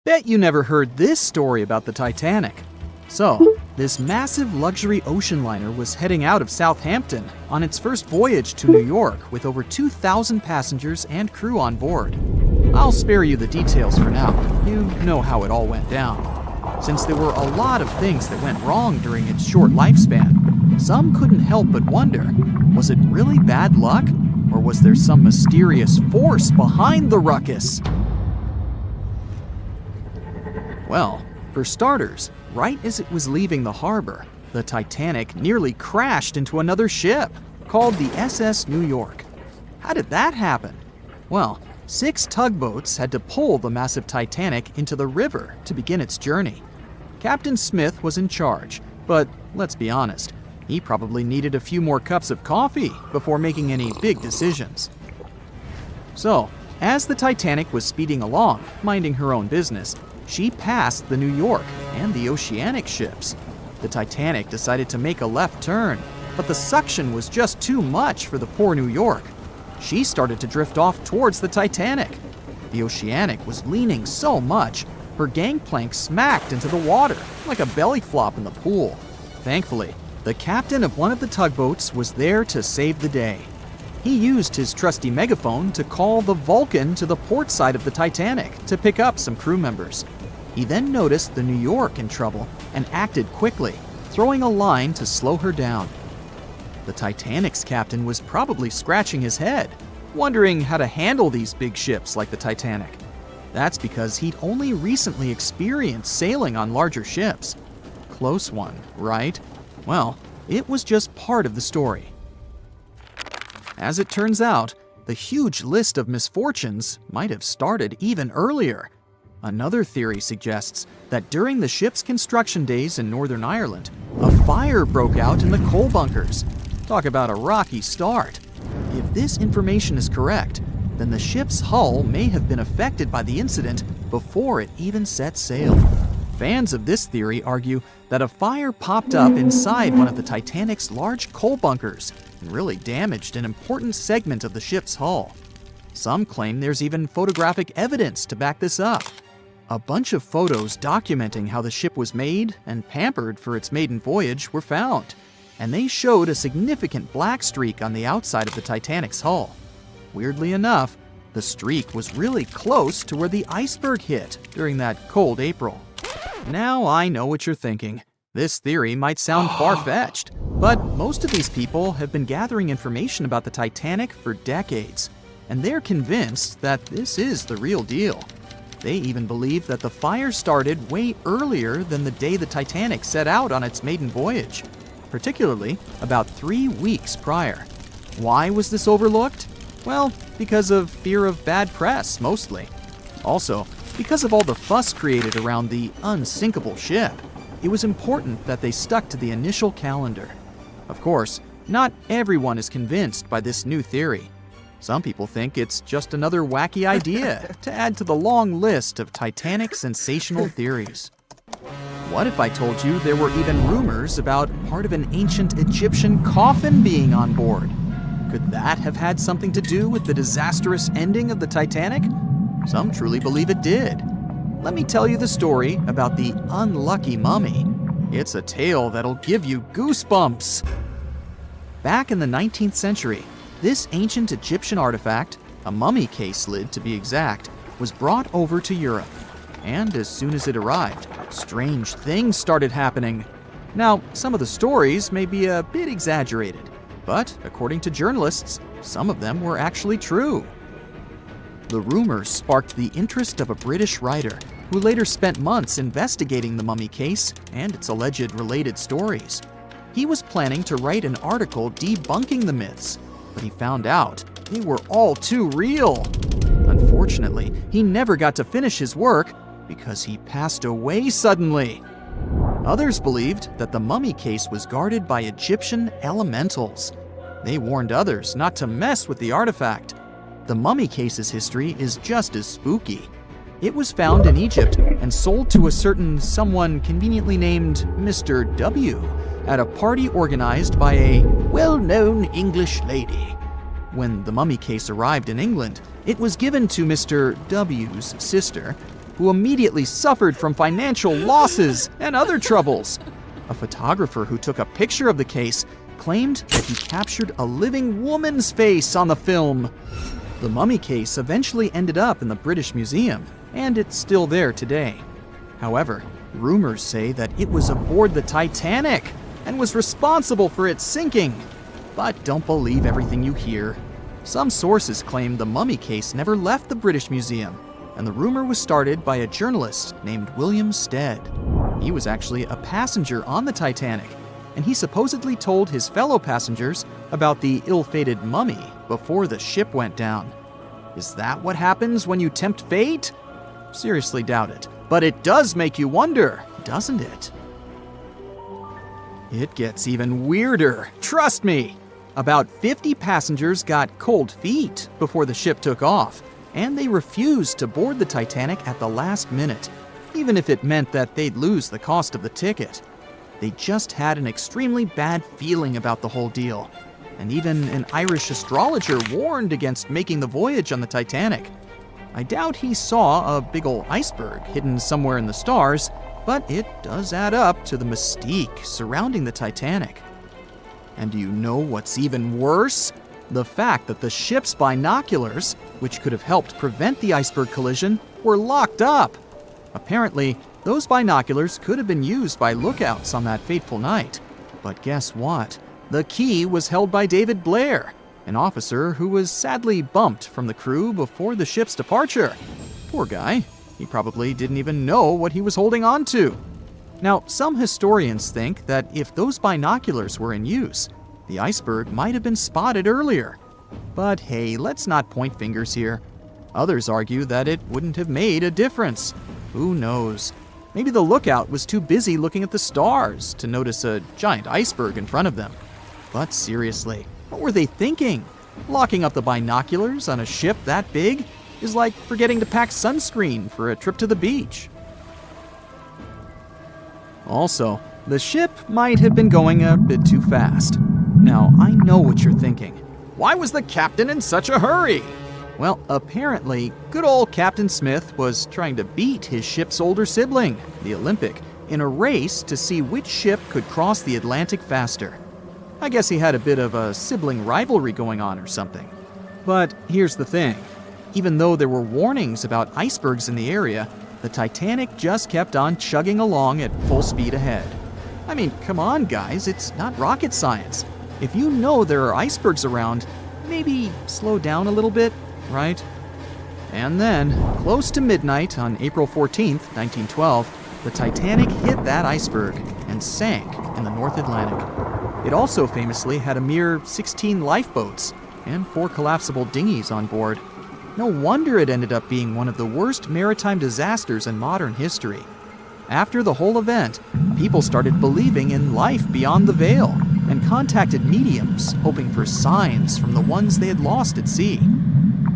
Bet you never heard this story about the Titanic. So, this massive luxury ocean liner was heading out of Southampton on its first voyage to New York with over 2,000 passengers and crew on board. I'll spare you the details for now. You know how it all went down. Since there were a lot of things that went wrong during its short lifespan, some couldn't help but wonder, was it really bad luck? Or was there some mysterious force behind the ruckus? Well, for starters, right as it was leaving the harbor, the Titanic nearly crashed into another ship, called the SS New York. How did that happen? Well, 6 tugboats had to pull the massive Titanic into the river to begin its journey. Captain Smith was in charge, but let's be honest, he probably needed a few more cups of coffee before making any big decisions. So, as the Titanic was speeding along, minding her own business, she passed the New York and the Oceanic ships. The Titanic decided to make a left turn, but the suction was just too much for the poor New York. She started to drift off towards the Titanic. The Oceanic was leaning so much, her gangplank smacked into the water like a belly flop in the pool. Thankfully, the captain of one of the tugboats was there to save the day. He used his trusty megaphone to call the Vulcan to the port side of the Titanic to pick up some crew members. He then noticed the New York in trouble and acted quickly, throwing a line to slow her down. The Titanic's captain was probably scratching his head, wondering how to handle these big ships like the Titanic. That's because he'd only recently experienced sailing on larger ships. Close one, right? Well, it was just part of the story. As it turns out, the huge list of misfortunes might have started even earlier. Another theory suggests that during the ship's construction days in Northern Ireland, a fire broke out in the coal bunkers. Talk about a rocky start. If this information is correct, then the ship's hull may have been affected by the incident before it even set sail. Fans of this theory argue that a fire popped up inside one of the Titanic's large coal bunkers and really damaged an important segment of the ship's hull. Some claim there's even photographic evidence to back this up. A bunch of photos documenting how the ship was made and pampered for its maiden voyage were found, and they showed a significant black streak on the outside of the Titanic's hull. Weirdly enough, the streak was really close to where the iceberg hit during that cold April. Now I know what you're thinking. This theory might sound far-fetched, but most of these people have been gathering information about the Titanic for decades, and they're convinced that this is the real deal. They even believe that the fire started way earlier than the day the Titanic set out on its maiden voyage, particularly about 3 weeks prior. Why was this overlooked? Well, because of fear of bad press, mostly. Also, because of all the fuss created around the unsinkable ship, it was important that they stuck to the initial calendar. Of course, not everyone is convinced by this new theory. Some people think it's just another wacky idea to add to the long list of Titanic sensational theories. What if I told you there were even rumors about part of an ancient Egyptian coffin being on board? Could that have had something to do with the disastrous ending of the Titanic? Some truly believe it did. Let me tell you the story about the unlucky mummy. It's a tale that'll give you goosebumps. Back in the 19th century, this ancient Egyptian artifact, a mummy case lid to be exact, was brought over to Europe. And as soon as it arrived, strange things started happening. Now, some of the stories may be a bit exaggerated, but according to journalists, some of them were actually true. The rumors sparked the interest of a British writer who later spent months investigating the mummy case and its alleged related stories. He was planning to write an article debunking the myths, but he found out they were all too real. Unfortunately, he never got to finish his work because he passed away suddenly. Others believed that the mummy case was guarded by Egyptian elementals. They warned others not to mess with the artifact. The mummy case's history is just as spooky. It was found in Egypt and sold to a certain someone conveniently named Mr. W at a party organized by a well-known English lady. When the mummy case arrived in England, it was given to Mr. W's sister, who immediately suffered from financial losses and other troubles. A photographer who took a picture of the case claimed that he captured a living woman's face on the film. The mummy case eventually ended up in the British Museum, and it's still there today. However, rumors say that it was aboard the Titanic and was responsible for its sinking. But don't believe everything you hear. Some sources claim the mummy case never left the British Museum, and the rumor was started by a journalist named William Stead. He was actually a passenger on the Titanic, and he supposedly told his fellow passengers about the ill-fated mummy before the ship went down. Is that what happens when you tempt fate? Seriously doubt it, but it does make you wonder, doesn't it? It gets even weirder, trust me! About 50 passengers got cold feet before the ship took off, and they refused to board the Titanic at the last minute, even if it meant that they'd lose the cost of the ticket. They just had an extremely bad feeling about the whole deal, and even an Irish astrologer warned against making the voyage on the Titanic. I doubt he saw a big ol' iceberg hidden somewhere in the stars, but it does add up to the mystique surrounding the Titanic. And do you know what's even worse? The fact that the ship's binoculars, which could have helped prevent the iceberg collision, were locked up. Apparently, those binoculars could have been used by lookouts on that fateful night. But guess what? The key was held by David Blair, an officer who was sadly bumped from the crew before the ship's departure. Poor guy. He probably didn't even know what he was holding on to. Now, some historians think that if those binoculars were in use, the iceberg might have been spotted earlier. But hey, let's not point fingers here. Others argue that it wouldn't have made a difference. Who knows? Maybe the lookout was too busy looking at the stars to notice a giant iceberg in front of them. But seriously, what were they thinking? Locking up the binoculars on a ship that big is like forgetting to pack sunscreen for a trip to the beach. Also, the ship might have been going a bit too fast. Now, I know what you're thinking. Why was the captain in such a hurry? Well, apparently, good old Captain Smith was trying to beat his ship's older sibling, the Olympic, in a race to see which ship could cross the Atlantic faster. I guess he had a bit of a sibling rivalry going on or something. But here's the thing. Even though there were warnings about icebergs in the area, the Titanic just kept on chugging along at full speed ahead. I mean, come on, guys, it's not rocket science. If you know there are icebergs around, maybe slow down a little bit, right? And then, close to midnight on April 14th, 1912, the Titanic hit that iceberg and sank in the North Atlantic. It also famously had a mere 16 lifeboats and 4 collapsible dinghies on board. No wonder it ended up being one of the worst maritime disasters in modern history. After the whole event, people started believing in life beyond the veil and contacted mediums, hoping for signs from the ones they had lost at sea.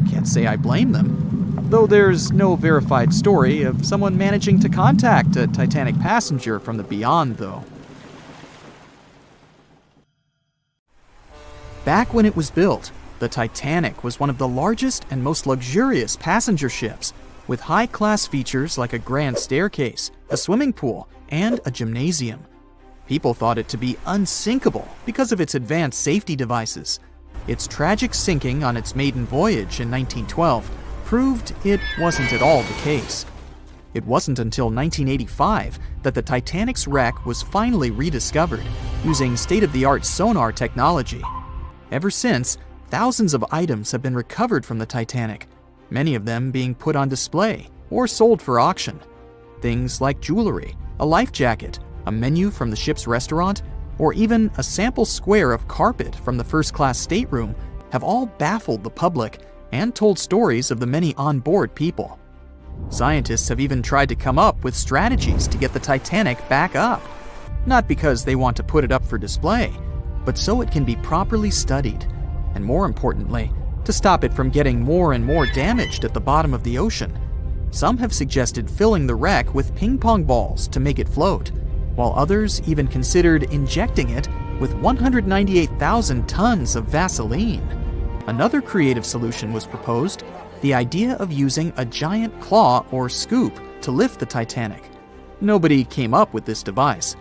Can't say I blame them, though there's no verified story of someone managing to contact a Titanic passenger from the beyond, though. Back when it was built, the Titanic was one of the largest and most luxurious passenger ships, with high-class features like a grand staircase, a swimming pool, and a gymnasium. People thought it to be unsinkable because of its advanced safety devices. Its tragic sinking on its maiden voyage in 1912 proved it wasn't at all the case. It wasn't until 1985 that the Titanic's wreck was finally rediscovered using state-of-the-art sonar technology. Ever since, thousands of items have been recovered from the Titanic, many of them being put on display or sold for auction. Things like jewelry, a life jacket, a menu from the ship's restaurant, or even a sample square of carpet from the first-class stateroom have all baffled the public and told stories of the many on-board people. Scientists have even tried to come up with strategies to get the Titanic back up. Not because they want to put it up for display, but so it can be properly studied, and more importantly, to stop it from getting more and more damaged at the bottom of the ocean. Some have suggested filling the wreck with ping pong balls to make it float, while others even considered injecting it with 198,000 tons of Vaseline. Another creative solution was proposed, the idea of using a giant claw or scoop to lift the Titanic. Nobody came up with this device.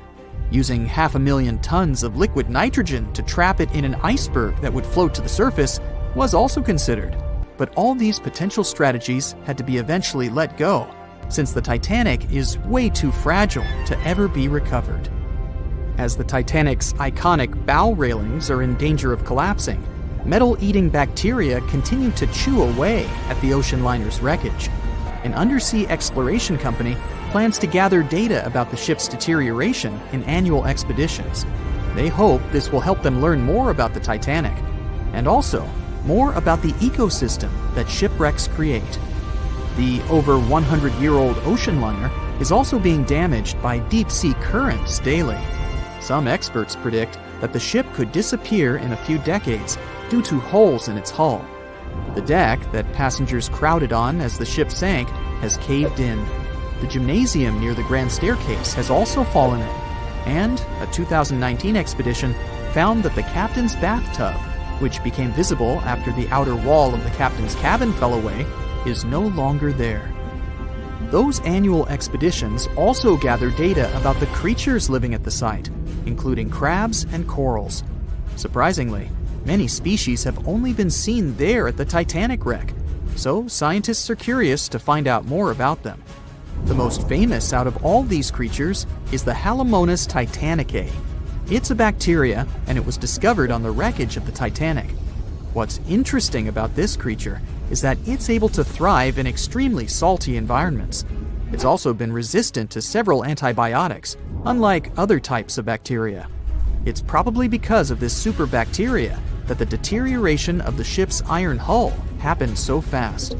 Using 500,000 tons of liquid nitrogen to trap it in an iceberg that would float to the surface was also considered. But all these potential strategies had to be eventually let go, since the Titanic is way too fragile to ever be recovered. As the Titanic's iconic bow railings are in danger of collapsing, metal-eating bacteria continue to chew away at the ocean liner's wreckage. An undersea exploration company plans to gather data about the ship's deterioration in annual expeditions. They hope this will help them learn more about the Titanic, and also more about the ecosystem that shipwrecks create. The over 100-year-old ocean liner is also being damaged by deep-sea currents daily. Some experts predict that the ship could disappear in a few decades due to holes in its hull. The deck that passengers crowded on as the ship sank has caved in. The gymnasium near the grand staircase has also fallen in. And a 2019 expedition found that the captain's bathtub, which became visible after the outer wall of the captain's cabin fell away, is no longer there. Those annual expeditions also gather data about the creatures living at the site, including crabs and corals. Surprisingly, many species have only been seen there at the Titanic wreck, so scientists are curious to find out more about them. The most famous out of all these creatures is the Halomonas titanicae. It's a bacteria, and it was discovered on the wreckage of the Titanic. What's interesting about this creature is that it's able to thrive in extremely salty environments. It's also been resistant to several antibiotics, unlike other types of bacteria. It's probably because of this superbacteria that the deterioration of the ship's iron hull happened so fast.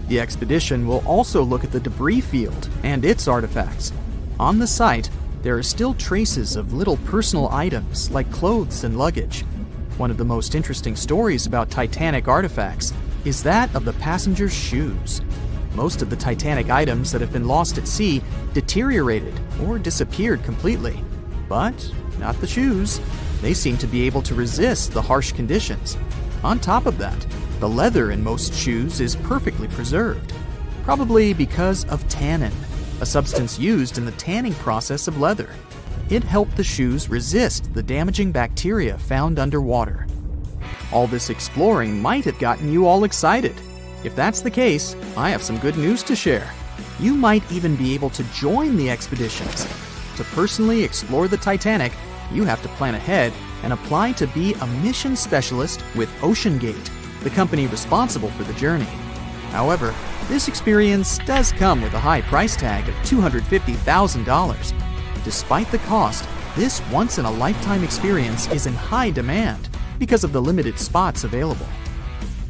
The expedition will also look at the debris field and its artifacts. On the site, there are still traces of little personal items like clothes and luggage. One of the most interesting stories about Titanic artifacts is that of the passengers' shoes. Most of the Titanic items that have been lost at sea deteriorated or disappeared completely. But not the shoes. They seem to be able to resist the harsh conditions. On top of that, the leather in most shoes is perfectly preserved, probably because of tannin, a substance used in the tanning process of leather. It helped the shoes resist the damaging bacteria found underwater. All this exploring might have gotten you all excited. If that's the case, I have some good news to share. You might even be able to join the expeditions. To personally explore the Titanic, you have to plan ahead and apply to be a mission specialist with OceanGate, the company responsible for the journey. However, this experience does come with a high price tag of $250,000. Despite the cost, this once-in-a-lifetime experience is in high demand because of the limited spots available.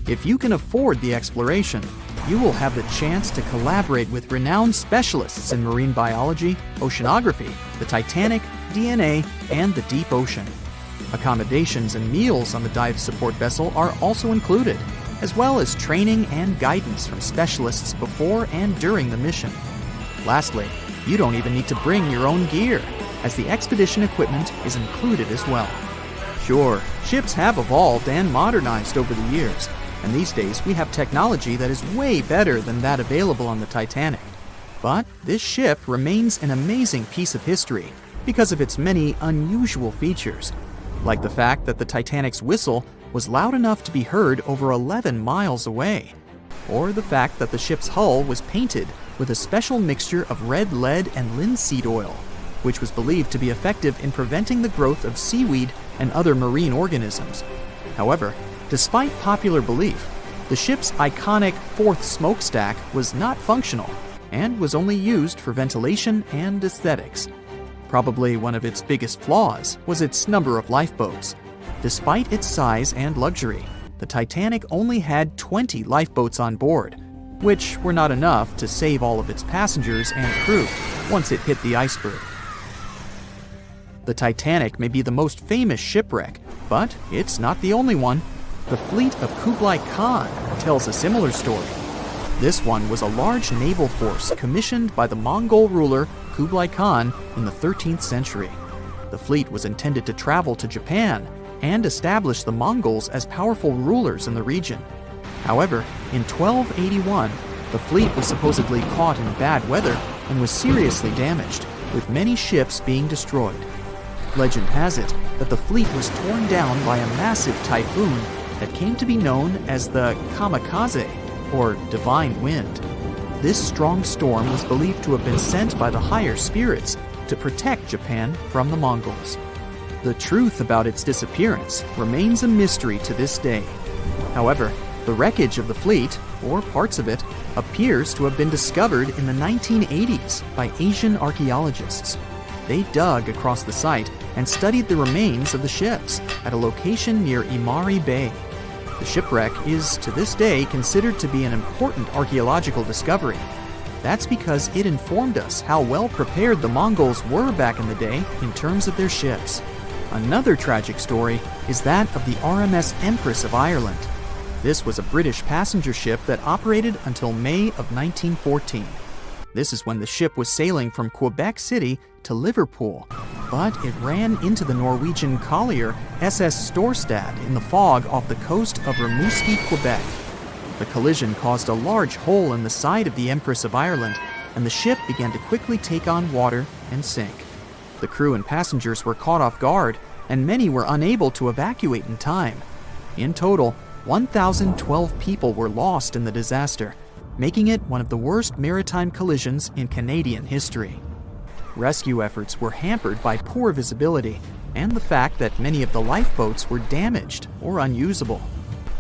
If you can afford the exploration, you will have the chance to collaborate with renowned specialists in marine biology, oceanography, the Titanic, DNA, and the deep ocean. Accommodations and meals on the dive support vessel are also included, as well as training and guidance from specialists before and during the mission. Lastly, you don't even need to bring your own gear, as the expedition equipment is included as well. Sure, ships have evolved and modernized over the years, and these days we have technology that is way better than that available on the Titanic. But this ship remains an amazing piece of history because of its many unusual features, like the fact that the Titanic's whistle was loud enough to be heard over 11 miles away, or the fact that the ship's hull was painted with a special mixture of red lead and linseed oil, which was believed to be effective in preventing the growth of seaweed and other marine organisms. However, despite popular belief, the ship's iconic fourth smokestack was not functional and was only used for ventilation and aesthetics. Probably one of its biggest flaws was its number of lifeboats. Despite its size and luxury, the Titanic only had 20 lifeboats on board, which were not enough to save all of its passengers and crew once it hit the iceberg. The Titanic may be the most famous shipwreck, but it's not the only one. The fleet of Kublai Khan tells a similar story. This one was a large naval force commissioned by the Mongol ruler Kublai Khan in the 13th century. The fleet was intended to travel to Japan and establish the Mongols as powerful rulers in the region. However, in 1281, The fleet was supposedly caught in bad weather and was seriously damaged, with many ships being destroyed. Legend has it that the fleet was torn down by a massive typhoon that came to be known as the kamikaze, or divine wind. This strong storm was believed to have been sent by the higher spirits to protect Japan from the Mongols. The truth about its disappearance remains a mystery to this day. However, the wreckage of the fleet, or parts of it, appears to have been discovered in the 1980s by Asian archaeologists. They dug across the site and studied the remains of the ships at a location near Imari Bay. The shipwreck is, to this day, considered to be an important archaeological discovery. That's because it informed us how well prepared the Mongols were back in the day in terms of their ships. Another tragic story is that of the RMS Empress of Ireland. This was a British passenger ship that operated until May of 1914. This is when the ship was sailing from Quebec City to Liverpool, but it ran into the Norwegian collier SS Storstad in the fog off the coast of Rimouski, Quebec. The collision caused a large hole in the side of the Empress of Ireland, and the ship began to quickly take on water and sink. The crew and passengers were caught off guard, and many were unable to evacuate in time. In total, 1,012 people were lost in the disaster, making it one of the worst maritime collisions in Canadian history. Rescue efforts were hampered by poor visibility and the fact that many of the lifeboats were damaged or unusable.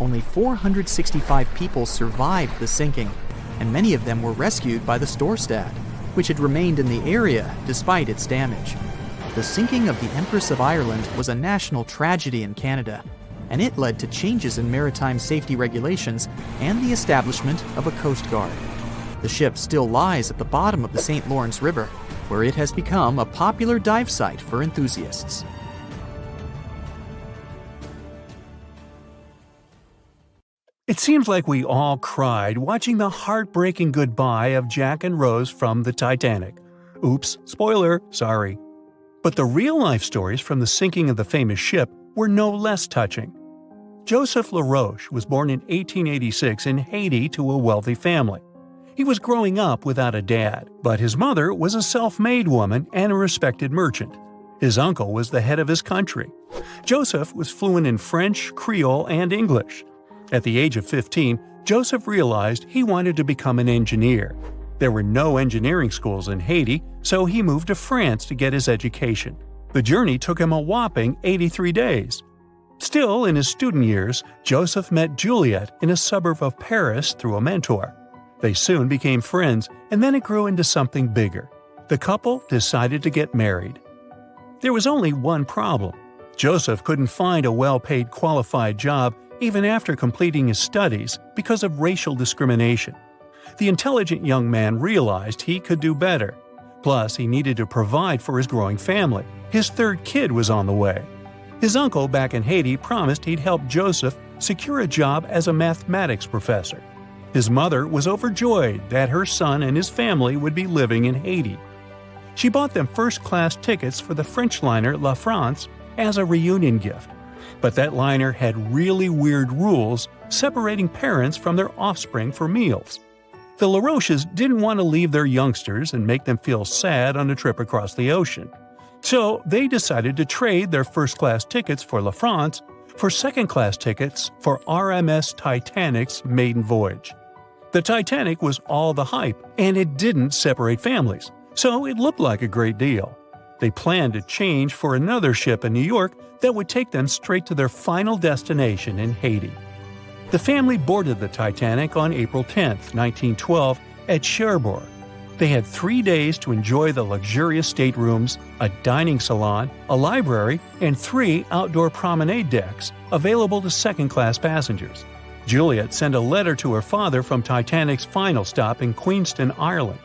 Only 465 people survived the sinking, and many of them were rescued by the Storstad, which had remained in the area despite its damage. The sinking of the Empress of Ireland was a national tragedy in Canada, and it led to changes in maritime safety regulations and the establishment of a Coast Guard. The ship still lies at the bottom of the St. Lawrence River, where it has become a popular dive site for enthusiasts. It seems like we all cried watching the heartbreaking goodbye of Jack and Rose from the Titanic. Oops, spoiler, sorry. But the real-life stories from the sinking of the famous ship were no less touching. Joseph LaRoche was born in 1886 in Haiti to a wealthy family. He was growing up without a dad, but his mother was a self-made woman and a respected merchant. His uncle was the head of his country. Joseph was fluent in French, Creole, and English. At the age of 15, Joseph realized he wanted to become an engineer. There were no engineering schools in Haiti, so he moved to France to get his education. The journey took him a whopping 83 days. Still, in his student years, Joseph met Juliet in a suburb of Paris through a mentor. They soon became friends, and then it grew into something bigger. The couple decided to get married. There was only one problem. Joseph couldn't find a well-paid qualified job even after completing his studies because of racial discrimination. The intelligent young man realized he could do better. Plus, he needed to provide for his growing family. His third kid was on the way. His uncle back in Haiti promised he'd help Joseph secure a job as a mathematics professor. His mother was overjoyed that her son and his family would be living in Haiti. She bought them first-class tickets for the French liner La France as a reunion gift. But that liner had really weird rules separating parents from their offspring for meals. The LaRoches didn't want to leave their youngsters and make them feel sad on a trip across the ocean. So they decided to trade their first-class tickets for La France for second-class tickets for RMS Titanic's maiden voyage. The Titanic was all the hype, and it didn't separate families, so it looked like a great deal. They planned to change for another ship in New York that would take them straight to their final destination in Haiti. The family boarded the Titanic on April 10, 1912, at Cherbourg. They had 3 days to enjoy the luxurious staterooms, a dining salon, a library, and 3 outdoor promenade decks available to second-class passengers. Juliet sent a letter to her father from Titanic's final stop in Queenston, Ireland.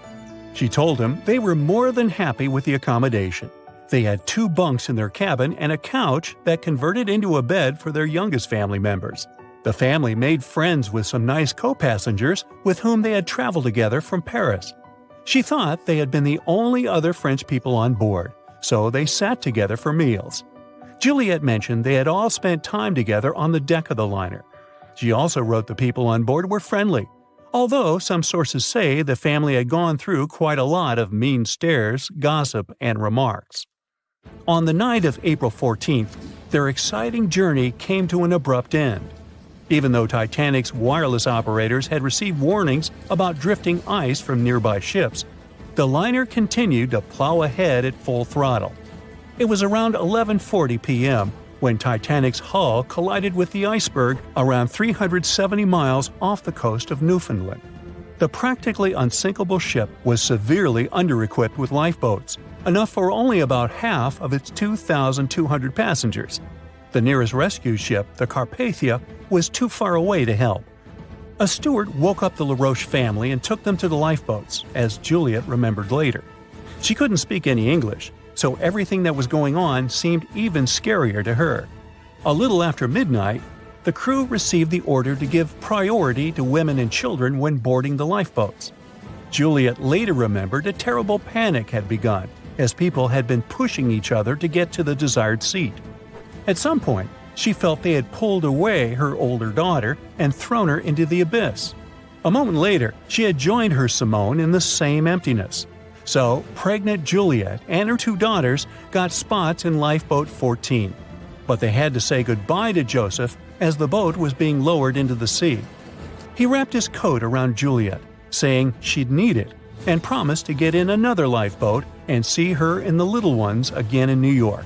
She told him they were more than happy with the accommodation. They had 2 bunks in their cabin and a couch that converted into a bed for their youngest family members. The family made friends with some nice co-passengers with whom they had traveled together from Paris. She thought they had been the only other French people on board, so they sat together for meals. Juliet mentioned they had all spent time together on the deck of the liner. She also wrote the people on board were friendly. although some sources say the family had gone through quite a lot of mean stares, gossip, and remarks. On the night of April 14th, their exciting journey came to an abrupt end. Even though Titanic's wireless operators had received warnings about drifting ice from nearby ships, the liner continued to plow ahead at full throttle. It was around 11:40 p.m. when Titanic's hull collided with the iceberg around 370 miles off the coast of Newfoundland. The practically unsinkable ship was severely under-equipped with lifeboats, enough for only about half of its 2,200 passengers. The nearest rescue ship, the Carpathia, was too far away to help. A steward woke up the LaRoche family and took them to the lifeboats, as Juliet remembered later. She couldn't speak any English, so everything that was going on seemed even scarier to her. A little after midnight, the crew received the order to give priority to women and children when boarding the lifeboats. Juliet later remembered a terrible panic had begun, as people had been pushing each other to get to the desired seat. At some point, she felt they had pulled away her older daughter and thrown her into the abyss. A moment later, she had joined her Simone in the same emptiness. So, pregnant Juliet and her two daughters got spots in Lifeboat 14. But they had to say goodbye to Joseph as the boat was being lowered into the sea. He wrapped his coat around Juliet, saying she'd need it, and promised to get in another lifeboat and see her and the little ones again in New York.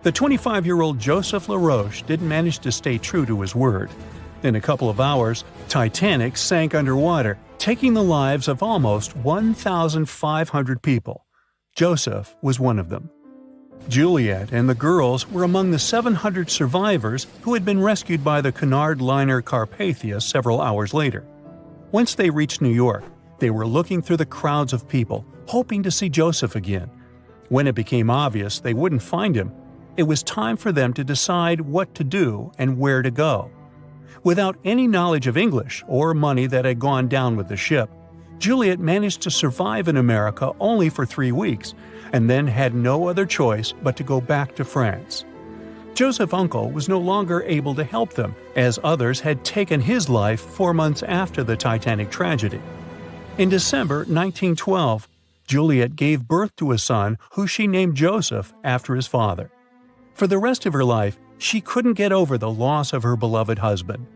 The 25-year-old Joseph LaRoche didn't manage to stay true to his word. In a couple of hours, Titanic sank underwater, taking the lives of almost 1,500 people. Joseph was one of them. Juliet and the girls were among the 700 survivors who had been rescued by the Cunard liner Carpathia several hours later. Once they reached New York, they were looking through the crowds of people, hoping to see Joseph again. When it became obvious they wouldn't find him, it was time for them to decide what to do and where to go. Without any knowledge of English or money that had gone down with the ship, Juliet managed to survive in America only for 3 weeks, and then had no other choice but to go back to France. Joseph's uncle was no longer able to help them, as others had taken his life 4 months after the Titanic tragedy. In December 1912, Juliet gave birth to a son who she named Joseph after his father. For the rest of her life, she couldn't get over the loss of her beloved husband.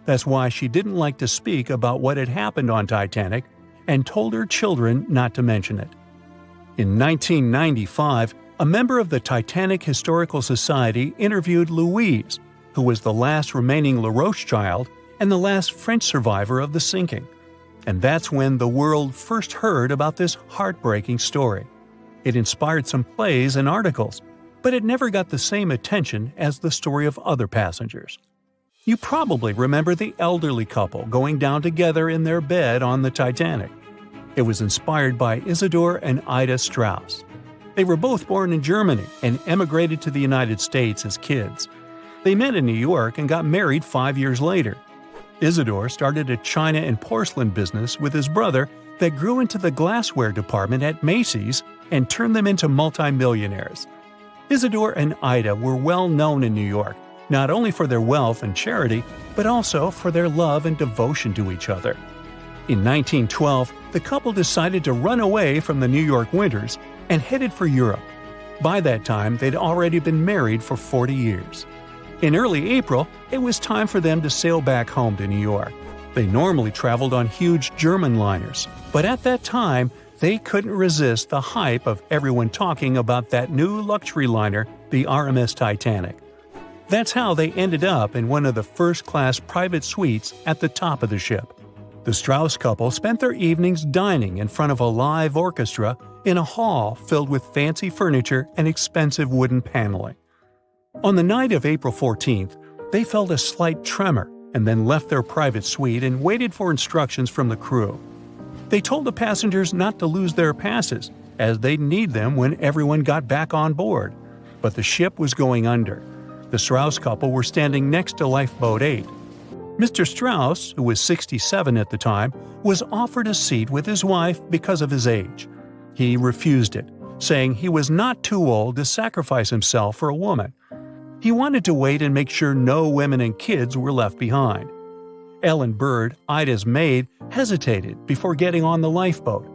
That's why she didn't like to speak about what had happened on Titanic and told her children not to mention it. In 1995, a member of the Titanic Historical Society interviewed Louise, who was the last remaining LaRoche child and the last French survivor of the sinking. And that's when the world first heard about this heartbreaking story. It inspired some plays and articles, but it never got the same attention as the story of other passengers. You probably remember the elderly couple going down together in their bed on the Titanic. It was inspired by Isidor and Ida Strauss. They were both born in Germany and emigrated to the United States as kids. They met in New York and got married 5 years later. Isidor started a china and porcelain business with his brother that grew into the glassware department at Macy's and turned them into multimillionaires. Isidor and Ida were well known in New York, not only for their wealth and charity, but also for their love and devotion to each other. In 1912, the couple decided to run away from the New York winters and headed for Europe. By that time, they'd already been married for 40 years. In early April, it was time for them to sail back home to New York. They normally traveled on huge German liners, but at that time, they couldn't resist the hype of everyone talking about that new luxury liner, the RMS Titanic. That's how they ended up in one of the first-class private suites at the top of the ship. The Strauss couple spent their evenings dining in front of a live orchestra in a hall filled with fancy furniture and expensive wooden paneling. On the night of April 14th, they felt a slight tremor and then left their private suite and waited for instructions from the crew. They told the passengers not to lose their passes, as they'd need them when everyone got back on board. But the ship was going under. The Strauss couple were standing next to Lifeboat 8. Mr. Strauss, who was 67 at the time, was offered a seat with his wife because of his age. He refused it, saying he was not too old to sacrifice himself for a woman. He wanted to wait and make sure no women and kids were left behind. Ellen Bird, Ida's maid, hesitated before getting on the lifeboat,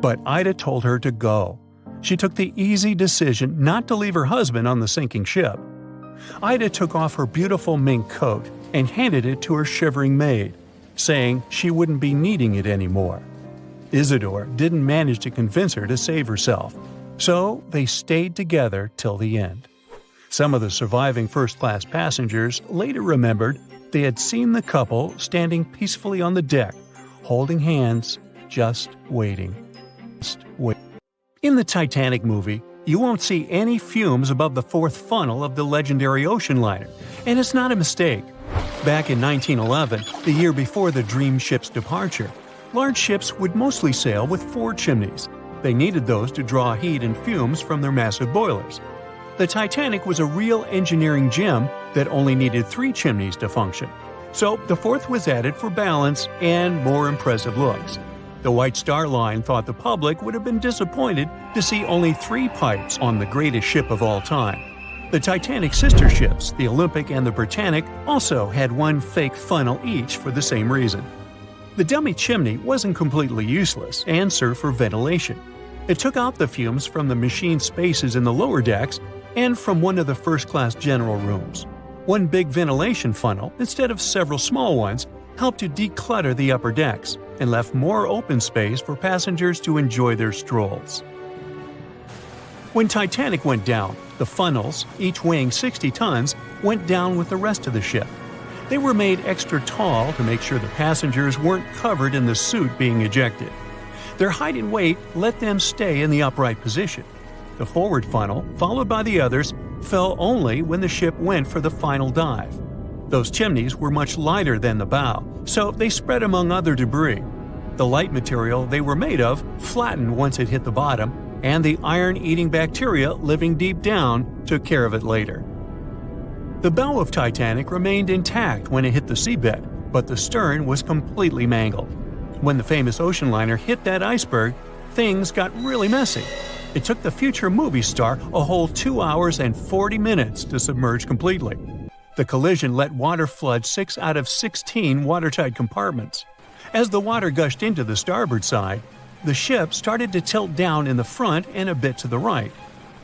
but Ida told her to go. She took the easy decision not to leave her husband on the sinking ship. Ida took off her beautiful mink coat and handed it to her shivering maid, saying she wouldn't be needing it anymore. Isidore didn't manage to convince her to save herself, so they stayed together till the end. Some of the surviving first-class passengers later remembered they had seen the couple standing peacefully on the deck, holding hands, just waiting. In the Titanic movie, you won't see any fumes above the fourth funnel of the legendary ocean liner, and it's not a mistake. Back in 1911, the year before the Dream ship's departure, large ships would mostly sail with 4 chimneys. They needed those to draw heat and fumes from their massive boilers. The Titanic was a real engineering gem that only needed 3 chimneys to function, so the 4th was added for balance and more impressive looks. The White Star Line thought the public would have been disappointed to see only 3 pipes on the greatest ship of all time. The Titanic's sister ships, the Olympic and the Britannic, also had 1 fake funnel each for the same reason. The dummy chimney wasn't completely useless and served for ventilation. It took out the fumes from the machine spaces in the lower decks and from one of the first-class general rooms. 1 big ventilation funnel, instead of several small ones, helped to declutter the upper decks and left more open space for passengers to enjoy their strolls. When Titanic went down, the funnels, each weighing 60 tons, went down with the rest of the ship. They were made extra tall to make sure the passengers weren't covered in the suit being ejected. Their height and weight let them stay in the upright position. The forward funnel, followed by the others, fell only when the ship went for the final dive. Those chimneys were much lighter than the bow, so they spread among other debris. The light material they were made of flattened once it hit the bottom, and the iron-eating bacteria living deep down took care of it later. The bow of Titanic remained intact when it hit the seabed, but the stern was completely mangled. When the famous ocean liner hit that iceberg, things got really messy. It took the future movie star a whole 2 hours and 40 minutes to submerge completely. The collision let water flood 6 out of 16 watertight compartments. As the water gushed into the starboard side, the ship started to tilt down in the front and a bit to the right.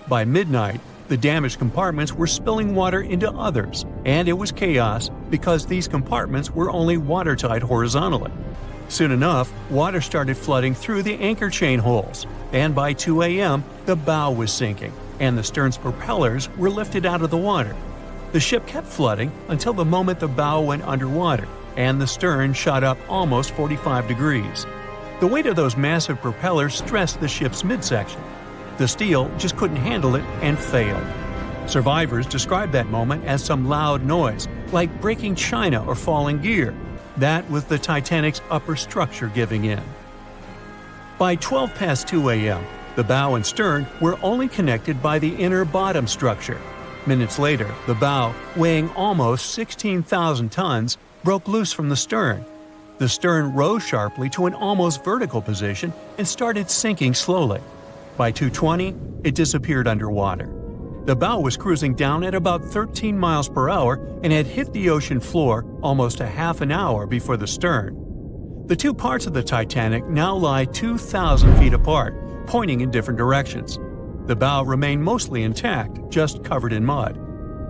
By midnight, the damaged compartments were spilling water into others, and it was chaos because these compartments were only watertight horizontally. Soon enough, water started flooding through the anchor chain holes, and by 2 a.m., the bow was sinking, and the stern's propellers were lifted out of the water. The ship kept flooding until the moment the bow went underwater, and the stern shot up almost 45 degrees. The weight of those massive propellers stressed the ship's midsection. The steel just couldn't handle it and failed. Survivors described that moment as some loud noise, like breaking china or falling gear. That was the Titanic's upper structure giving in. By 12 past 2 a.m., the bow and stern were only connected by the inner bottom structure. Minutes later, the bow, weighing almost 16,000 tons, broke loose from the stern. The stern rose sharply to an almost vertical position and started sinking slowly. By 2:20, it disappeared underwater. The bow was cruising down at about 13 miles per hour and had hit the ocean floor almost a half an hour before the stern. The 2 parts of the Titanic now lie 2,000 feet apart, pointing in different directions. The bow remained mostly intact, just covered in mud.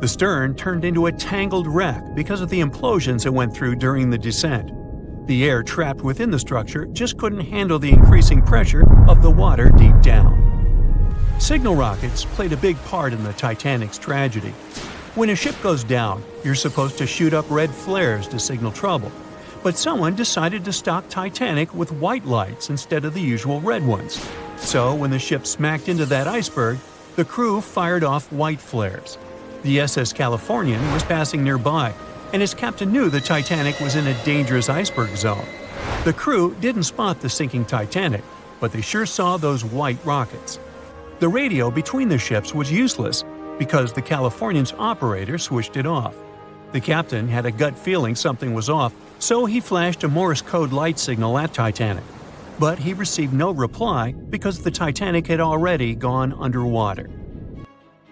The stern turned into a tangled wreck because of the implosions it went through during the descent. The air trapped within the structure just couldn't handle the increasing pressure of the water deep down. Signal rockets played a big part in the Titanic's tragedy. When a ship goes down, you're supposed to shoot up red flares to signal trouble. But someone decided to stock Titanic with white lights instead of the usual red ones. So when the ship smacked into that iceberg, the crew fired off white flares. The SS Californian was passing nearby, and its captain knew the Titanic was in a dangerous iceberg zone. The crew didn't spot the sinking Titanic, but they sure saw those white rockets. The radio between the ships was useless because the Californian's operator switched it off. The captain had a gut feeling something was off, so he flashed a Morse code light signal at Titanic. But he received no reply because the Titanic had already gone underwater.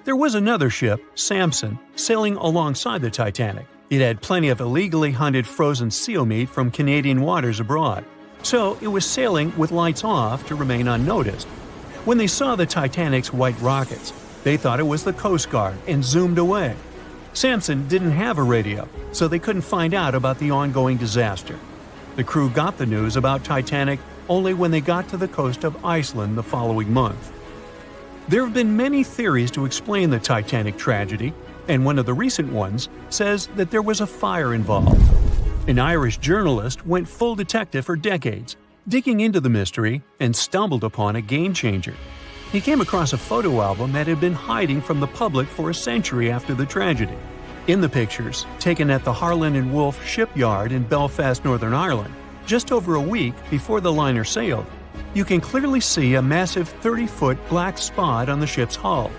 There was another ship, Samson, sailing alongside the Titanic. It had plenty of illegally hunted frozen seal meat from Canadian waters abroad. so it was sailing with lights off to remain unnoticed. When they saw the Titanic's white rockets, they thought it was the Coast Guard and zoomed away. Sampson didn't have a radio, so they couldn't find out about the ongoing disaster. The crew got the news about Titanic only when they got to the coast of Iceland the following month. There have been many theories to explain the Titanic tragedy, and one of the recent ones says that there was a fire involved. An Irish journalist went full detective for decades, digging into the mystery, and stumbled upon a game-changer. He came across a photo album that had been hiding from the public for a century after the tragedy. In the pictures, taken at the Harland and Wolff shipyard in Belfast, Northern Ireland, just over a week before the liner sailed, you can clearly see a massive 30-foot black spot on the ship's hull.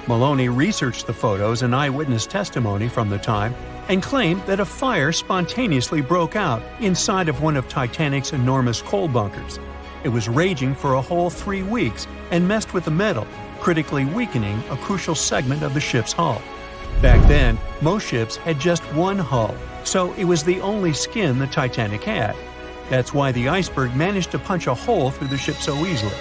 Maloney researched the photos and eyewitness testimony from the time and claimed that a fire spontaneously broke out inside of one of Titanic's enormous coal bunkers. It was raging for a whole 3 weeks and messed with the metal, critically weakening a crucial segment of the ship's hull. Back then, most ships had just one hull, so it was the only skin the Titanic had. That's why the iceberg managed to punch a hole through the ship so easily.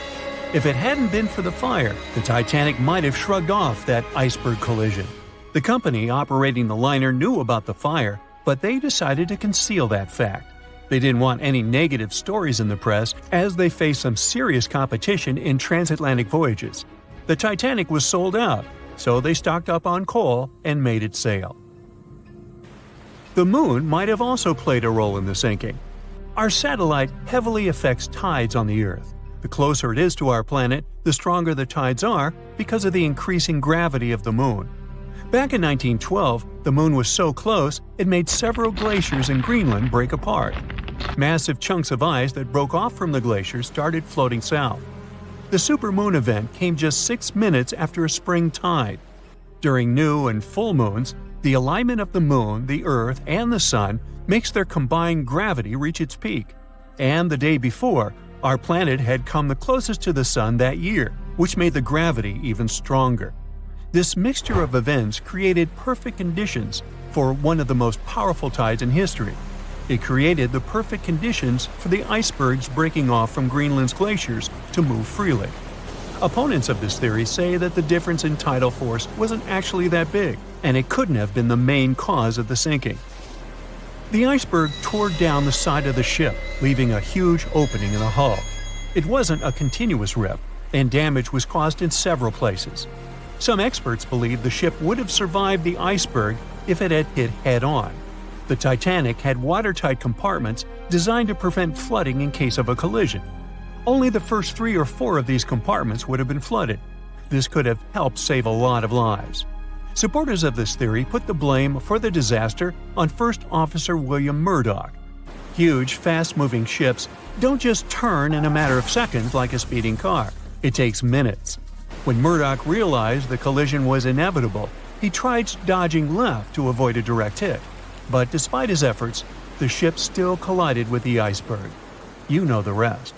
If it hadn't been for the fire, the Titanic might have shrugged off that iceberg collision. The company operating the liner knew about the fire, but they decided to conceal that fact. They didn't want any negative stories in the press as they faced some serious competition in transatlantic voyages. The Titanic was sold out, so they stocked up on coal and made it sail. The moon might have also played a role in the sinking. Our satellite heavily affects tides on the Earth. The closer it is to our planet, the stronger the tides are because of the increasing gravity of the moon. Back in 1912, the moon was so close it made several glaciers in Greenland break apart. Massive chunks of ice that broke off from the glaciers started floating south. The supermoon event came just 6 minutes after a spring tide. During new and full moons, the alignment of the moon, the Earth, and the Sun makes their combined gravity reach its peak. And the day before, our planet had come the closest to the Sun that year, which made the gravity even stronger. This mixture of events created perfect conditions for one of the most powerful tides in history. It created the perfect conditions for the icebergs breaking off from Greenland's glaciers to move freely. Opponents of this theory say that the difference in tidal force wasn't actually that big, and it couldn't have been the main cause of the sinking. The iceberg tore down the side of the ship, leaving a huge opening in the hull. It wasn't a continuous rip, and damage was caused in several places. Some experts believe the ship would have survived the iceberg if it had hit head-on. The Titanic had watertight compartments designed to prevent flooding in case of a collision. Only the first 3 or 4 of these compartments would have been flooded. This could have helped save a lot of lives. Supporters of this theory put the blame for the disaster on First Officer William Murdoch. Huge, fast-moving ships don't just turn in a matter of seconds like a speeding car. It takes minutes. When Murdoch realized the collision was inevitable, he tried dodging left to avoid a direct hit. But despite his efforts, the ship still collided with the iceberg. You know the rest.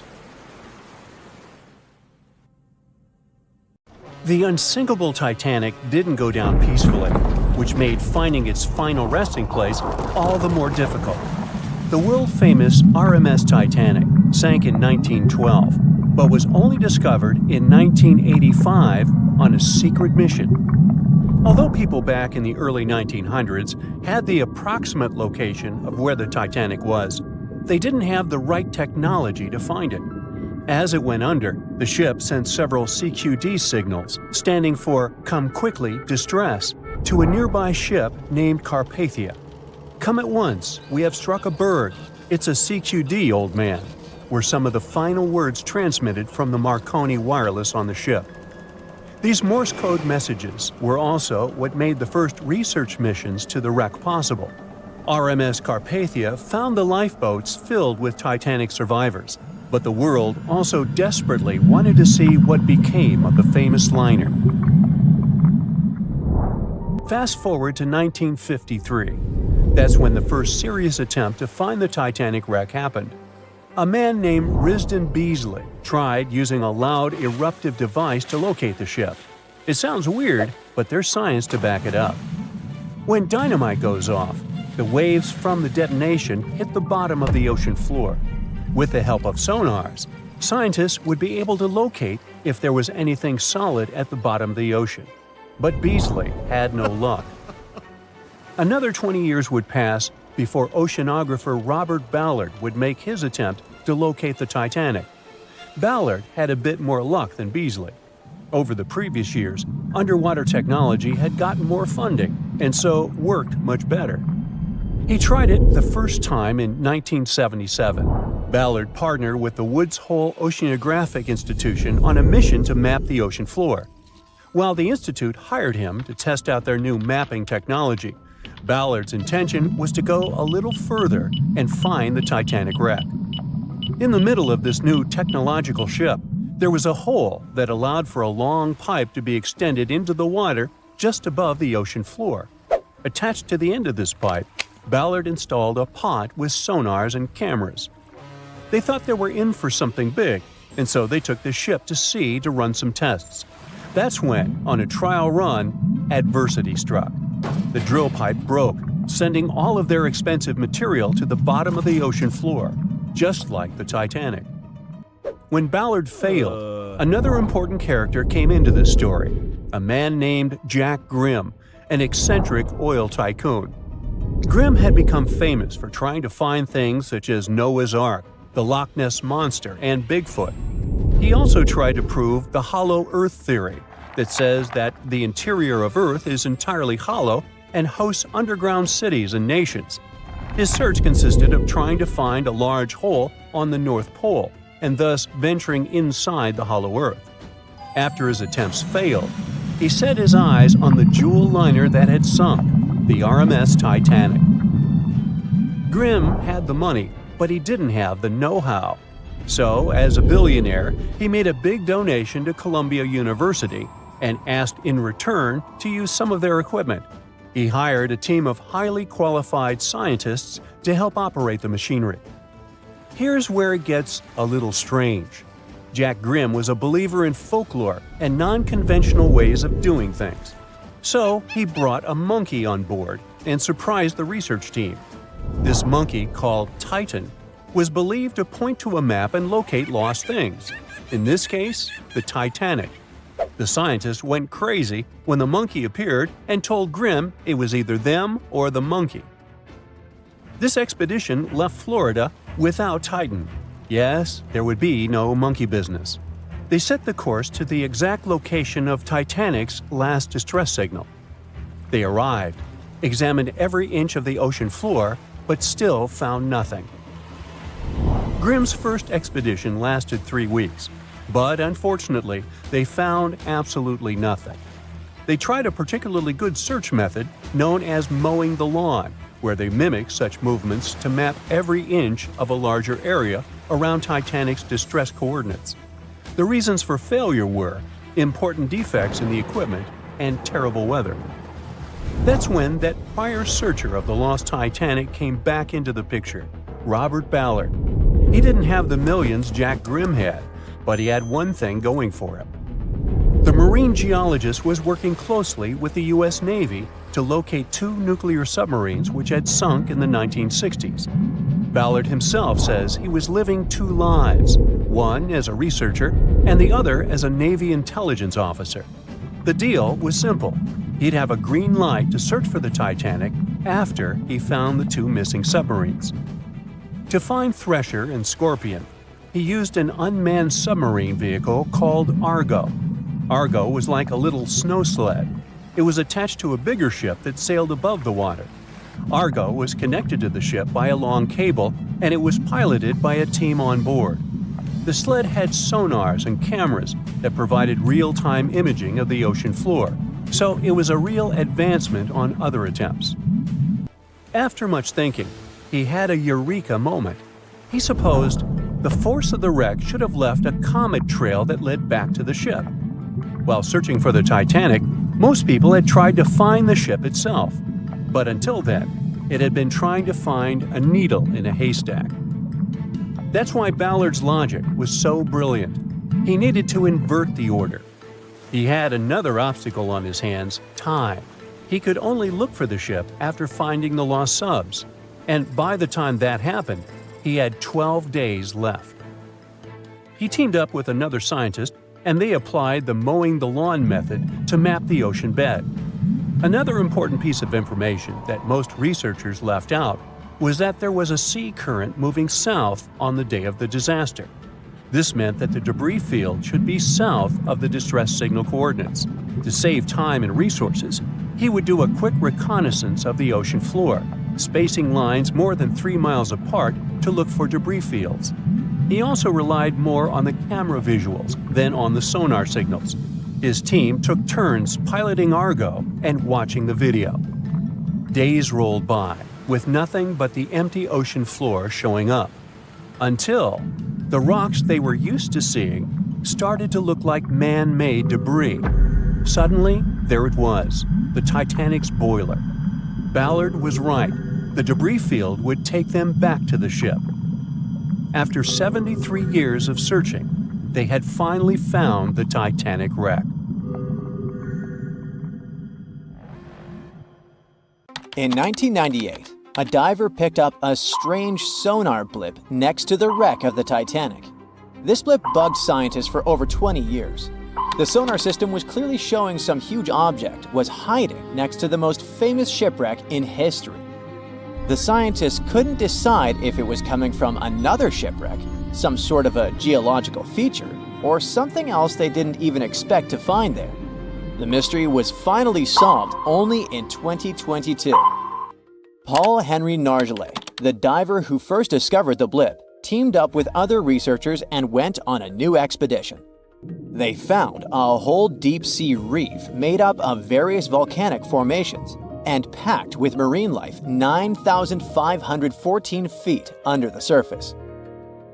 The unsinkable Titanic didn't go down peacefully, which made finding its final resting place all the more difficult. The world-famous RMS Titanic sank in 1912, but was only discovered in 1985 on a secret mission. Although people back in the early 1900s had the approximate location of where the Titanic was, they didn't have the right technology to find it. As it went under, the ship sent several CQD signals, standing for Come Quickly, Distress, to a nearby ship named Carpathia. Come at once, we have struck a berg. It's a CQD, old man, were some of the final words transmitted from the Marconi wireless on the ship. These Morse code messages were also what made the first research missions to the wreck possible. RMS Carpathia found the lifeboats filled with Titanic survivors, but the world also desperately wanted to see what became of the famous liner. Fast forward to 1953. That's when the first serious attempt to find the Titanic wreck happened. A man named Risdon Beasley tried using a loud eruptive device to locate the ship. It sounds weird, but there's science to back it up. When dynamite goes off, the waves from the detonation hit the bottom of the ocean floor. With the help of sonars, scientists would be able to locate if there was anything solid at the bottom of the ocean. But Beasley had no luck. Another 20 years would pass before oceanographer Robert Ballard would make his attempt to locate the Titanic. Ballard had a bit more luck than Beasley. Over the previous years, underwater technology had gotten more funding and so worked much better. He tried it the first time in 1977. Ballard partnered with the Woods Hole Oceanographic Institution on a mission to map the ocean floor. While the institute hired him to test out their new mapping technology, Ballard's intention was to go a little further and find the Titanic wreck. In the middle of this new technological ship, there was a hole that allowed for a long pipe to be extended into the water just above the ocean floor. Attached to the end of this pipe, Ballard installed a pod with sonars and cameras. They thought they were in for something big, and so they took the ship to sea to run some tests. That's when, on a trial run, adversity struck. The drill pipe broke, sending all of their expensive material to the bottom of the ocean floor, just like the Titanic. When Ballard failed, another important character came into this story, a man named Jack Grimm, an eccentric oil tycoon. Grimm had become famous for trying to find things such as Noah's Ark, the Loch Ness Monster, and Bigfoot. He also tried to prove the hollow Earth theory, that says that the interior of Earth is entirely hollow and hosts underground cities and nations. His search consisted of trying to find a large hole on the North Pole, and thus venturing inside the hollow Earth. After his attempts failed, he set his eyes on the jewel liner that had sunk, the RMS Titanic. Grimm had the money, but he didn't have the know-how. So, as a billionaire, he made a big donation to Columbia University and asked in return to use some of their equipment. He hired a team of highly qualified scientists to help operate the machinery. Here's where it gets a little strange. Jack Grimm was a believer in folklore and non-conventional ways of doing things. So he brought a monkey on board and surprised the research team. This monkey, called Titan, was believed to point to a map and locate lost things. In this case, the Titanic. The scientists went crazy when the monkey appeared and told Grimm it was either them or the monkey. This expedition left Florida without Titan. Yes, there would be no monkey business. They set the course to the exact location of Titanic's last distress signal. They arrived, examined every inch of the ocean floor, but still found nothing. Grimm's first expedition lasted 3 weeks. But unfortunately, they found absolutely nothing. They tried a particularly good search method known as mowing the lawn, where they mimic such movements to map every inch of a larger area around Titanic's distress coordinates. The reasons for failure were important defects in the equipment and terrible weather. That's when that prior searcher of the lost Titanic came back into the picture, Robert Ballard. He didn't have the millions Jack Grimm had, but he had one thing going for him. The marine geologist was working closely with the U.S. Navy to locate 2 nuclear submarines which had sunk in the 1960s. Ballard himself says he was living 2 lives, one as a researcher and the other as a Navy intelligence officer. The deal was simple. He'd have a green light to search for the Titanic after he found the 2 missing submarines. To find Thresher and Scorpion, he used an unmanned submarine vehicle called Argo. Argo was like a little snow sled. It was attached to a bigger ship that sailed above the water. Argo was connected to the ship by a long cable, and it was piloted by a team on board. The sled had sonars and cameras that provided real-time imaging of the ocean floor, so it was a real advancement on other attempts. After much thinking, he had a eureka moment. He supposed the force of the wreck should have left a comet trail that led back to the ship. While searching for the Titanic, most people had tried to find the ship itself. But until then, it had been trying to find a needle in a haystack. That's why Ballard's logic was so brilliant. He needed to invert the order. He had another obstacle on his hands: time. He could only look for the ship after finding the lost subs. And by the time that happened, He had 12 days left. He teamed up with another scientist, and they applied the mowing the lawn method to map the ocean bed. Another important piece of information that most researchers left out was that there was a sea current moving south on the day of the disaster. This meant that the debris field should be south of the distress signal coordinates. To save time and resources, he would do a quick reconnaissance of the ocean floor, spacing lines more than 3 miles apart to look for debris fields. He also relied more on the camera visuals than on the sonar signals. His team took turns piloting Argo and watching the video. Days rolled by, with nothing but the empty ocean floor showing up. Until the rocks they were used to seeing started to look like man-made debris. Suddenly, there it was, the Titanic's boiler. Ballard was right. The debris field would take them back to the ship. After 73 years of searching, they had finally found the Titanic wreck. In 1998, a diver picked up a strange sonar blip next to the wreck of the Titanic. This blip bugged scientists for over 20 years. The sonar system was clearly showing some huge object was hiding next to the most famous shipwreck in history. The scientists couldn't decide if it was coming from another shipwreck, some sort of a geological feature, or something else they didn't even expect to find there. The mystery was finally solved only in 2022. Paul Henry Nargeolet, the diver who first discovered the blip, teamed up with other researchers and went on a new expedition. They found a whole deep-sea reef made up of various volcanic formations and packed with marine life 9,514 feet under the surface.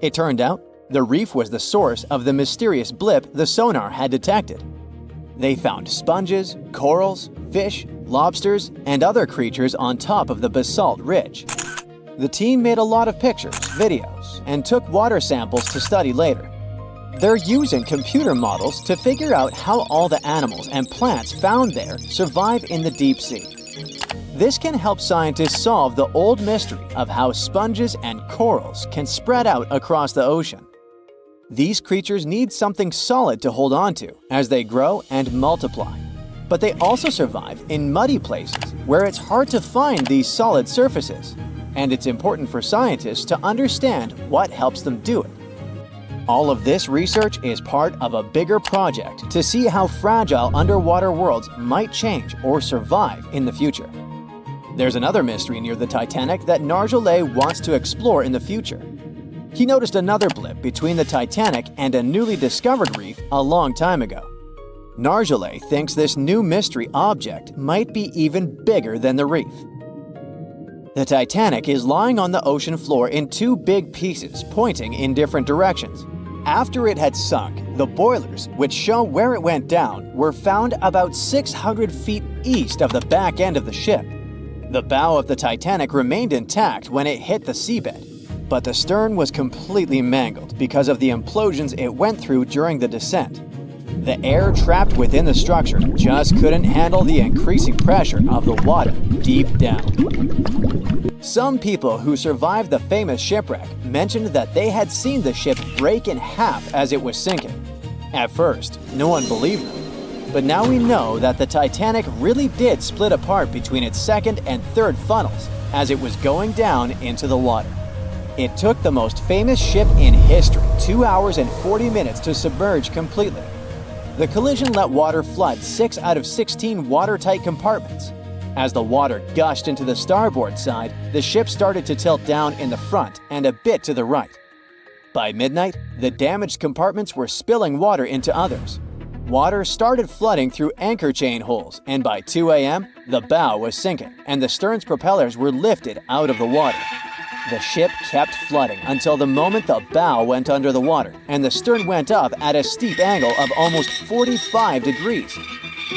It turned out the reef was the source of the mysterious blip the sonar had detected. They found sponges, corals, fish, lobsters, and other creatures on top of the basalt ridge. The team made a lot of pictures, videos, and took water samples to study later. They're using computer models to figure out how all the animals and plants found there survive in the deep sea. This can help scientists solve the old mystery of how sponges and corals can spread out across the ocean. These creatures need something solid to hold on to as they grow and multiply. But they also survive in muddy places where it's hard to find these solid surfaces, and it's important for scientists to understand what helps them do it. All of this research is part of a bigger project to see how fragile underwater worlds might change or survive in the future. There's another mystery near the Titanic that Nargeolet wants to explore in the future. He noticed another blip between the Titanic and a newly discovered reef a long time ago. Nargeolet thinks this new mystery object might be even bigger than the reef. The Titanic is lying on the ocean floor in two big pieces pointing in different directions. After it had sunk, the boilers, which show where it went down, were found about 600 feet east of the back end of the ship. The bow of the Titanic remained intact when it hit the seabed, but the stern was completely mangled because of the implosions it went through during the descent. The air trapped within the structure just couldn't handle the increasing pressure of the water deep down. Some people who survived the famous shipwreck mentioned that they had seen the ship break in half as it was sinking. At first, no one believed them, but now we know that the Titanic really did split apart between its second and third funnels as it was going down into the water. It took the most famous ship in history 2 hours and 40 minutes to submerge completely. The collision let water flood 6 out of 16 watertight compartments. As the water gushed into the starboard side, the ship started to tilt down in the front and a bit to the right. By midnight, the damaged compartments were spilling water into others. Water started flooding through anchor chain holes, and by 2 a.m., the bow was sinking and the stern's propellers were lifted out of the water. The ship kept flooding until the moment the bow went under the water and the stern went up at a steep angle of almost 45 degrees.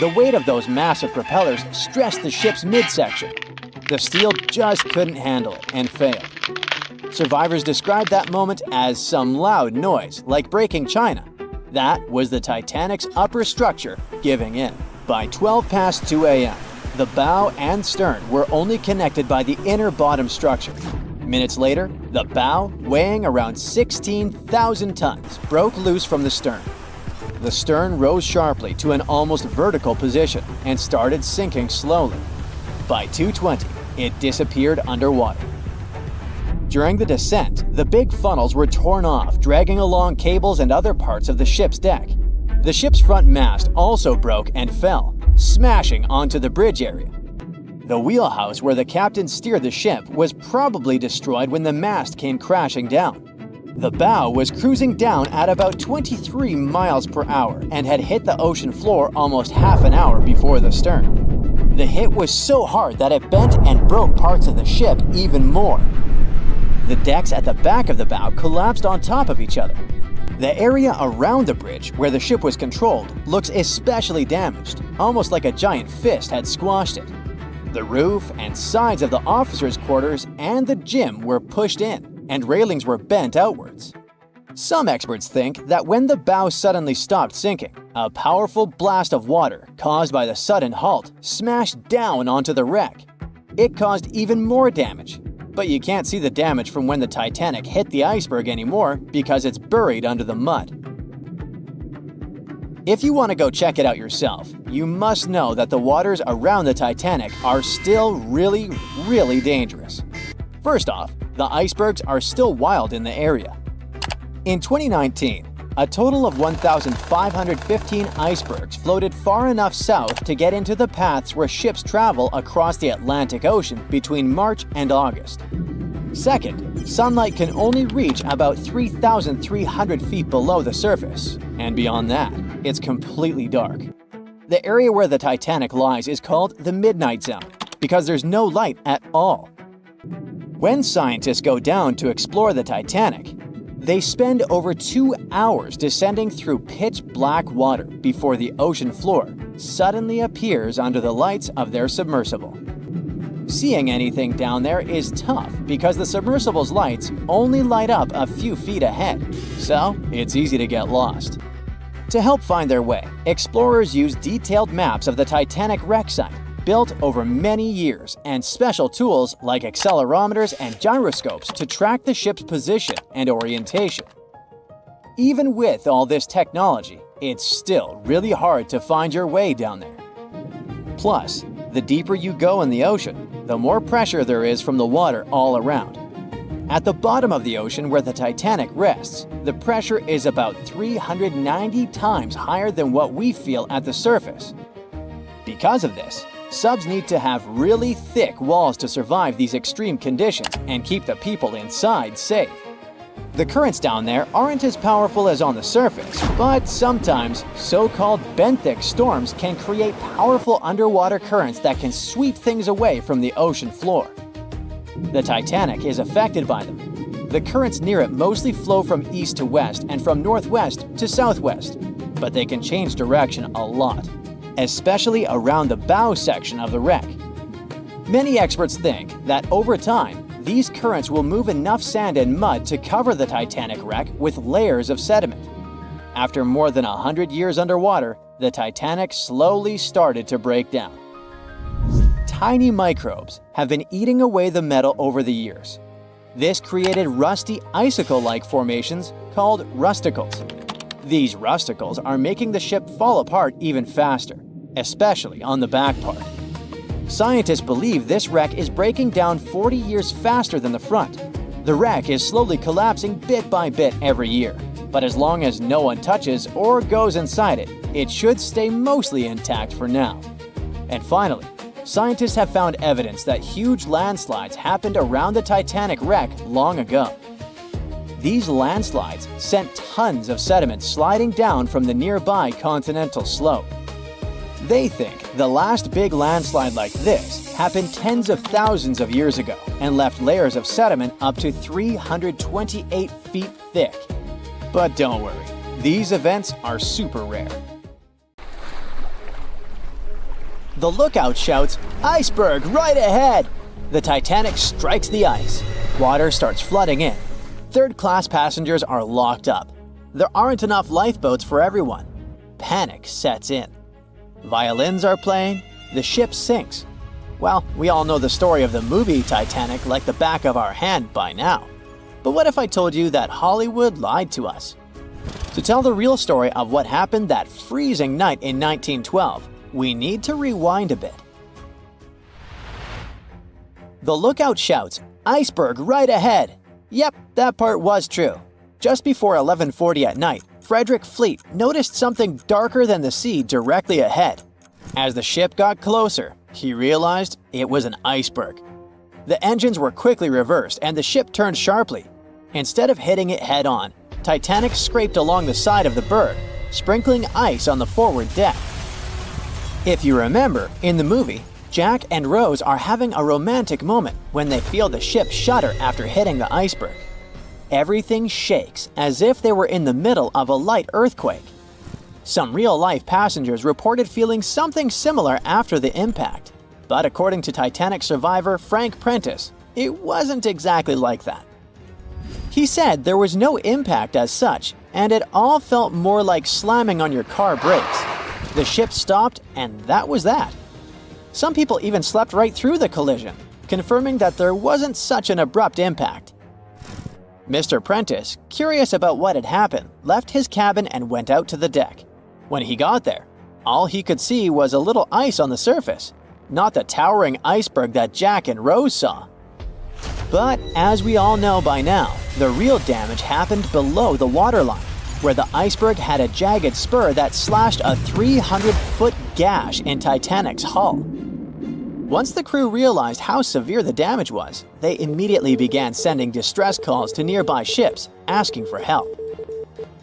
The weight of those massive propellers stressed the ship's midsection. The steel just couldn't handle it and failed. Survivors described that moment as some loud noise, like breaking china. That was the Titanic's upper structure giving in. By 12 past 2 a.m., the bow and stern were only connected by the inner bottom structure. Minutes later, the bow, weighing around 16,000 tons, broke loose from the stern. The stern rose sharply to an almost vertical position and started sinking slowly. By 2:20, it disappeared underwater. During the descent, the big funnels were torn off, dragging along cables and other parts of the ship's deck. The ship's front mast also broke and fell, smashing onto the bridge area. The wheelhouse where the captain steered the ship was probably destroyed when the mast came crashing down. The bow was cruising down at about 23 miles per hour and had hit the ocean floor almost half an hour before the stern. The hit was so hard that it bent and broke parts of the ship even more. The decks at the back of the bow collapsed on top of each other. The area around the bridge where the ship was controlled looks especially damaged, almost like a giant fist had squashed it. The roof and sides of the officers' quarters and the gym were pushed in, and railings were bent outwards. Some experts think that when the bow suddenly stopped sinking, a powerful blast of water caused by the sudden halt smashed down onto the wreck. It caused even more damage, but you can't see the damage from when the Titanic hit the iceberg anymore because it's buried under the mud. If you want to go check it out yourself, you must know that the waters around the Titanic are still really, really dangerous. First off, the icebergs are still wild in the area. In 2019, a total of 1,515 icebergs floated far enough south to get into the paths where ships travel across the Atlantic Ocean between March and August. Second, sunlight can only reach about 3,300 feet below the surface, and beyond that, it's completely dark. The area where the Titanic lies is called the Midnight Zone because there's no light at all. When scientists go down to explore the Titanic, they spend over 2 hours descending through pitch black water before the ocean floor suddenly appears under the lights of their submersible. Seeing anything down there is tough because the submersible's lights only light up a few feet ahead, so it's easy to get lost. To help find their way, explorers use detailed maps of the Titanic wreck site, built over many years, and special tools like accelerometers and gyroscopes to track the ship's position and orientation. Even with all this technology, it's still really hard to find your way down there. Plus, the deeper you go in the ocean, the more pressure there is from the water all around. At the bottom of the ocean where the Titanic rests, the pressure is about 390 times higher than what we feel at the surface. Because of this, subs need to have really thick walls to survive these extreme conditions and keep the people inside safe. The currents down there aren't as powerful as on the surface, but sometimes so-called benthic storms can create powerful underwater currents that can sweep things away from the ocean floor. The Titanic is affected by them. The currents near it mostly flow from east to west and from northwest to southwest, but they can change direction a lot, especially around the bow section of the wreck. Many experts think that over time, these currents will move enough sand and mud to cover the Titanic wreck with layers of sediment. After more than 100 years underwater, the Titanic slowly started to break down. Tiny microbes have been eating away the metal over the years. This created rusty icicle-like formations called rusticles. These rusticles are making the ship fall apart even faster, especially on the back part. Scientists believe this wreck is breaking down 40 years faster than the front. The wreck is slowly collapsing bit by bit every year, but as long as no one touches or goes inside it, it should stay mostly intact for now. And finally, scientists have found evidence that huge landslides happened around the Titanic wreck long ago. These landslides sent tons of sediment sliding down from the nearby continental slope. They think the last big landslide like this happened tens of thousands of years ago and left layers of sediment up to 328 feet thick. But don't worry, these events are super rare. The lookout shouts, "Iceberg right ahead!" The Titanic strikes the ice. Water starts flooding in. Third-class passengers are locked up. There aren't enough lifeboats for everyone. Panic sets in. Violins are playing. The ship sinks. Well, we all know the story of the movie Titanic like the back of our hand by now. But what if I told you that Hollywood lied to us? To tell the real story of what happened that freezing night in 1912, we need to rewind a bit. The lookout shouts, "Iceberg right ahead!" Yep, that part was true. Just before 11:40 at night, Frederick Fleet noticed something darker than the sea directly ahead. As the ship got closer, he realized it was an iceberg. The engines were quickly reversed and the ship turned sharply. Instead of hitting it head-on, Titanic scraped along the side of the berg, sprinkling ice on the forward deck. If you remember, in the movie, Jack and Rose are having a romantic moment when they feel the ship shudder after hitting the iceberg. Everything shakes as if they were in the middle of a light earthquake. Some real-life passengers reported feeling something similar after the impact, but according to Titanic survivor Frank Prentice, it wasn't exactly like that. He said there was no impact as such, and it all felt more like slamming on your car brakes. The ship stopped, and that was that. Some people even slept right through the collision, confirming that there wasn't such an abrupt impact. Mr. Prentice, curious about what had happened, left his cabin and went out to the deck. When he got there, all he could see was a little ice on the surface, not the towering iceberg that Jack and Rose saw. But as we all know by now, the real damage happened below the waterline, where the iceberg had a jagged spur that slashed a 300-foot gash in Titanic's hull. Once the crew realized how severe the damage was, they immediately began sending distress calls to nearby ships, asking for help.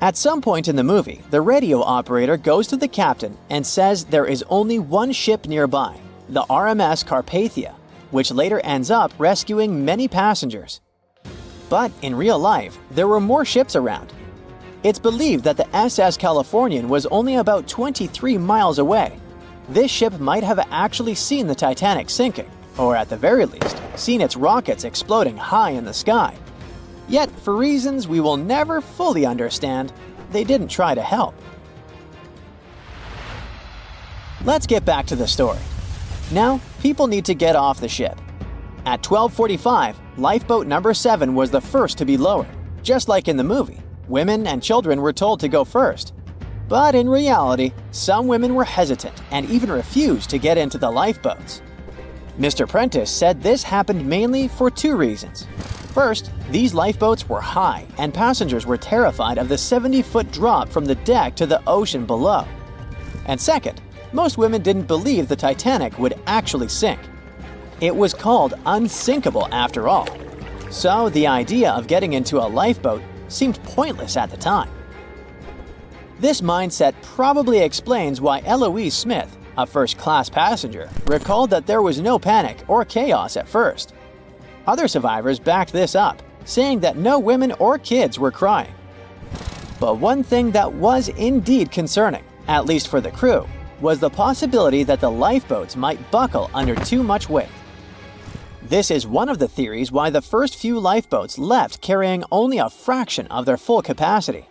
At some point in the movie, the radio operator goes to the captain and says there is only one ship nearby, the RMS Carpathia, which later ends up rescuing many passengers. But in real life, there were more ships around. It's believed that the SS Californian was only about 23 miles away. This ship might have actually seen the Titanic sinking, or at the very least, seen its rockets exploding high in the sky. Yet, for reasons we will never fully understand, they didn't try to help. Let's get back to the story. Now, people need to get off the ship. At 12:45, lifeboat number 7 was the first to be lowered. Just like in the movie, women and children were told to go first. But in reality, some women were hesitant and even refused to get into the lifeboats. Mr. Prentice said this happened mainly for 2 reasons. First, these lifeboats were high and passengers were terrified of the 70-foot drop from the deck to the ocean below. And second, most women didn't believe the Titanic would actually sink. It was called unsinkable after all. So the idea of getting into a lifeboat seemed pointless at the time. This mindset probably explains why Eloise Smith, a first-class passenger, recalled that there was no panic or chaos at first. Other survivors backed this up, saying that no women or kids were crying. But one thing that was indeed concerning, at least for the crew, was the possibility that the lifeboats might buckle under too much weight. This is one of the theories why the first few lifeboats left carrying only a fraction of their full capacity.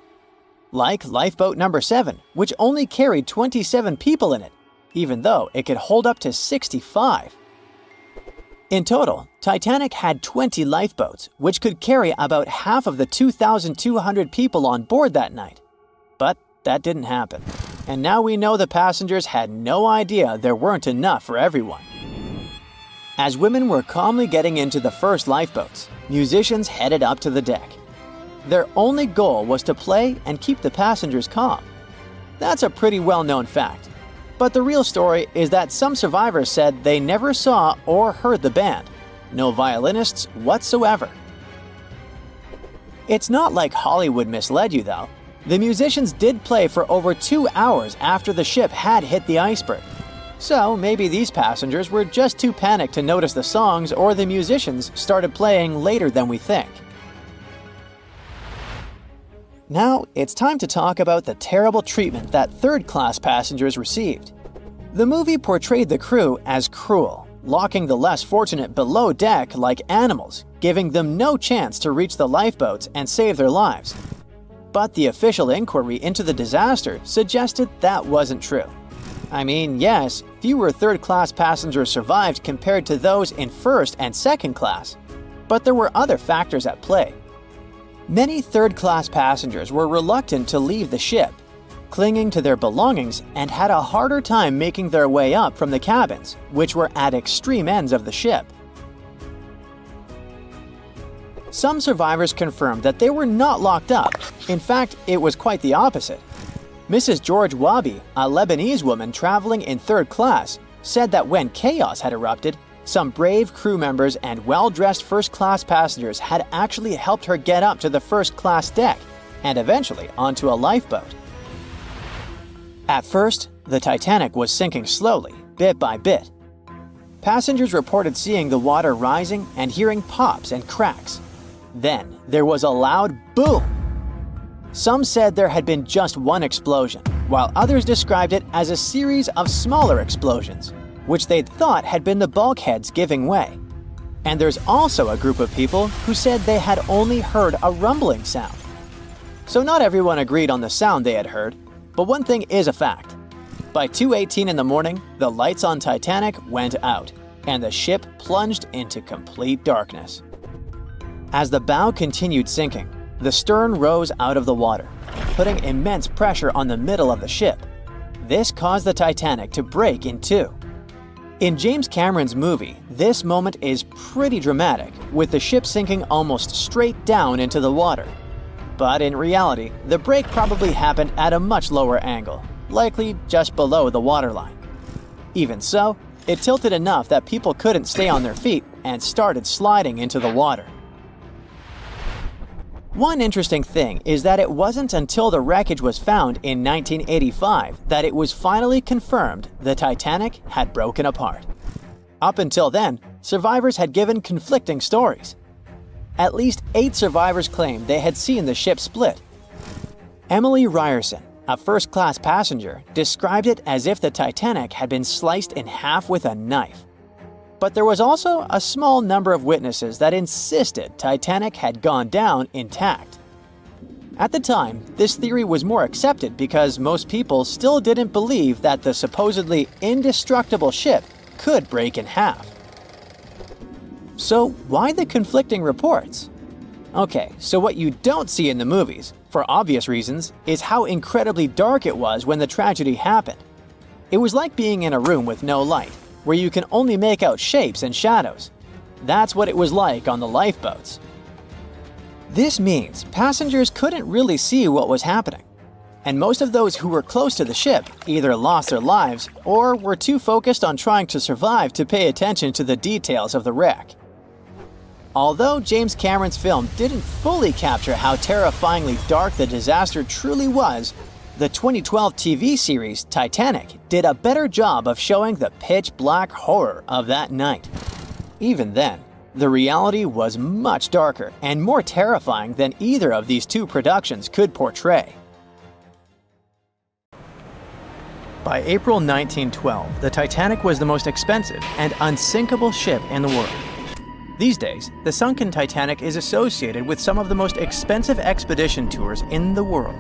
Like lifeboat number 7, which only carried 27 people in it, even though it could hold up to 65. In total, Titanic had 20 lifeboats, which could carry about half of the 2,200 people on board that night. But that didn't happen. And now we know the passengers had no idea there weren't enough for everyone. As women were calmly getting into the first lifeboats, musicians headed up to the deck. Their only goal was to play and keep the passengers calm. That's a pretty well-known fact. But the real story is that some survivors said they never saw or heard the band. No violinists whatsoever. It's not like Hollywood misled you though. The musicians did play for over 2 hours after the ship had hit the iceberg. So maybe these passengers were just too panicked to notice the songs, or the musicians started playing later than we think. Now, it's time to talk about the terrible treatment that third-class passengers received. The movie portrayed the crew as cruel, locking the less fortunate below deck like animals, giving them no chance to reach the lifeboats and save their lives. But the official inquiry into the disaster suggested that wasn't true. I mean, yes, fewer third-class passengers survived compared to those in first and second class, but there were other factors at play. Many third-class passengers were reluctant to leave the ship, clinging to their belongings, and had a harder time making their way up from the cabins, which were at extreme ends of the ship. Some survivors confirmed that they were not locked up. In fact, it was quite the opposite. Mrs. George Wabi, a Lebanese woman traveling in third class, said that when chaos had erupted, some brave crew members and well-dressed first-class passengers had actually helped her get up to the first-class deck and eventually onto a lifeboat. At first, the Titanic was sinking slowly, bit by bit. Passengers reported seeing the water rising and hearing pops and cracks. Then, there was a loud boom. Some said there had been just one explosion, while others described it as a series of smaller explosions, which they'd thought had been the bulkheads giving way. And there's also a group of people who said they had only heard a rumbling sound. So not everyone agreed on the sound they had heard, but one thing is a fact. By 2:18 in the morning, the lights on Titanic went out, and the ship plunged into complete darkness. As the bow continued sinking, the stern rose out of the water, putting immense pressure on the middle of the ship. This caused the Titanic to break in two. In James Cameron's movie, this moment is pretty dramatic, with the ship sinking almost straight down into the water. But in reality, the break probably happened at a much lower angle, likely just below the waterline. Even so, it tilted enough that people couldn't stay on their feet and started sliding into the water. One interesting thing is that it wasn't until the wreckage was found in 1985 that it was finally confirmed the Titanic had broken apart. Up until then, survivors had given conflicting stories. At least 8 survivors claimed they had seen the ship split. Emily Ryerson, a first-class passenger, described it as if the Titanic had been sliced in half with a knife. But there was also a small number of witnesses that insisted Titanic had gone down intact. At the time, this theory was more accepted because most people still didn't believe that the supposedly indestructible ship could break in half. So why the conflicting reports? Okay, so what you don't see in the movies, for obvious reasons, is how incredibly dark it was when the tragedy happened. It was like being in a room with no light, where you can only make out shapes and shadows. That's what it was like on the lifeboats. This means passengers couldn't really see what was happening, and most of those who were close to the ship either lost their lives or were too focused on trying to survive to pay attention to the details of the wreck. Although James Cameron's film didn't fully capture how terrifyingly dark the disaster truly was, the 2012 TV series Titanic did a better job of showing the pitch-black horror of that night. Even then, the reality was much darker and more terrifying than either of these two productions could portray. By April 1912, the Titanic was the most expensive and unsinkable ship in the world. These days, the sunken Titanic is associated with some of the most expensive expedition tours in the world.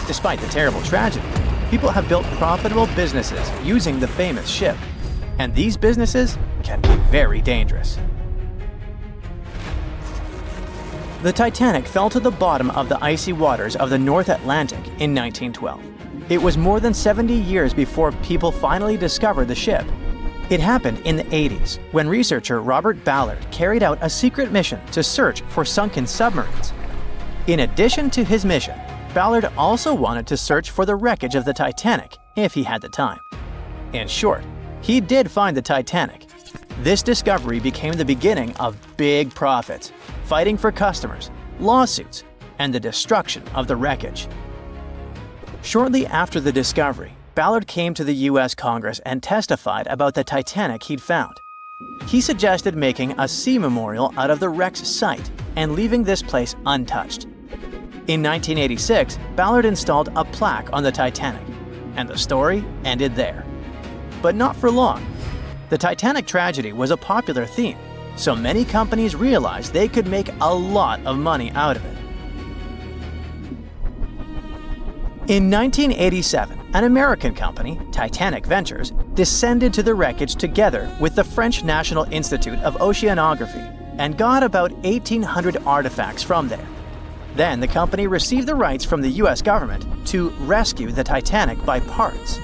Despite the terrible tragedy, people have built profitable businesses using the famous ship, and these businesses can be very dangerous. The Titanic fell to the bottom of the icy waters of the North Atlantic in 1912. It was more than 70 years before people finally discovered the ship. It happened in the 80s, when researcher Robert Ballard carried out a secret mission to search for sunken submarines. In addition to his mission, Ballard also wanted to search for the wreckage of the Titanic if he had the time. In short, he did find the Titanic. This discovery became the beginning of big profits, fighting for customers, lawsuits, and the destruction of the wreckage. Shortly after the discovery, Ballard came to the US Congress and testified about the Titanic he'd found. He suggested making a sea memorial out of the wreck's site and leaving this place untouched. In 1986, Ballard installed a plaque on the Titanic, and the story ended there. But not for long. The Titanic tragedy was a popular theme, so many companies realized they could make a lot of money out of it. In 1987, an American company, Titanic Ventures, descended to the wreckage together with the French National Institute of Oceanography and got about 1,800 artifacts from there. Then the company received the rights from the US government to rescue the Titanic by parts.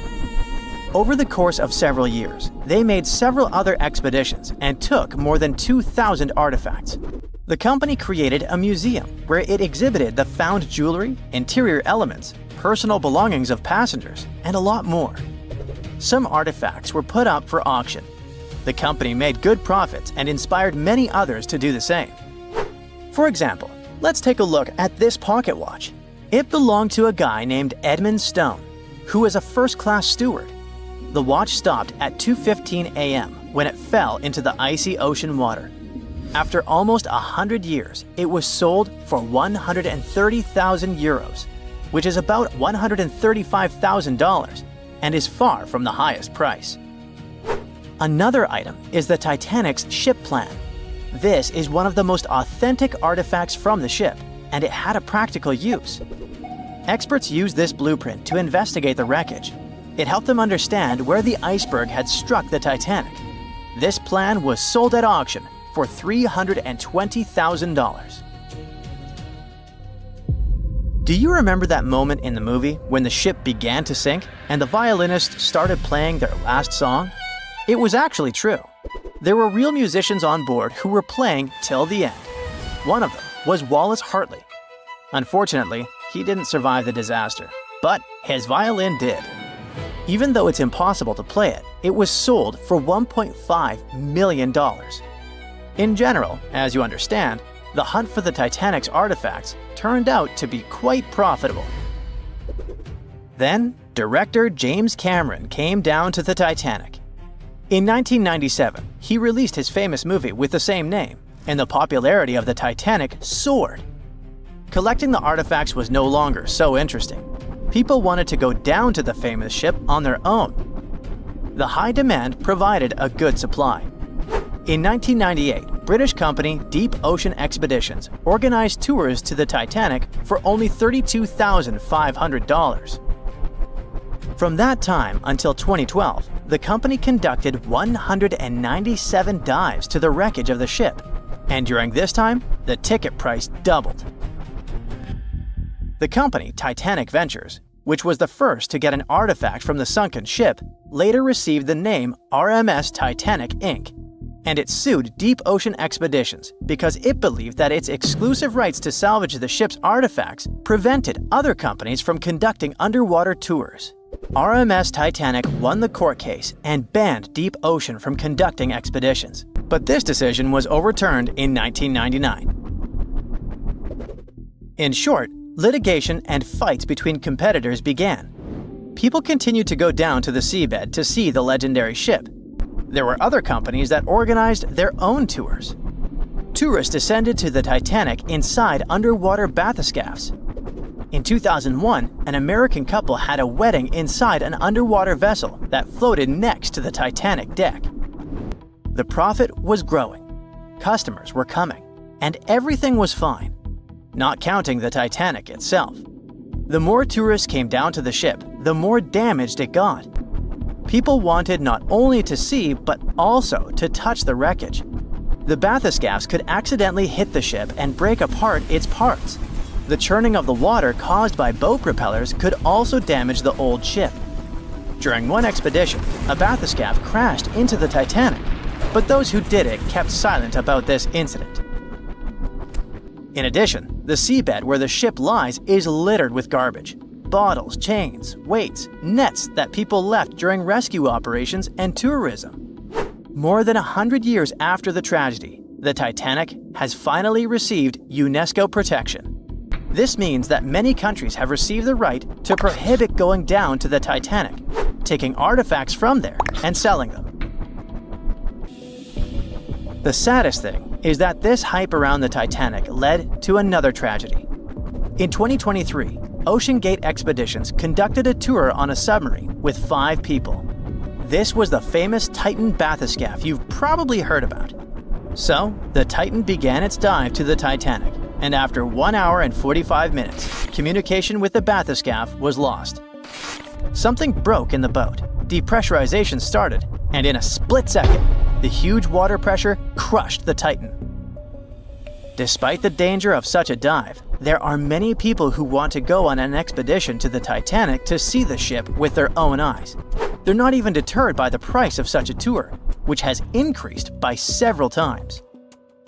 Over the course of several years, they made several other expeditions and took more than 2,000 artifacts. The company created a museum where it exhibited the found jewelry, interior elements, personal belongings of passengers, and a lot more. Some artifacts were put up for auction. The company made good profits and inspired many others to do the same. For example, let's take a look at this pocket watch. It belonged to a guy named Edmund Stone, who was a first-class steward. The watch stopped at 2:15 a.m. when it fell into the icy ocean water. After almost 100 years, it was sold for 130,000 euros, which is about $135,000, and is far from the highest price. Another item is the Titanic's ship plan. This is one of the most authentic artifacts from the ship, and it had a practical use. Experts used this blueprint to investigate the wreckage. It helped them understand where the iceberg had struck the Titanic. This plan was sold at auction for $320,000. Do you remember that moment in the movie when the ship began to sink and the violinists started playing their last song? It was actually true. There were real musicians on board who were playing till the end. One of them was Wallace Hartley. Unfortunately, he didn't survive the disaster, but his violin did. Even though it's impossible to play it, it was sold for $1.5 million. In general, as you understand, the hunt for the Titanic's artifacts turned out to be quite profitable. Then, director James Cameron came down to the Titanic. In 1997, he released his famous movie with the same name, and the popularity of the Titanic soared. Collecting the artifacts was no longer so interesting. People wanted to go down to the famous ship on their own. The high demand provided a good supply. In 1998, British company Deep Ocean Expeditions organized tours to the Titanic for only $32,500. From that time until 2012, the company conducted 197 dives to the wreckage of the ship, and during this time, the ticket price doubled. The company, Titanic Ventures, which was the first to get an artifact from the sunken ship, later received the name RMS Titanic Inc., and it sued Deep Ocean Expeditions because it believed that its exclusive rights to salvage the ship's artifacts prevented other companies from conducting underwater tours. RMS Titanic won the court case and banned Deep Ocean from conducting expeditions, but this decision was overturned in 1999. In short, litigation and fights between competitors began. People continued to go down to the seabed to see the legendary ship. There were other companies that organized their own tours. Tourists descended to the Titanic inside underwater bathyscaphs. In 2001, an American couple had a wedding inside an underwater vessel that floated next to the Titanic deck. The profit was growing, customers were coming, and everything was fine, not counting the Titanic itself. The more tourists came down to the ship, the more damaged it got. People wanted not only to see, but also to touch the wreckage. The bathyscaphs could accidentally hit the ship and break apart its parts. The churning of the water caused by boat propellers could also damage the old ship. During one expedition, a bathyscaph crashed into the Titanic, but those who did it kept silent about this incident. In addition, the seabed where the ship lies is littered with garbage. Bottles, chains, weights, nets that people left during rescue operations and tourism. More than 100 years after the tragedy, the Titanic has finally received UNESCO protection. This means that many countries have received the right to prohibit going down to the Titanic, taking artifacts from there and selling them. The saddest thing is that this hype around the Titanic led to another tragedy. In 2023, OceanGate Expeditions conducted a tour on a submarine with 5 people. This was the famous Titan bathyscaph you've probably heard about. So, the Titan began its dive to the Titanic, and after 1 hour and 45 minutes, communication with the bathyscaph was lost. Something broke in the boat, depressurization started, and in a split second, the huge water pressure crushed the Titan. Despite the danger of such a dive, there are many people who want to go on an expedition to the Titanic to see the ship with their own eyes. They're not even deterred by the price of such a tour, which has increased by several times.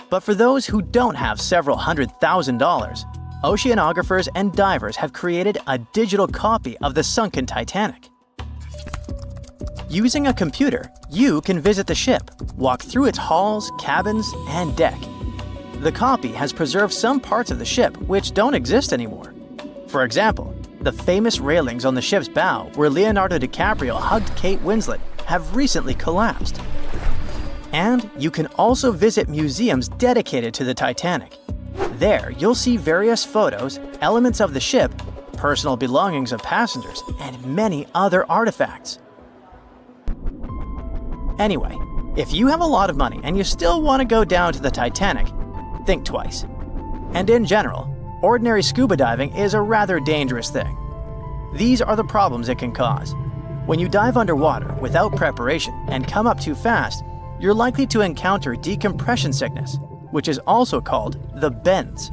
But for those who don't have several $100,000, oceanographers and divers have created a digital copy of the sunken Titanic. Using a computer, you can visit the ship, walk through its halls, cabins, and deck. The copy has preserved some parts of the ship which don't exist anymore. For example, the famous railings on the ship's bow where Leonardo DiCaprio hugged Kate Winslet have recently collapsed. And you can also visit museums dedicated to the Titanic. There, you'll see various photos, elements of the ship, personal belongings of passengers, and many other artifacts. Anyway, if you have a lot of money and you still want to go down to the Titanic, think twice. And in general, ordinary scuba diving is a rather dangerous thing. These are the problems it can cause. When you dive underwater without preparation and come up too fast, you're likely to encounter decompression sickness, which is also called the bends.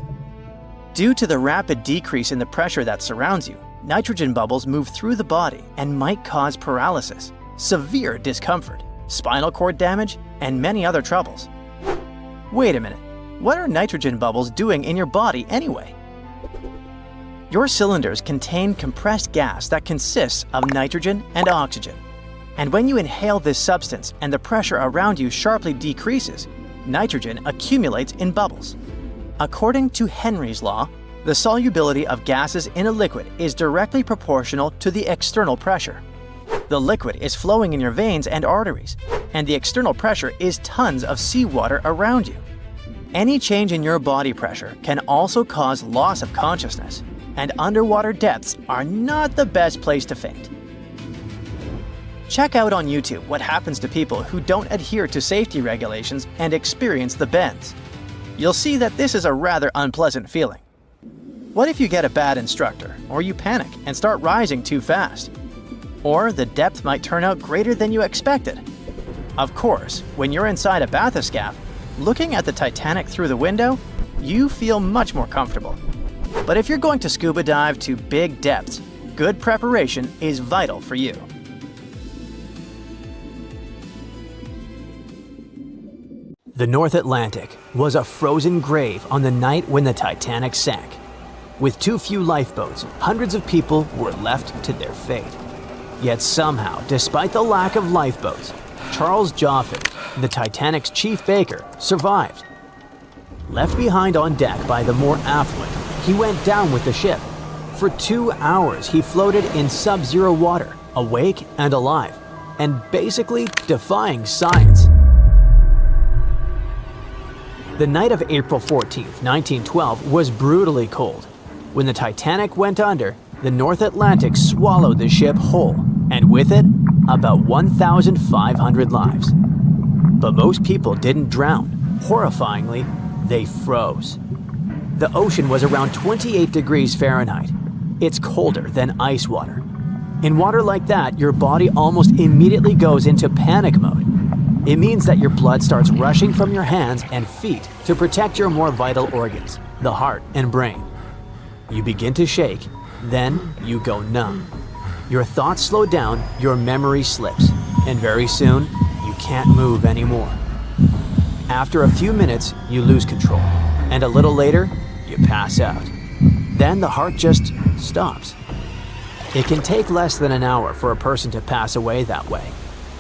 Due to the rapid decrease in the pressure that surrounds you, nitrogen bubbles move through the body and might cause paralysis, severe discomfort, spinal cord damage, and many other troubles. Wait a minute, what are nitrogen bubbles doing in your body anyway? Your cylinders contain compressed gas that consists of nitrogen and oxygen. And when you inhale this substance and the pressure around you sharply decreases, nitrogen accumulates in bubbles. According to Henry's law, the solubility of gases in a liquid is directly proportional to the external pressure. The liquid is flowing in your veins and arteries, and the external pressure is tons of seawater around you. Any change in your body pressure can also cause loss of consciousness, and underwater depths are not the best place to faint. Check out on YouTube what happens to people who don't adhere to safety regulations and experience the bends. You'll see that this is a rather unpleasant feeling. What if you get a bad instructor, or you panic and start rising too fast? Or the depth might turn out greater than you expected. Of course, when you're inside a bathyscaphe, looking at the Titanic through the window, you feel much more comfortable. But if you're going to scuba dive to big depths, good preparation is vital for you. The North Atlantic was a frozen grave on the night when the Titanic sank. With too few lifeboats, hundreds of people were left to their fate. Yet somehow, despite the lack of lifeboats, Charles Joffin, the Titanic's chief baker, survived. Left behind on deck by the more affluent, he went down with the ship. For 2 hours, he floated in sub-zero water, awake and alive, and basically defying science. The night of April 14, 1912 was brutally cold. When the Titanic went under, the North Atlantic swallowed the ship whole, and with it, about 1,500 lives. But most people didn't drown. Horrifyingly, they froze. The ocean was around 28 degrees Fahrenheit. It's colder than ice water. In water like that, your body almost immediately goes into panic mode. It means that your blood starts rushing from your hands and feet to protect your more vital organs, the heart and brain. You begin to shake, then you go numb. Your thoughts slow down, your memory slips, and very soon, you can't move anymore. After a few minutes, you lose control, and a little later, you pass out. Then the heart just stops. It can take less than an hour for a person to pass away that way,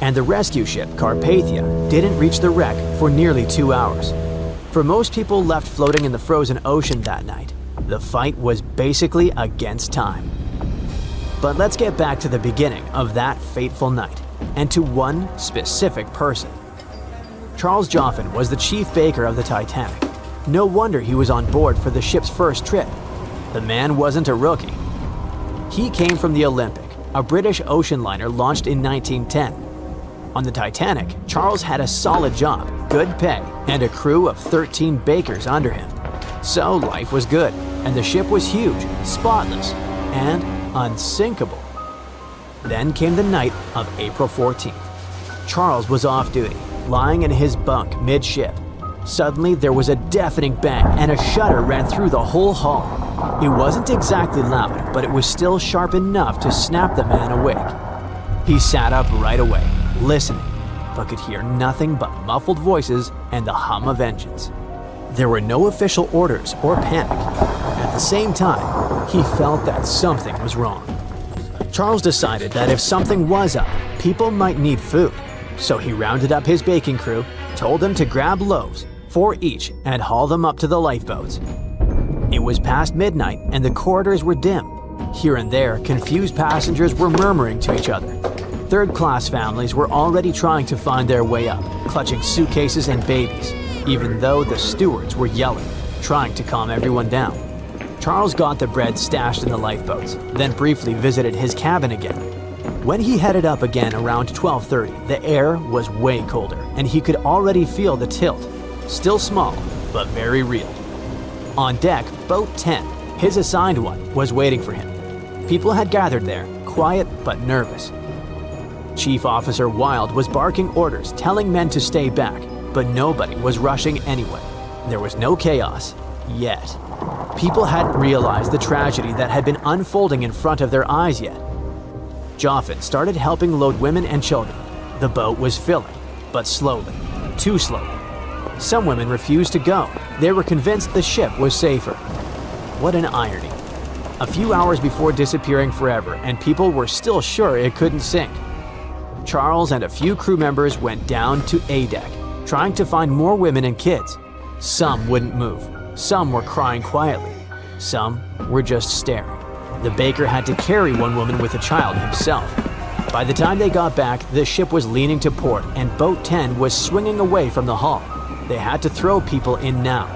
and the rescue ship Carpathia didn't reach the wreck for nearly 2 hours. For most people left floating in the frozen ocean that night, the fight was basically against time. But let's get back to the beginning of that fateful night, and to one specific person. Charles Joffin was the chief baker of the Titanic. No wonder he was on board for the ship's first trip. The man wasn't a rookie. He came from the Olympic, a British ocean liner launched in 1910. On the Titanic, Charles had a solid job, good pay, and a crew of 13 bakers under him. So life was good, and the ship was huge, spotless, and unsinkable. Then came the night of April 14th. Charles was off duty, lying in his bunk midship. Suddenly, there was a deafening bang and a shudder ran through the whole hull. It wasn't exactly loud, but it was still sharp enough to snap the man awake. He sat up right away, listening, but could hear nothing but muffled voices and the hum of engines. There were no official orders or panic. At the same time, he felt that something was wrong. Charles decided that if something was up, people might need food. So he rounded up his baking crew, told them to grab loaves, 4 each, and haul them up to the lifeboats. It was past midnight and the corridors were dim. Here and there, confused passengers were murmuring to each other. Third-class families were already trying to find their way up, clutching suitcases and babies, even though the stewards were yelling, trying to calm everyone down. Charles got the bread stashed in the lifeboats, then briefly visited his cabin again. When he headed up again around 12:30, the air was way colder, and he could already feel the tilt. Still small, but very real. On deck, Boat 10, his assigned one, was waiting for him. People had gathered there, quiet but nervous. Chief Officer Wild was barking orders, telling men to stay back, but nobody was rushing anyway. There was no chaos, yet. People hadn't realized the tragedy that had been unfolding in front of their eyes yet. Joffin started helping load women and children. The boat was filling, but slowly, too slowly. Some women refused to go. They were convinced the ship was safer. What an irony. A few hours before disappearing forever, and people were still sure it couldn't sink. Charles and a few crew members went down to A deck, trying to find more women and kids. Some wouldn't move. Some were crying quietly. Some were just staring. The baker had to carry one woman with a child himself. By the time they got back, the ship was leaning to port and Boat 10 was swinging away from the hull. They had to throw people in now,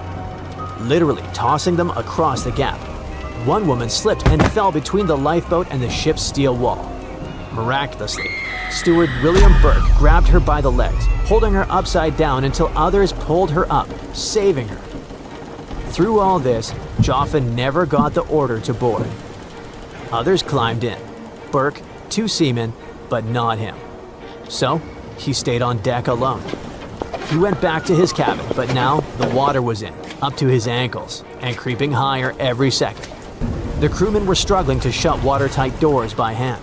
literally tossing them across the gap. One woman slipped and fell between the lifeboat and the ship's steel wall. Miraculously, Steward William Burke grabbed her by the legs, holding her upside down until others pulled her up, saving her. Through all this, Joffin never got the order to board. Others climbed in. Burke, 2 seamen, but not him. So, he stayed on deck alone. He went back to his cabin, but now the water was in, up to his ankles, and creeping higher every second. The crewmen were struggling to shut watertight doors by hand.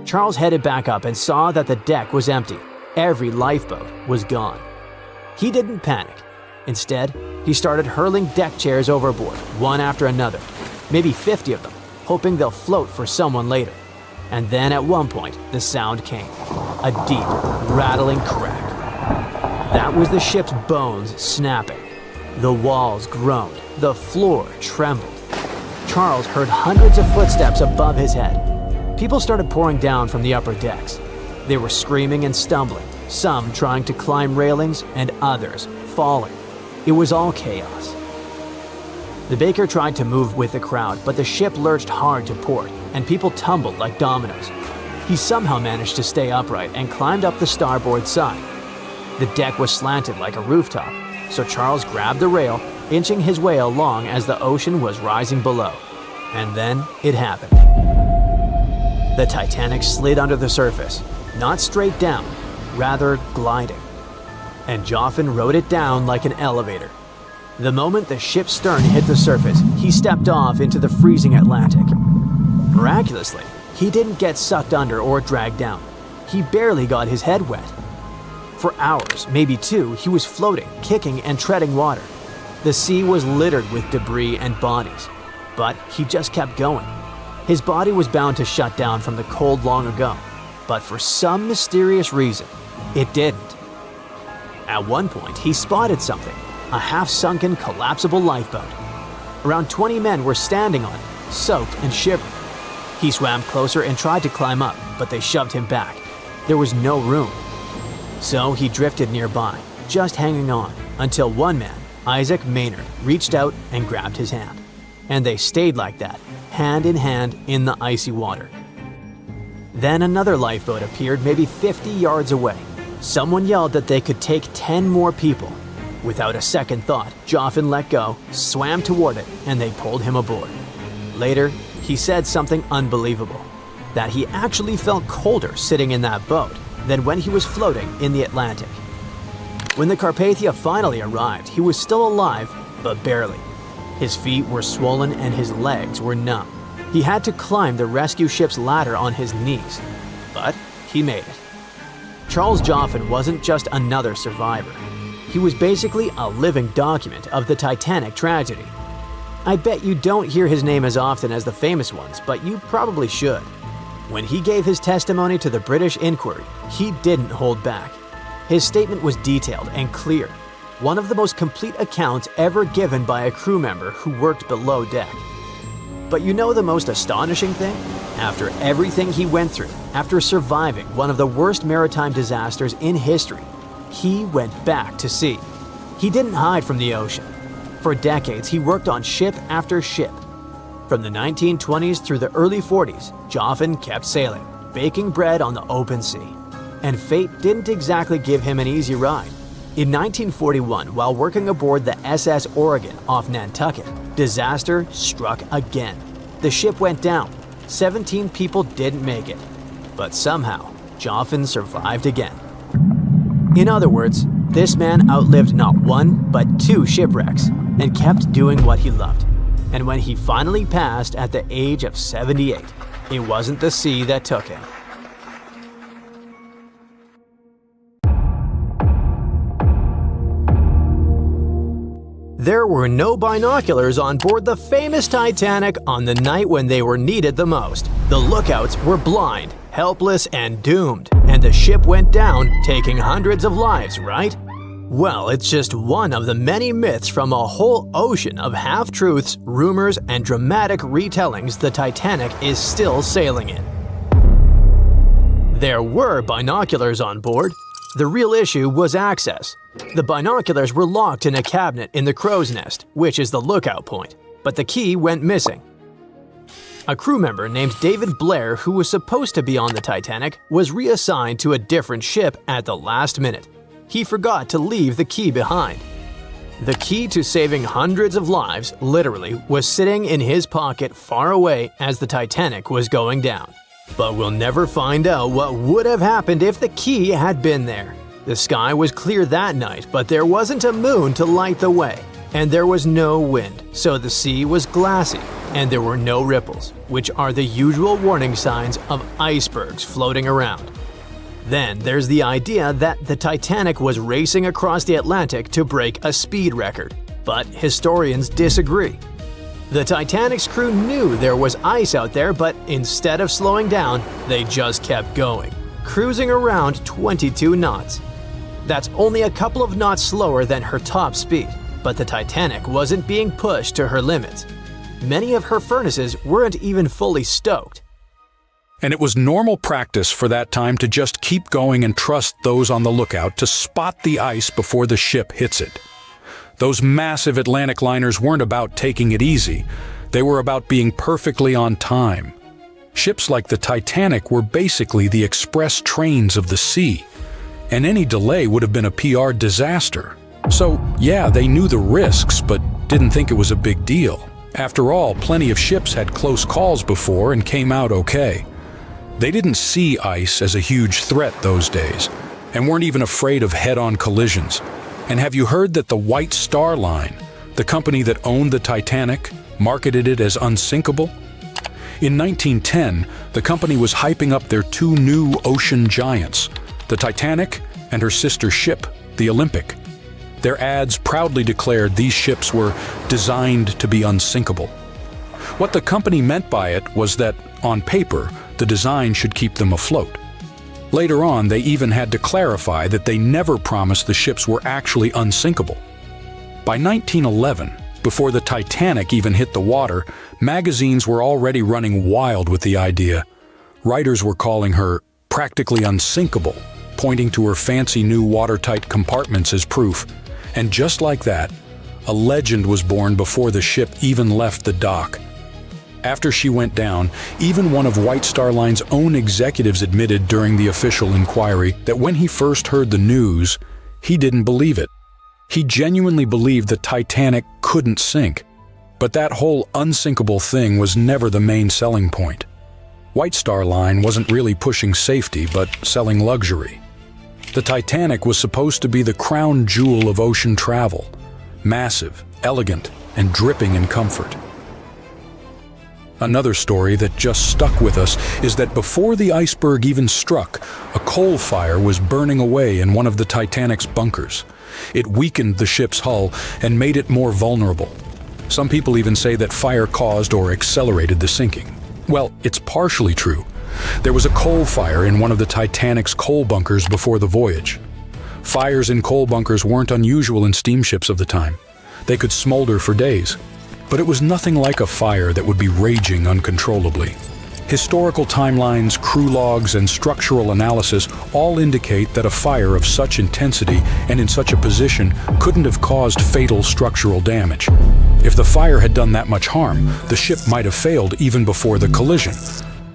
Charles headed back up and saw that the deck was empty. Every lifeboat was gone. He didn't panic. Instead, he started hurling deck chairs overboard, one after another, maybe 50 of them, hoping they'll float for someone later. And then at one point, the sound came. A deep, rattling crack. That was the ship's bones snapping. The walls groaned. The floor trembled. Charles heard hundreds of footsteps above his head. People started pouring down from the upper decks. They were screaming and stumbling, some trying to climb railings and others falling. It was all chaos. The baker tried to move with the crowd, but the ship lurched hard to port, and people tumbled like dominoes. He somehow managed to stay upright and climbed up the starboard side. The deck was slanted like a rooftop, so Charles grabbed the rail, inching his way along as the ocean was rising below. And then it happened. The Titanic slid under the surface, not straight down, rather gliding. And Joffin rode it down like an elevator. The moment the ship's stern hit the surface, he stepped off into the freezing Atlantic. Miraculously, he didn't get sucked under or dragged down. He barely got his head wet. For hours, maybe 2, he was floating, kicking and treading water. The sea was littered with debris and bodies, but he just kept going. His body was bound to shut down from the cold long ago, but for some mysterious reason, it didn't. At one point, he spotted something, a half-sunken, collapsible lifeboat. Around 20 men were standing on it, soaked and shivering. He swam closer and tried to climb up, but they shoved him back. There was no room. So he drifted nearby, just hanging on, until one man, Isaac Maynard, reached out and grabbed his hand. And they stayed like that, hand in hand in the icy water. Then another lifeboat appeared maybe 50 yards away. Someone yelled that they could take 10 more people. Without a second thought, Joffin let go, swam toward it, and they pulled him aboard. Later, he said something unbelievable. that he actually felt colder sitting in that boat than when he was floating in the Atlantic. When the Carpathia finally arrived, he was still alive, but barely. His feet were swollen and his legs were numb. He had to climb the rescue ship's ladder on his knees, but he made it. Charles Joffin wasn't just another survivor. He was basically a living document of the Titanic tragedy. I bet you don't hear his name as often as the famous ones, but you probably should. When he gave his testimony to the British Inquiry, he didn't hold back. His statement was detailed and clear, one of the most complete accounts ever given by a crew member who worked below deck. But you know the most astonishing thing? After everything he went through, after surviving one of the worst maritime disasters in history, he went back to sea. He didn't hide from the ocean. For decades, he worked on ship after ship. From the 1920s through the early 40s, Joffin kept sailing, baking bread on the open sea. And fate didn't exactly give him an easy ride. In 1941, while working aboard the SS Oregon off Nantucket, disaster struck again. The ship went down. 17 people didn't make it. But somehow, Joffin survived again. In other words, this man outlived not one, but 2 shipwrecks and kept doing what he loved. And when he finally passed at the age of 78, it wasn't the sea that took him. There were no binoculars on board the famous Titanic on the night when they were needed the most. The lookouts were blind, helpless, and doomed, and the ship went down, taking hundreds of lives, right? Well, it's just one of the many myths from a whole ocean of half-truths, rumors, and dramatic retellings the Titanic is still sailing in. There were binoculars on board. The real issue was access. The binoculars were locked in a cabinet in the crow's nest, which is the lookout point, but the key went missing. A crew member named David Blair, who was supposed to be on the Titanic, was reassigned to a different ship at the last minute. He forgot to leave the key behind. The key to saving hundreds of lives, literally, was sitting in his pocket far away as the Titanic was going down. But we'll never find out what would have happened if the key had been there. The sky was clear that night, but there wasn't a moon to light the way, and there was no wind, so the sea was glassy, and there were no ripples, which are the usual warning signs of icebergs floating around. Then there's the idea that the Titanic was racing across the Atlantic to break a speed record, but historians disagree. The Titanic's crew knew there was ice out there, but instead of slowing down, they just kept going, cruising around 22 knots. That's only a couple of knots slower than her top speed, but the Titanic wasn't being pushed to her limits. Many of her furnaces weren't even fully stoked. And it was normal practice for that time to just keep going and trust those on the lookout to spot the ice before the ship hits it. Those massive Atlantic liners weren't about taking it easy. They were about being perfectly on time. Ships like the Titanic were basically the express trains of the sea, and any delay would have been a PR disaster. So, yeah, they knew the risks, but didn't think it was a big deal. After all, plenty of ships had close calls before and came out okay. They didn't see ice as a huge threat those days, and weren't even afraid of head-on collisions. And have you heard that the White Star Line, the company that owned the Titanic, marketed it as unsinkable? In 1910, the company was hyping up their 2 new ocean giants, the Titanic and her sister ship, the Olympic. Their ads proudly declared these ships were designed to be unsinkable. What the company meant by it was that, on paper, the design should keep them afloat. Later on, they even had to clarify that they never promised the ships were actually unsinkable. By 1911, before the Titanic even hit the water, magazines were already running wild with the idea. Writers were calling her practically unsinkable, pointing to her fancy new watertight compartments as proof. And just like that, a legend was born before the ship even left the dock. After she went down, even one of White Star Line's own executives admitted during the official inquiry that when he first heard the news, he didn't believe it. He genuinely believed the Titanic couldn't sink. But that whole unsinkable thing was never the main selling point. White Star Line wasn't really pushing safety, but selling luxury. The Titanic was supposed to be the crown jewel of ocean travel, massive, elegant, and dripping in comfort. Another story that just stuck with us is that before the iceberg even struck, a coal fire was burning away in one of the Titanic's bunkers. It weakened the ship's hull and made it more vulnerable. Some people even say that fire caused or accelerated the sinking. Well, it's partially true. There was a coal fire in one of the Titanic's coal bunkers before the voyage. Fires in coal bunkers weren't unusual in steamships of the time. They could smolder for days. But it was nothing like a fire that would be raging uncontrollably. Historical timelines, crew logs, and structural analysis all indicate that a fire of such intensity and in such a position couldn't have caused fatal structural damage. If the fire had done that much harm, the ship might have failed even before the collision.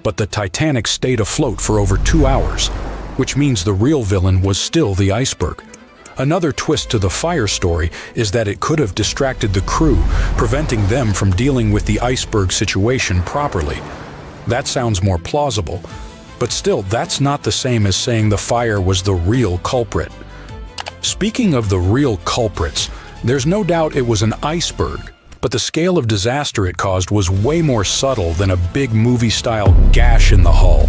But the Titanic stayed afloat for over 2 hours, which means the real villain was still the iceberg. Another twist to the fire story is that it could have distracted the crew, preventing them from dealing with the iceberg situation properly. That sounds more plausible, but still, that's not the same as saying the fire was the real culprit. Speaking of the real culprits, there's no doubt it was an iceberg, but the scale of disaster it caused was way more subtle than a big movie-style gash in the hull.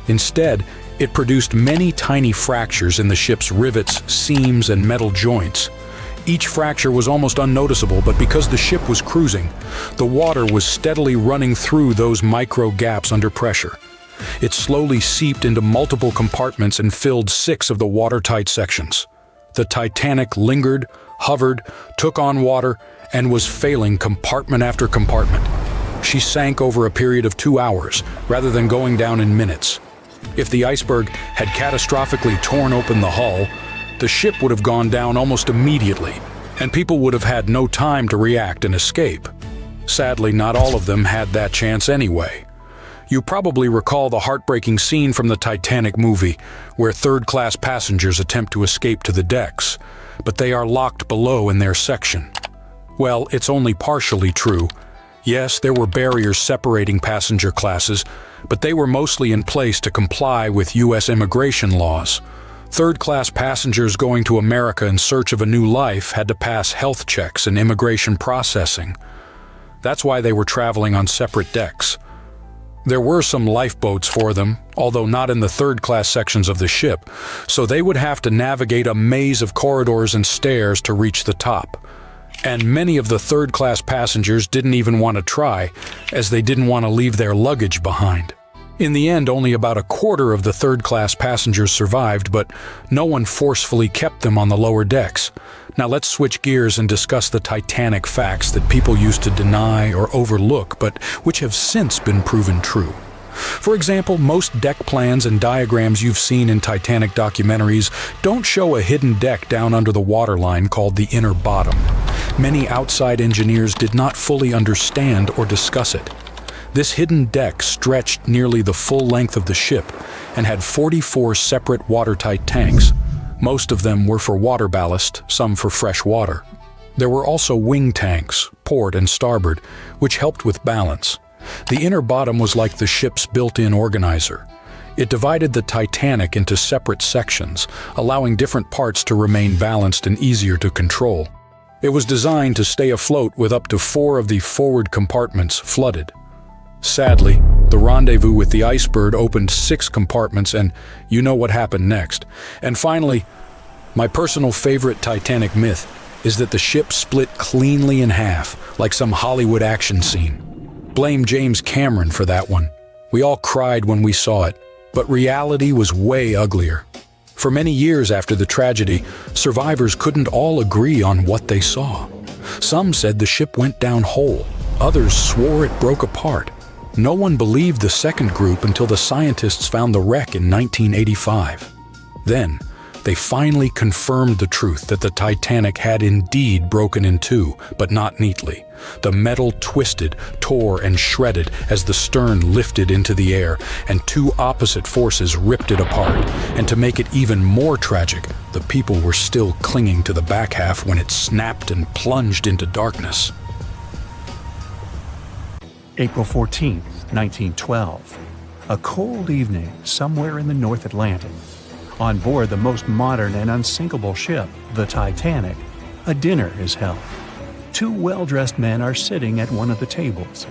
Instead, it produced many tiny fractures in the ship's rivets, seams, and metal joints. Each fracture was almost unnoticeable, but because the ship was cruising, the water was steadily running through those micro gaps under pressure. It slowly seeped into multiple compartments and filled 6 of the watertight sections. The Titanic lingered, hovered, took on water, and was failing compartment after compartment. She sank over a period of 2 hours, rather than going down in minutes. If the iceberg had catastrophically torn open the hull, the ship would have gone down almost immediately, and people would have had no time to react and escape. Sadly, not all of them had that chance anyway. You probably recall the heartbreaking scene from the Titanic movie, where third-class passengers attempt to escape to the decks, but they are locked below in their section. Well, it's only partially true. Yes, there were barriers separating passenger classes, but they were mostly in place to comply with U.S. immigration laws. Third-class passengers going to America in search of a new life had to pass health checks and immigration processing. That's why they were traveling on separate decks. There were some lifeboats for them, although not in the third-class sections of the ship, so they would have to navigate a maze of corridors and stairs to reach the top. And many of the third-class passengers didn't even want to try, as they didn't want to leave their luggage behind. In the end, only about a quarter of the third-class passengers survived, but no one forcefully kept them on the lower decks. Now let's switch gears and discuss the Titanic facts that people used to deny or overlook, but which have since been proven true. For example, most deck plans and diagrams you've seen in Titanic documentaries don't show a hidden deck down under the waterline called the inner bottom. Many outside engineers did not fully understand or discuss it. This hidden deck stretched nearly the full length of the ship and had 44 separate watertight tanks. Most of them were for water ballast, some for fresh water. There were also wing tanks, port and starboard, which helped with balance. The inner bottom was like the ship's built-in organizer. It divided the Titanic into separate sections, allowing different parts to remain balanced and easier to control. It was designed to stay afloat with up to 4 of the forward compartments flooded. Sadly, the rendezvous with the iceberg opened 6 compartments, and you know what happened next. And finally, my personal favorite Titanic myth is that the ship split cleanly in half, like some Hollywood action scene. Blame James Cameron for that one. We all cried when we saw it, but reality was way uglier. For many years after the tragedy, survivors couldn't all agree on what they saw. Some said the ship went down whole. Others swore it broke apart. No one believed the second group until the scientists found the wreck in 1985. Then, they finally confirmed the truth that the Titanic had indeed broken in 2, but not neatly. The metal twisted, tore, and shredded as the stern lifted into the air, and 2 opposite forces ripped it apart. And to make it even more tragic, the people were still clinging to the back half when it snapped and plunged into darkness. April 14, 1912. A cold evening somewhere in the North Atlantic. On board the most modern and unsinkable ship, the Titanic, a dinner is held. Two well-dressed men are sitting at one of the tables.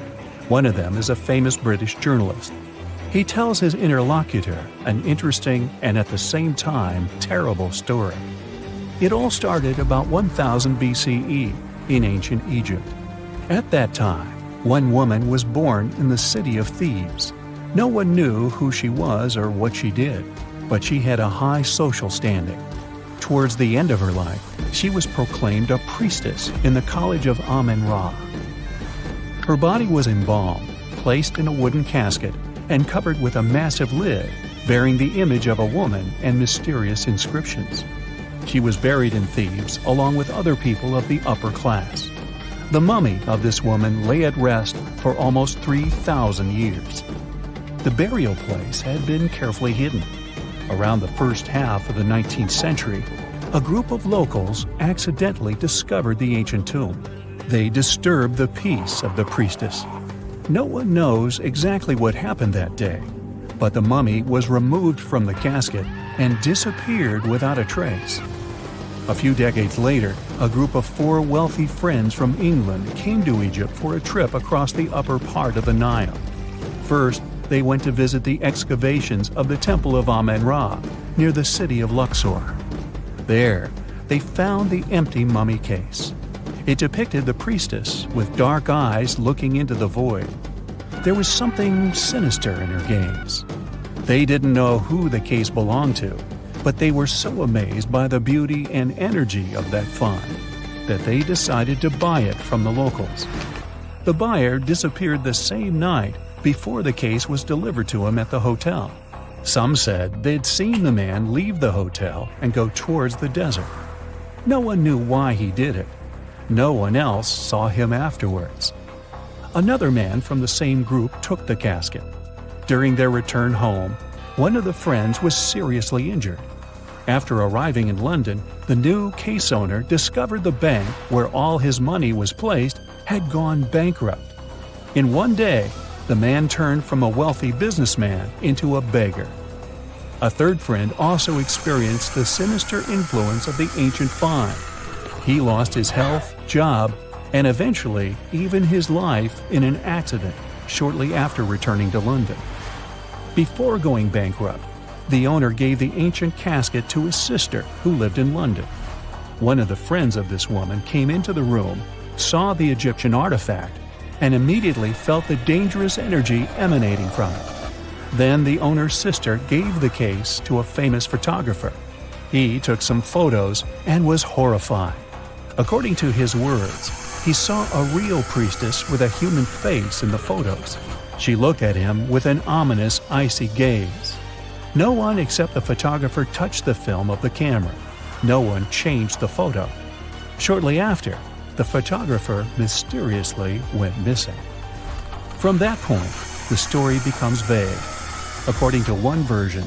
One of them is a famous British journalist. He tells his interlocutor an interesting and at the same time terrible story. It all started about 1000 BCE in ancient Egypt. At that time, one woman was born in the city of Thebes. No one knew who she was or what she did, but she had a high social standing. Towards the end of her life, she was proclaimed a priestess in the College of Amen-Ra. Her body was embalmed, placed in a wooden casket, and covered with a massive lid bearing the image of a woman and mysterious inscriptions. She was buried in Thebes along with other people of the upper class. The mummy of this woman lay at rest for almost 3,000 years. The burial place had been carefully hidden. Around the first half of the 19th century, a group of locals accidentally discovered the ancient tomb. They disturbed the peace of the priestess. No one knows exactly what happened that day, but the mummy was removed from the casket and disappeared without a trace. A few decades later, a group of 4 wealthy friends from England came to Egypt for a trip across the upper part of the Nile. First, they went to visit the excavations of the Temple of Amen-Ra near the city of Luxor. There, they found the empty mummy case. It depicted the priestess with dark eyes looking into the void. There was something sinister in her gaze. They didn't know who the case belonged to, but they were so amazed by the beauty and energy of that find that they decided to buy it from the locals. The buyer disappeared the same night before the case was delivered to him at the hotel. Some said they'd seen the man leave the hotel and go towards the desert. No one knew why he did it. No one else saw him afterwards. Another man from the same group took the casket. During their return home, one of the friends was seriously injured. After arriving in London, the new case owner discovered the bank where all his money was placed had gone bankrupt. In one day, the man turned from a wealthy businessman into a beggar. A third friend also experienced the sinister influence of the ancient find. He lost his health, job, and eventually even his life in an accident shortly after returning to London. Before going bankrupt, the owner gave the ancient casket to his sister who lived in London. One of the friends of this woman came into the room, saw the Egyptian artifact, and immediately felt the dangerous energy emanating from it. Then the owner's sister gave the case to a famous photographer. He took some photos and was horrified. According to his words, he saw a real priestess with a human face in the photos. She looked at him with an ominous, icy gaze. No one except the photographer touched the film of the camera. No one changed the photo. Shortly after, the photographer mysteriously went missing. From that point, the story becomes vague. According to one version,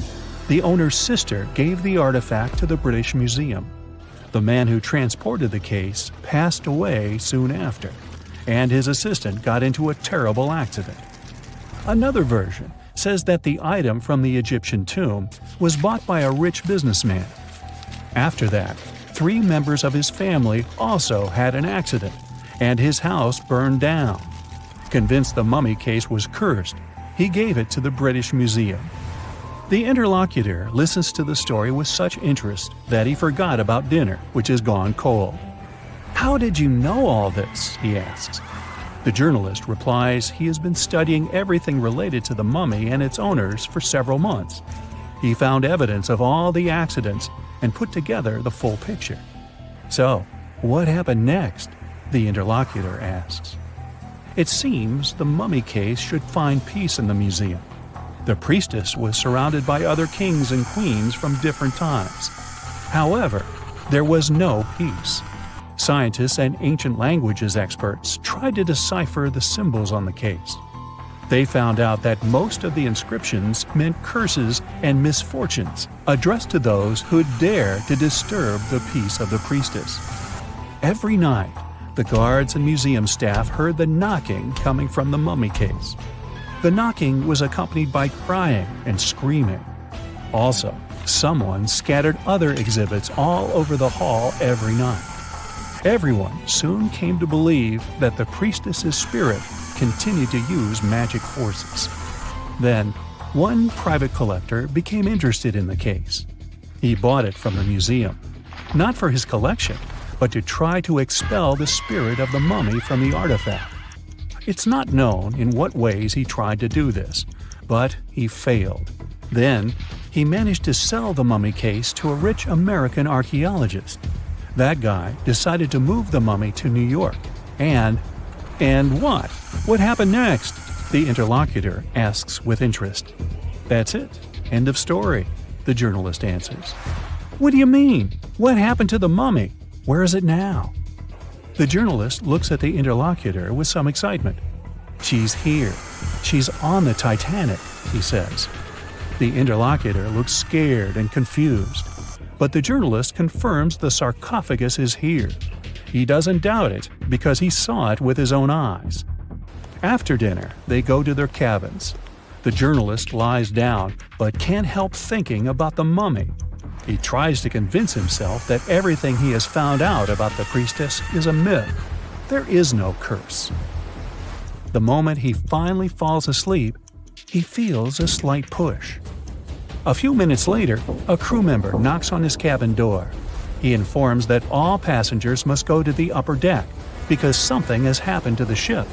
the owner's sister gave the artifact to the British Museum. The man who transported the case passed away soon after, and his assistant got into a terrible accident. Another version says that the item from the Egyptian tomb was bought by a rich businessman. After that, 3 members of his family also had an accident, and his house burned down. Convinced the mummy case was cursed, he gave it to the British Museum. The interlocutor listens to the story with such interest that he forgot about dinner, which has gone cold. "How did you know all this?" he asks. The journalist replies he has been studying everything related to the mummy and its owners for several months. He found evidence of all the accidents and put together the full picture. "So, what happened next?" the interlocutor asks. It seems the mummy case should find peace in the museum. The priestess was surrounded by other kings and queens from different times. However, there was no peace. Scientists and ancient languages experts tried to decipher the symbols on the case. They found out that most of the inscriptions meant curses and misfortunes addressed to those who'd dare to disturb the peace of the priestess. Every night, the guards and museum staff heard the knocking coming from the mummy case. The knocking was accompanied by crying and screaming. Also, someone scattered other exhibits all over the hall every night. Everyone soon came to believe that the priestess's spirit continued to use magic forces. Then, one private collector became interested in the case. He bought it from the museum, not for his collection, but to try to expel the spirit of the mummy from the artifact. It's not known in what ways he tried to do this, but he failed. Then, he managed to sell the mummy case to a rich American archaeologist. That guy decided to move the mummy to New York. And what? What happened next? The interlocutor asks with interest. That's it. End of story, the journalist answers. What do you mean? What happened to the mummy? Where is it now? The journalist looks at the interlocutor with some excitement. She's here. She's on the Titanic, he says. The interlocutor looks scared and confused, but the journalist confirms the sarcophagus is here. He doesn't doubt it because he saw it with his own eyes. After dinner, they go to their cabins. The journalist lies down but can't help thinking about the mummy. He tries to convince himself that everything he has found out about the priestess is a myth. There is no curse. The moment he finally falls asleep, he feels a slight push. A few minutes later, a crew member knocks on his cabin door. He informs that all passengers must go to the upper deck because something has happened to the ship.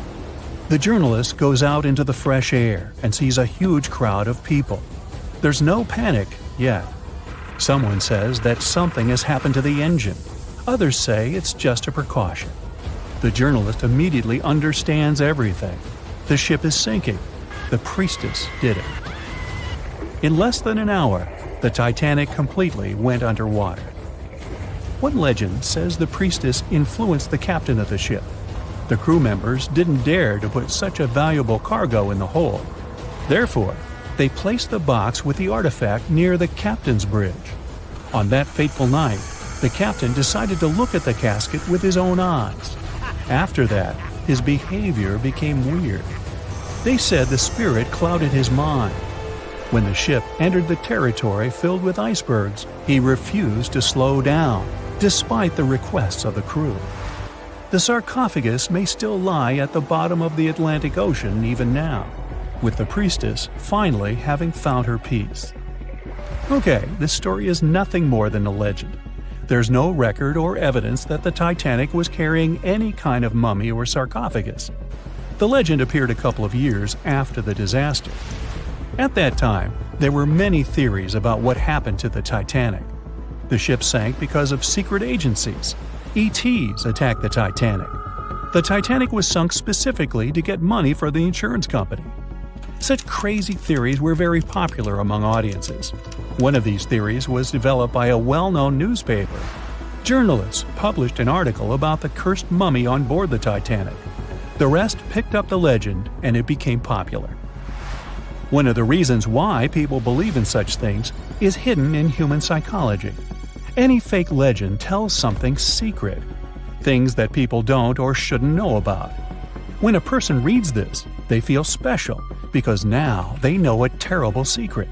The journalist goes out into the fresh air and sees a huge crowd of people. There's no panic yet. Someone says that something has happened to the engine. Others say it's just a precaution. The journalist immediately understands everything. The ship is sinking. The priestess did it. In less than an hour, the Titanic completely went underwater. One legend says the priestess influenced the captain of the ship. The crew members didn't dare to put such a valuable cargo in the hold. Therefore, they placed the box with the artifact near the captain's bridge. On that fateful night, the captain decided to look at the casket with his own eyes. After that, his behavior became weird. They said the spirit clouded his mind. When the ship entered the territory filled with icebergs, he refused to slow down, despite the requests of the crew. The sarcophagus may still lie at the bottom of the Atlantic Ocean even now, with the priestess finally having found her peace. Okay, this story is nothing more than a legend. There's no record or evidence that the Titanic was carrying any kind of mummy or sarcophagus. The legend appeared a couple of years after the disaster. At that time, there were many theories about what happened to the Titanic. The ship sank because of secret agencies. ETs attacked the Titanic. The Titanic was sunk specifically to get money for the insurance company. Such crazy theories were very popular among audiences. One of these theories was developed by a well-known newspaper. Journalists published an article about the cursed mummy on board the Titanic. The rest picked up the legend and it became popular. One of the reasons why people believe in such things is hidden in human psychology. Any fake legend tells something secret, things that people don't or shouldn't know about. When a person reads this, they feel special because now they know a terrible secret.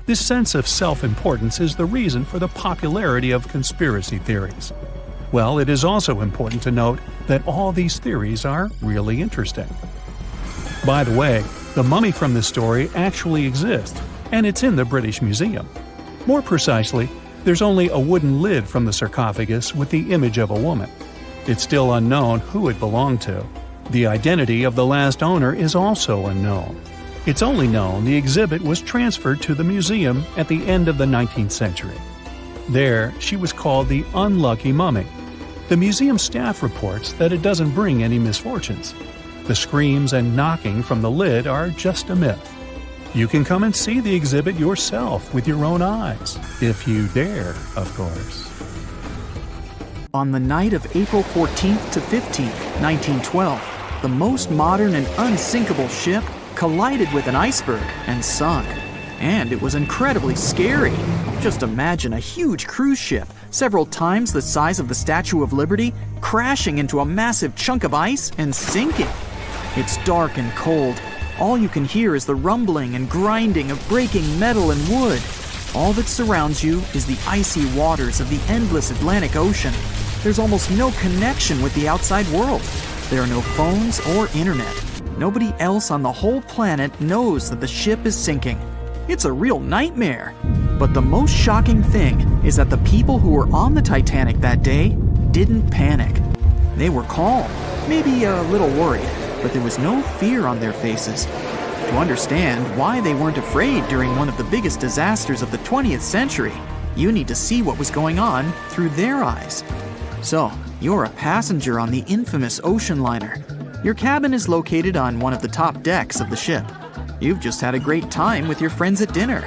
This sense of self-importance is the reason for the popularity of conspiracy theories. Well, it is also important to note that all these theories are really interesting. By the way, the mummy from this story actually exists, and it's in the British Museum. More precisely, there's only a wooden lid from the sarcophagus with the image of a woman. It's still unknown who it belonged to. The identity of the last owner is also unknown. It's only known the exhibit was transferred to the museum at the end of the 19th century. There, she was called the Unlucky Mummy. The museum staff reports that it doesn't bring any misfortunes. The screams and knocking from the lid are just a myth. You can come and see the exhibit yourself with your own eyes, if you dare, of course. On the night of April 14th to 15th, 1912, the most modern and unsinkable ship collided with an iceberg and sunk. And it was incredibly scary. Just imagine a huge cruise ship, several times the size of the Statue of Liberty, crashing into a massive chunk of ice and sinking. It's dark and cold, All you can hear is the rumbling and grinding of breaking metal and wood. All that surrounds you is the icy waters of the endless Atlantic Ocean. There's almost no connection with the outside world. There are no phones or internet. Nobody else on the whole planet knows that the ship is sinking. It's a real nightmare. But the most shocking thing is that the people who were on the Titanic that day didn't panic. They were calm, maybe a little worried, but there was no fear on their faces. To understand why they weren't afraid during one of the biggest disasters of the 20th century, you need to see what was going on through their eyes. So, you're a passenger on the infamous ocean liner. Your cabin is located on one of the top decks of the ship. You've just had a great time with your friends at dinner.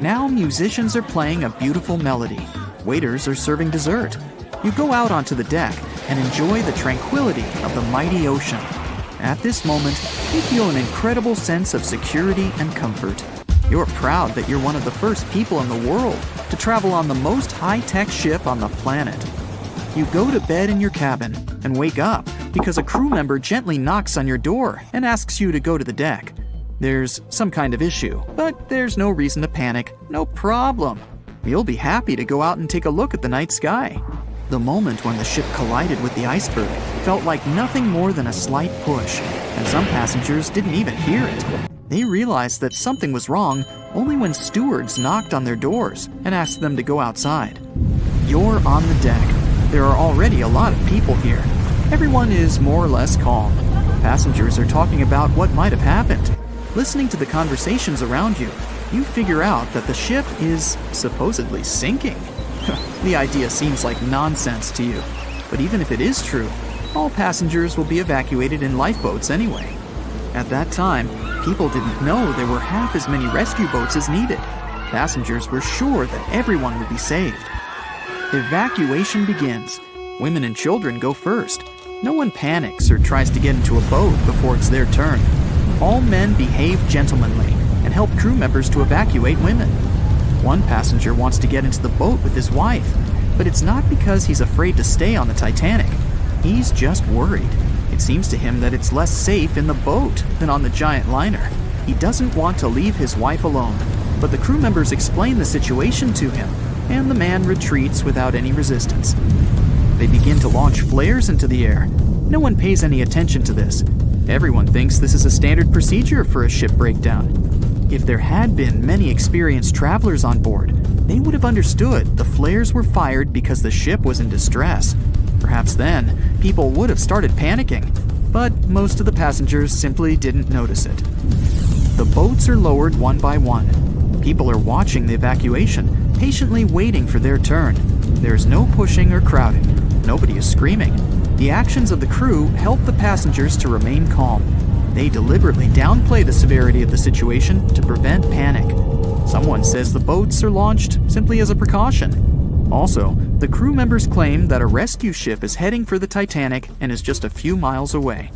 Now musicians are playing a beautiful melody. Waiters are serving dessert. You go out onto the deck and enjoy the tranquility of the mighty ocean. At this moment, you feel an incredible sense of security and comfort. You're proud that you're one of the first people in the world to travel on the most high-tech ship on the planet. You go to bed in your cabin and wake up because a crew member gently knocks on your door and asks you to go to the deck. There's some kind of issue, but there's no reason to panic. No problem. You'll be happy to go out and take a look at the night sky. The moment when the ship collided with the iceberg felt like nothing more than a slight push, and some passengers didn't even hear it. They realized that something was wrong only when stewards knocked on their doors and asked them to go outside. You're on the deck. There are already a lot of people here. Everyone is more or less calm. Passengers are talking about what might have happened. Listening to the conversations around you, you figure out that the ship is supposedly sinking. The idea seems like nonsense to you, but even if it is true, all passengers will be evacuated in lifeboats anyway. At that time, people didn't know there were half as many rescue boats as needed. Passengers were sure that everyone would be saved. Evacuation begins. Women and children go first. No one panics or tries to get into a boat before it's their turn. All men behave gentlemanly and help crew members to evacuate women. One passenger wants to get into the boat with his wife, but it's not because he's afraid to stay on the Titanic. He's just worried. It seems to him that it's less safe in the boat than on the giant liner. He doesn't want to leave his wife alone, but the crew members explain the situation to him, and the man retreats without any resistance. They begin to launch flares into the air. No one pays any attention to this. Everyone thinks this is a standard procedure for a ship breakdown. If there had been many experienced travelers on board, they would have understood the flares were fired because the ship was in distress. Perhaps then, people would have started panicking, but most of the passengers simply didn't notice it. The boats are lowered one by one. People are watching the evacuation, patiently waiting for their turn. There's no pushing or crowding. Nobody is screaming. The actions of the crew help the passengers to remain calm. They deliberately downplay the severity of the situation to prevent panic. Someone says the boats are launched simply as a precaution. Also, the crew members claim that a rescue ship is heading for the Titanic and is just a few miles away.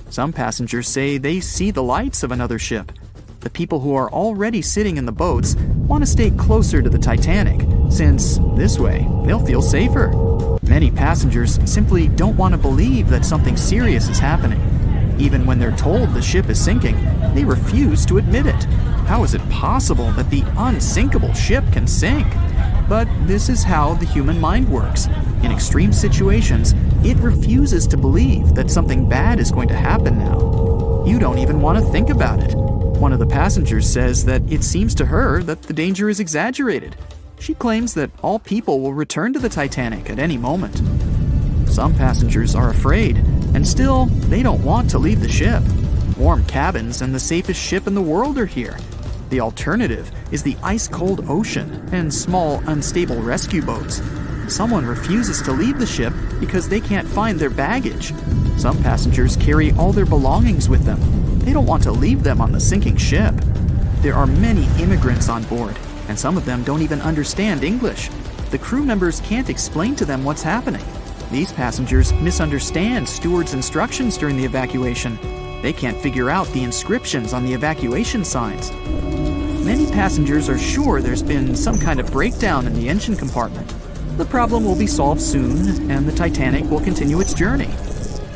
Some passengers say they see the lights of another ship. The people who are already sitting in the boats want to stay closer to the Titanic, since this way they'll feel safer. Many passengers simply don't want to believe that something serious is happening. Even when they're told the ship is sinking, they refuse to admit it. How is it possible that the unsinkable ship can sink? But this is how the human mind works. In extreme situations, it refuses to believe that something bad is going to happen now. You don't even want to think about it. One of the passengers says that it seems to her that the danger is exaggerated. She claims that all people will return to the Titanic at any moment. Some passengers are afraid, and still, they don't want to leave the ship. Warm cabins and the safest ship in the world are here. The alternative is the ice-cold ocean and small, unstable rescue boats. Someone refuses to leave the ship because they can't find their baggage. Some passengers carry all their belongings with them. They don't want to leave them on the sinking ship. There are many immigrants on board, and some of them don't even understand English. The crew members can't explain to them what's happening. These passengers misunderstand stewards' instructions during the evacuation. They can't figure out the inscriptions on the evacuation signs. Many passengers are sure there's been some kind of breakdown in the engine compartment. The problem will be solved soon, and the Titanic will continue its journey.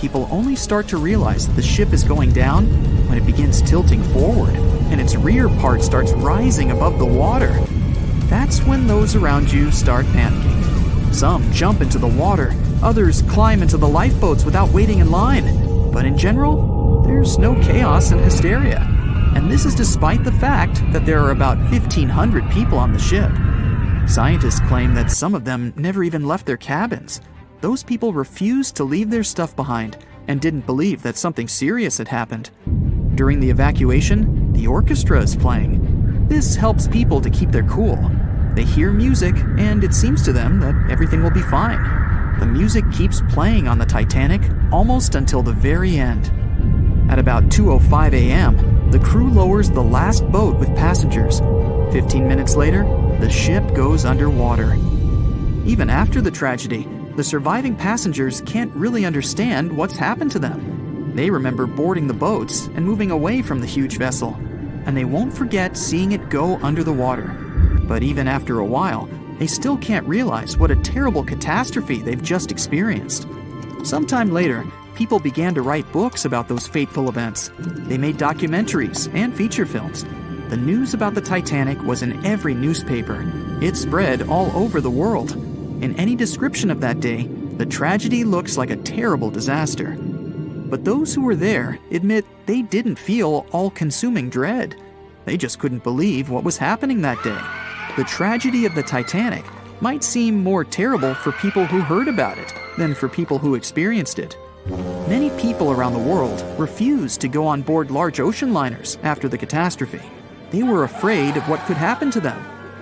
people only start to realize that the ship is going down when it begins tilting forward and its rear part starts rising above the water. That's when those around you start panicking. Some jump into the water, others climb into the lifeboats without waiting in line. But in general, there's no chaos and hysteria. And this is despite the fact that there are about 1,500 people on the ship. Scientists claim that some of them never even left their cabins. Those people refused to leave their stuff behind and didn't believe that something serious had happened. During the evacuation, the orchestra is playing. This helps people to keep their cool. They hear music, and it seems to them that everything will be fine. The music keeps playing on the Titanic almost until the very end. At about 2:05 a.m., the crew lowers the last boat with passengers. 15 minutes later, the ship goes underwater. Even after the tragedy, the surviving passengers can't really understand what's happened to them. They remember boarding the boats and moving away from the huge vessel, and they won't forget seeing it go under the water. But even after a while, they still can't realize what a terrible catastrophe they've just experienced. Sometime later, people began to write books about those fateful events. They made documentaries and feature films. The news about the Titanic was in every newspaper. It spread all over the world. In any description of that day, the tragedy looks like a terrible disaster. But those who were there admit they didn't feel all-consuming dread. They just couldn't believe what was happening that day. The tragedy of the Titanic might seem more terrible for people who heard about it than for people who experienced it. Many people around the world refused to go on board large ocean liners after the catastrophe. They were afraid of what could happen to them.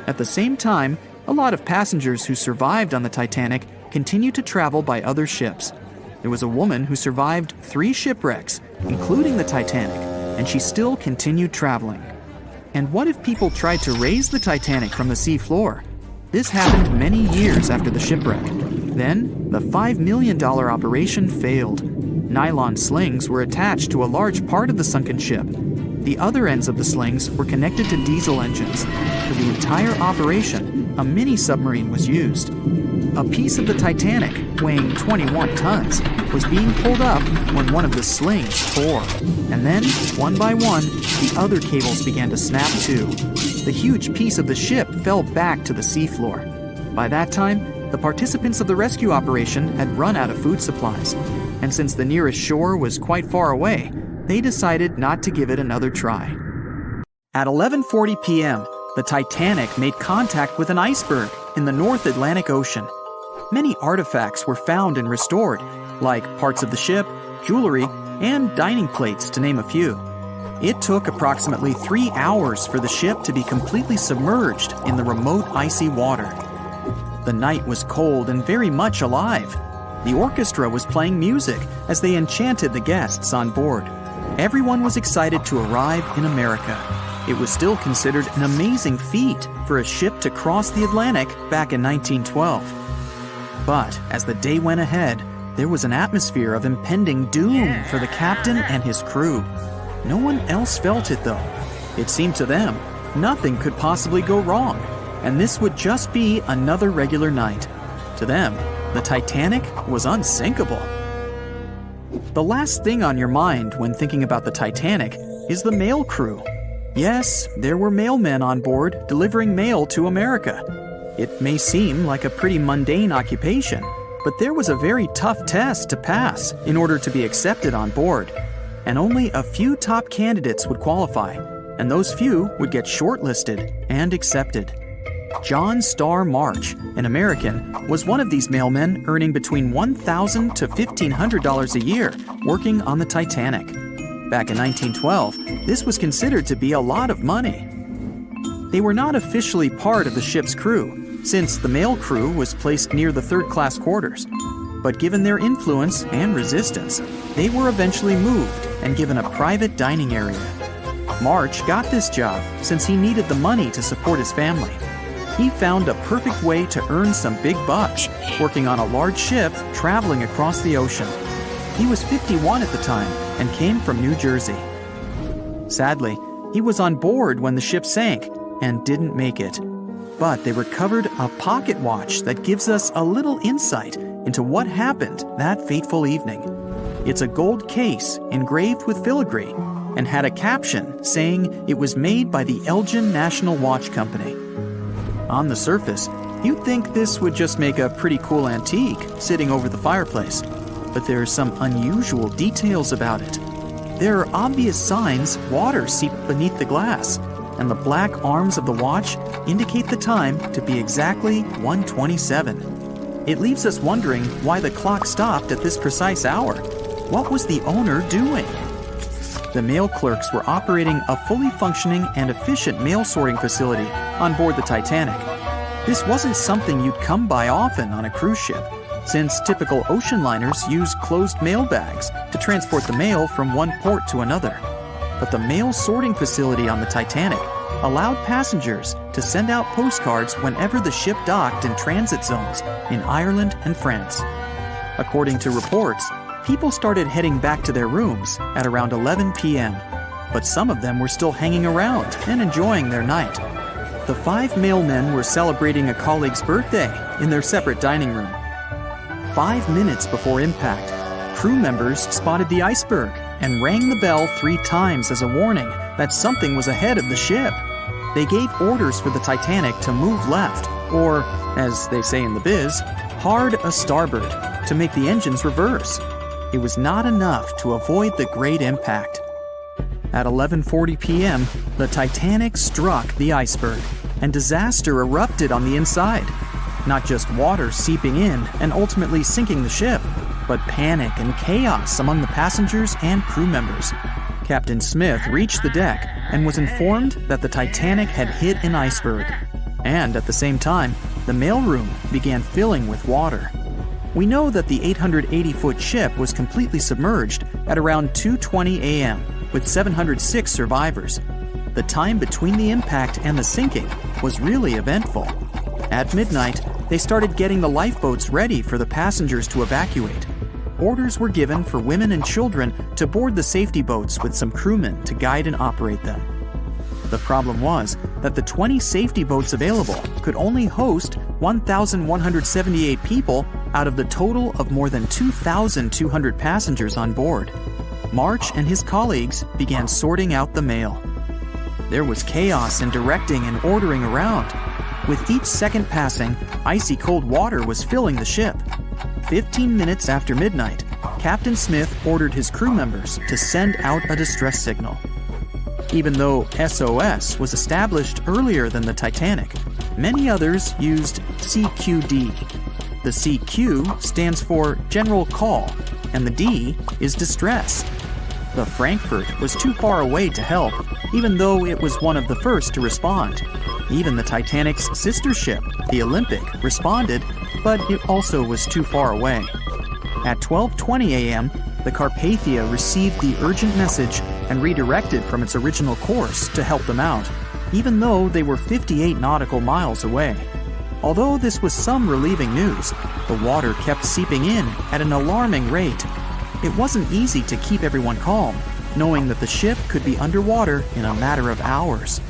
At the same time, a lot of passengers who survived on the Titanic continued to travel by other ships. There was a woman who survived 3 shipwrecks, including the Titanic, and she still continued traveling. And what if people tried to raise the Titanic from the sea floor? This happened many years after the shipwreck. Then, the $5 million operation failed. Nylon slings were attached to a large part of the sunken ship. The other ends of the slings were connected to diesel engines. For the entire operation, a mini-submarine was used. A piece of the Titanic, weighing 21 tons, was being pulled up when one of the slings tore. And then, one by one, the other cables began to snap too. The huge piece of the ship fell back to the seafloor. By that time, the participants of the rescue operation had run out of food supplies. And since the nearest shore was quite far away, they decided not to give it another try. At 11:40 p.m., the Titanic made contact with an iceberg in the North Atlantic Ocean. Many artifacts were found and restored, like parts of the ship, jewelry, and dining plates, to name a few. It took approximately 3 hours for the ship to be completely submerged in the remote icy water. The night was cold and very much alive. The orchestra was playing music as they enchanted the guests on board. Everyone was excited to arrive in America. It was still considered an amazing feat for a ship to cross the Atlantic back in 1912. But as the day went ahead, there was an atmosphere of impending doom for the captain and his crew. No one else felt it, though. It seemed to them nothing could possibly go wrong, and this would just be another regular night. To them, the Titanic was unsinkable. The last thing on your mind when thinking about the Titanic is the mail crew. Yes, there were mailmen on board delivering mail to America. It may seem like a pretty mundane occupation, but there was a very tough test to pass in order to be accepted on board. And only a few top candidates would qualify, and those few would get shortlisted and accepted. John Starr March, an American, was one of these mailmen earning between $1,000 to $1,500 a year working on the Titanic. Back in 1912, this was considered to be a lot of money. They were not officially part of the ship's crew, since the mail crew was placed near the third-class quarters. But given their influence and resistance, they were eventually moved and given a private dining area. March got this job since he needed the money to support his family. He found a perfect way to earn some big bucks, working on a large ship traveling across the ocean. He was 51 at the time and came from New Jersey. Sadly, he was on board when the ship sank and didn't make it. But they recovered a pocket watch that gives us a little insight into what happened that fateful evening. It's a gold case engraved with filigree and had a caption saying it was made by the Elgin National Watch Company. On the surface, you'd think this would just make a pretty cool antique sitting over the fireplace, but there are some unusual details about it. There are obvious signs water seeped beneath the glass, and the black arms of the watch indicate the time to be exactly 1:27. It leaves us wondering why the clock stopped at this precise hour. What was the owner doing? The mail clerks were operating a fully functioning and efficient mail sorting facility on board the Titanic. This wasn't something you'd come by often on a cruise ship, since typical ocean liners use closed mail bags to transport the mail from one port to another. But the mail sorting facility on the Titanic allowed passengers to send out postcards whenever the ship docked in transit zones in Ireland and France. According to reports, people started heading back to their rooms at around 11 p.m., but some of them were still hanging around and enjoying their night. The 5 mailmen were celebrating a colleague's birthday in their separate dining room. 5 minutes before impact, crew members spotted the iceberg and rang the bell 3 times as a warning that something was ahead of the ship. They gave orders for the Titanic to move left, or, as they say in the biz, hard a starboard, to make the engines reverse. It was not enough to avoid the great impact. At 11:40 p.m., the Titanic struck the iceberg, and disaster erupted on the inside. Not just water seeping in and ultimately sinking the ship, but panic and chaos among the passengers and crew members. Captain Smith reached the deck and was informed that the Titanic had hit an iceberg. And at the same time, the mailroom began filling with water. We know that the 880-foot ship was completely submerged at around 2:20 a.m., with 706 survivors. The time between the impact and the sinking was really eventful. At midnight, they started getting the lifeboats ready for the passengers to evacuate. Orders were given for women and children to board the safety boats with some crewmen to guide and operate them. The problem was that the 20 safety boats available could only host 1,178 people out of the total of more than 2,200 passengers on board. March and his colleagues began sorting out the mail. There was chaos in directing and ordering around. With each second passing, icy cold water was filling the ship. 15 minutes after midnight, Captain Smith ordered his crew members to send out a distress signal. Even though SOS was established earlier than the Titanic, many others used CQD. The CQ stands for General Call, and the D is Distress. The Frankfurt was too far away to help, even though it was one of the first to respond. Even the Titanic's sister ship, the Olympic, responded, but it also was too far away. At 12:20 a.m., the Carpathia received the urgent message and redirected from its original course to help them out, even though they were 58 nautical miles away. Although this was some relieving news, the water kept seeping in at an alarming rate. It wasn't easy to keep everyone calm, knowing that the ship could be underwater in a matter of hours.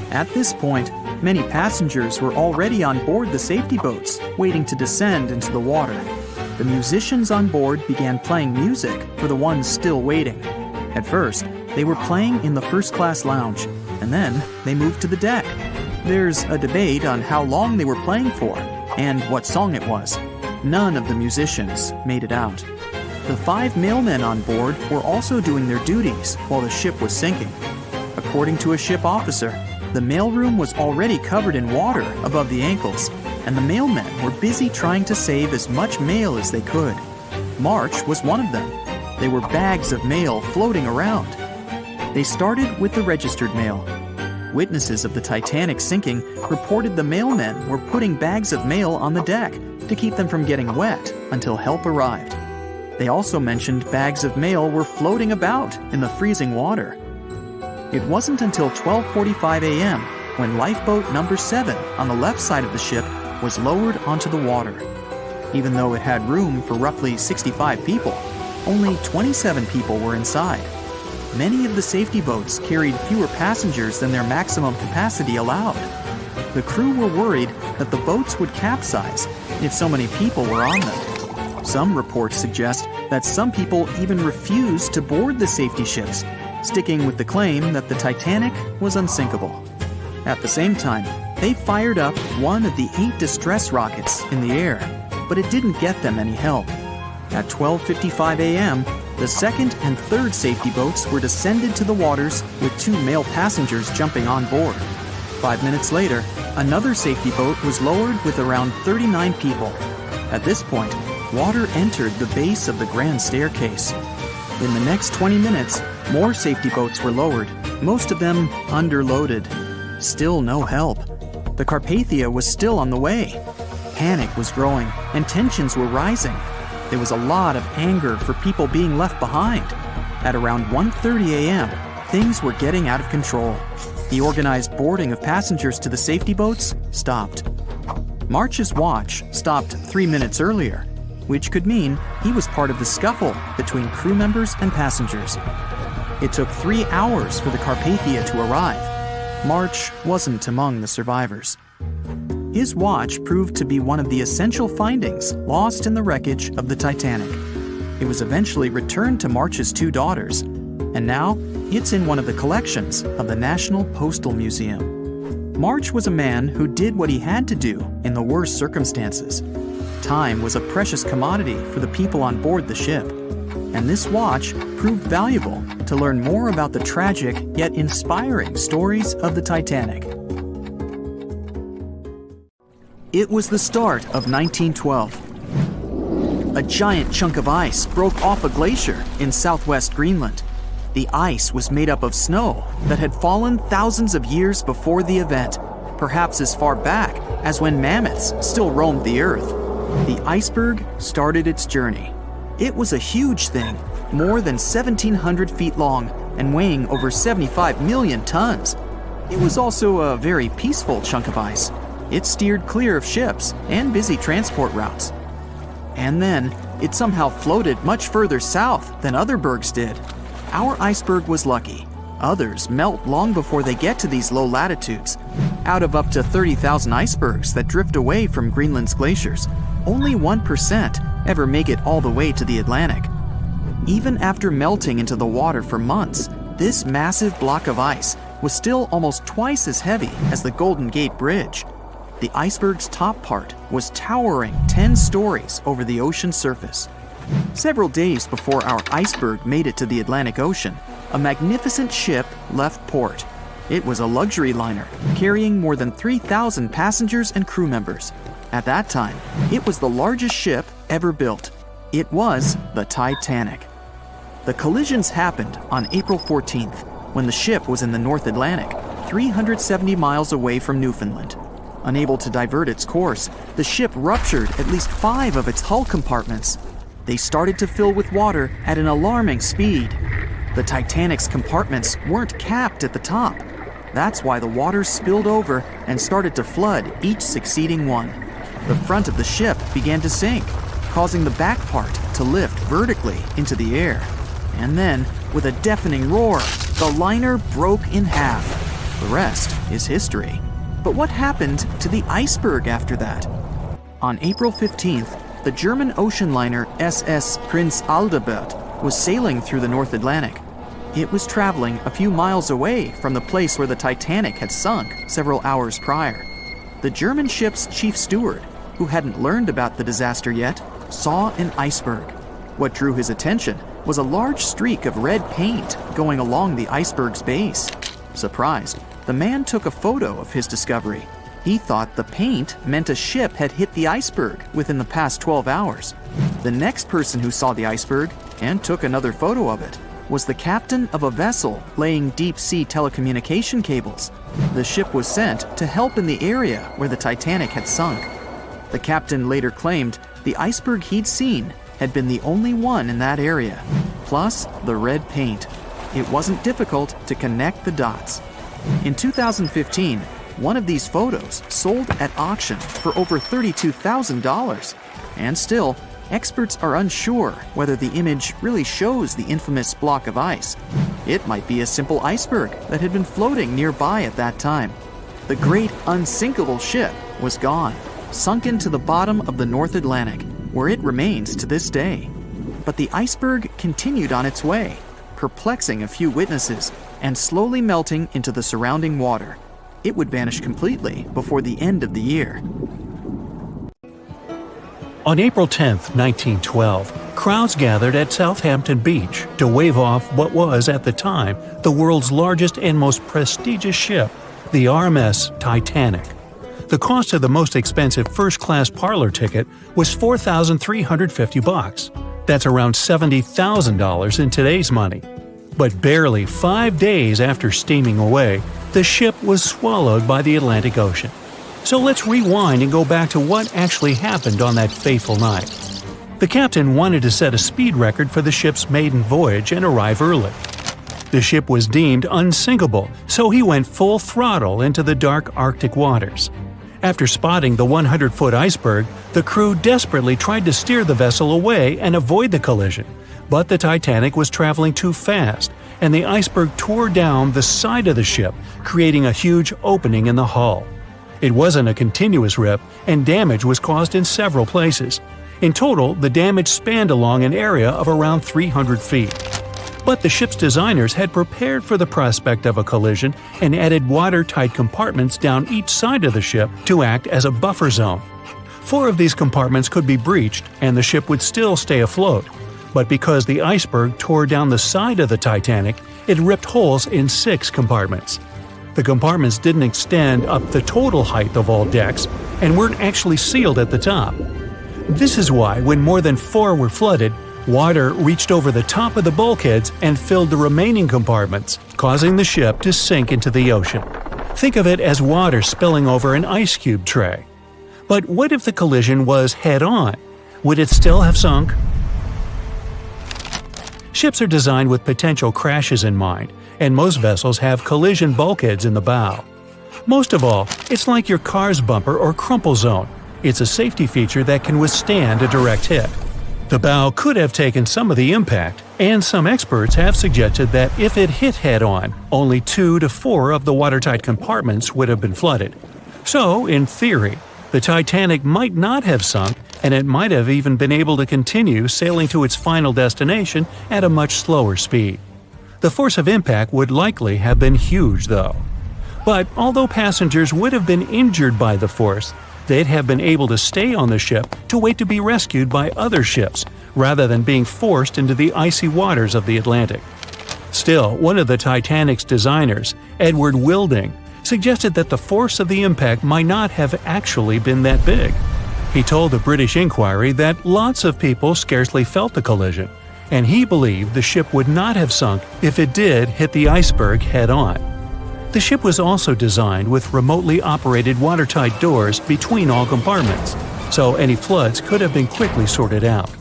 At this point, many passengers were already on board the safety boats, waiting to descend into the water. The musicians on board began playing music for the ones still waiting. At first, they were playing in the first-class lounge, and then they moved to the deck. There's a debate on how long they were playing for and what song it was. None of the musicians made it out. The 5 mailmen on board were also doing their duties while the ship was sinking. According to a ship officer, the mailroom was already covered in water above the ankles, and the mailmen were busy trying to save as much mail as they could. March was one of them. There were bags of mail floating around. They started with the registered mail. Witnesses of the Titanic sinking reported the mailmen were putting bags of mail on the deck to keep them from getting wet until help arrived. They also mentioned bags of mail were floating about in the freezing water. It wasn't until 12:45 a.m. when lifeboat number 7 on the left side of the ship was lowered onto the water. Even though it had room for roughly 65 people, only 27 people were inside. Many of the safety boats carried fewer passengers than their maximum capacity allowed. The crew were worried that the boats would capsize if so many people were on them. Some reports suggest that some people even refused to board the safety ships, sticking with the claim that the Titanic was unsinkable. At the same time, they fired up one of the 8 distress rockets in the air, but it didn't get them any help. At 12:55 a.m., the second and third safety boats were descended to the waters with 2 male passengers jumping on board. 5 minutes later, another safety boat was lowered with around 39 people. At this point, water entered the base of the grand staircase. In the next 20 minutes, more safety boats were lowered, most of them underloaded. Still no help. The Carpathia was still on the way. Panic was growing and tensions were rising. There was a lot of anger for people being left behind. At around 1:30 a.m., things were getting out of control. The organized boarding of passengers to the safety boats stopped. March's watch stopped 3 minutes earlier, which could mean he was part of the scuffle between crew members and passengers. It took 3 hours for the Carpathia to arrive. March wasn't among the survivors. His watch proved to be one of the essential findings lost in the wreckage of the Titanic. It was eventually returned to March's 2 daughters, and now it's in one of the collections of the National Postal Museum. March was a man who did what he had to do in the worst circumstances. Time was a precious commodity for the people on board the ship, and this watch proved valuable to learn more about the tragic yet inspiring stories of the Titanic. It was the start of 1912. A giant chunk of ice broke off a glacier in southwest Greenland. The ice was made up of snow that had fallen thousands of years before the event, perhaps as far back as when mammoths still roamed the earth. The iceberg started its journey. It was a huge thing, more than 1,700 feet long and weighing over 75 million tons. It was also a very peaceful chunk of ice. It steered clear of ships and busy transport routes. And then, it somehow floated much further south than other bergs did. Our iceberg was lucky. Others melt long before they get to these low latitudes. Out of up to 30,000 icebergs that drift away from Greenland's glaciers, only 1% ever make it all the way to the Atlantic. Even after melting into the water for months, this massive block of ice was still almost twice as heavy as the Golden Gate Bridge. The iceberg's top part was towering 10 stories over the ocean surface. Several days before our iceberg made it to the Atlantic Ocean, a magnificent ship left port. It was a luxury liner carrying more than 3,000 passengers and crew members. At that time, it was the largest ship ever built. It was the Titanic. The collisions happened on April 14th, when the ship was in the North Atlantic, 370 miles away from Newfoundland. Unable to divert its course, the ship ruptured at least 5 of its hull compartments. They started to fill with water at an alarming speed. The Titanic's compartments weren't capped at the top. That's why the water spilled over and started to flood each succeeding one. The front of the ship began to sink, causing the back part to lift vertically into the air. And then, with a deafening roar, the liner broke in half. The rest is history. But what happened to the iceberg after that? On April 15th, the German ocean liner SS Prinz Adalbert was sailing through the North Atlantic. It was traveling a few miles away from the place where the Titanic had sunk several hours prior. The German ship's chief steward, who hadn't learned about the disaster yet, saw an iceberg. What drew his attention was a large streak of red paint going along the iceberg's base. Surprised, the man took a photo of his discovery. He thought the paint meant a ship had hit the iceberg within the past 12 hours. The next person who saw the iceberg and took another photo of it was the captain of a vessel laying deep-sea telecommunication cables. The ship was sent to help in the area where the Titanic had sunk. The captain later claimed the iceberg he'd seen had been the only one in that area, plus the red paint. It wasn't difficult to connect the dots. In 2015, one of these photos sold at auction for over $32,000. And still, experts are unsure whether the image really shows the infamous block of ice. It might be a simple iceberg that had been floating nearby at that time. The great unsinkable ship was gone, sunken to the bottom of the North Atlantic. where it remains to this day. But the iceberg continued on its way, perplexing a few witnesses and slowly melting into the surrounding water. It would vanish completely before the end of the year. On April 10, 1912, crowds gathered at Southampton Beach to wave off what was, at the time, the world's largest and most prestigious ship, the RMS Titanic. The cost of the most expensive first-class parlor ticket was $4,350. That's around $70,000 in today's money. But barely 5 days after steaming away, the ship was swallowed by the Atlantic Ocean. So let's rewind and go back to what actually happened on that fateful night. The captain wanted to set a speed record for the ship's maiden voyage and arrive early. The ship was deemed unsinkable, so he went full throttle into the dark Arctic waters. After spotting the 100-foot iceberg, the crew desperately tried to steer the vessel away and avoid the collision, but the Titanic was traveling too fast, and the iceberg tore down the side of the ship, creating a huge opening in the hull. It wasn't a continuous rip, and damage was caused in several places. In total, the damage spanned along an area of around 300 feet. But the ship's designers had prepared for the prospect of a collision and added watertight compartments down each side of the ship to act as a buffer zone. 4 of these compartments could be breached and the ship would still stay afloat. But because the iceberg tore down the side of the Titanic, it ripped holes in 6 compartments. The compartments didn't extend up the total height of all decks and weren't actually sealed at the top. This is why, when more than 4 were flooded, water reached over the top of the bulkheads and filled the remaining compartments, causing the ship to sink into the ocean. Think of it as water spilling over an ice cube tray. But what if the collision was head-on? Would it still have sunk? Ships are designed with potential crashes in mind, and most vessels have collision bulkheads in the bow. Most of all, it's like your car's bumper or crumple zone. It's a safety feature that can withstand a direct hit. The bow could have taken some of the impact, and some experts have suggested that if it hit head-on, only 2 to 4 of the watertight compartments would have been flooded. So, in theory, the Titanic might not have sunk, and it might have even been able to continue sailing to its final destination at a much slower speed. The force of impact would likely have been huge, though. But although passengers would have been injured by the force, they'd have been able to stay on the ship to wait to be rescued by other ships, rather than being forced into the icy waters of the Atlantic. Still, one of the Titanic's designers, Edward Wilding, suggested that the force of the impact might not have actually been that big. He told the British Inquiry that lots of people scarcely felt the collision, and he believed the ship would not have sunk if it did hit the iceberg head-on. The ship was also designed with remotely operated watertight doors between all compartments, so any floods could have been quickly sorted out.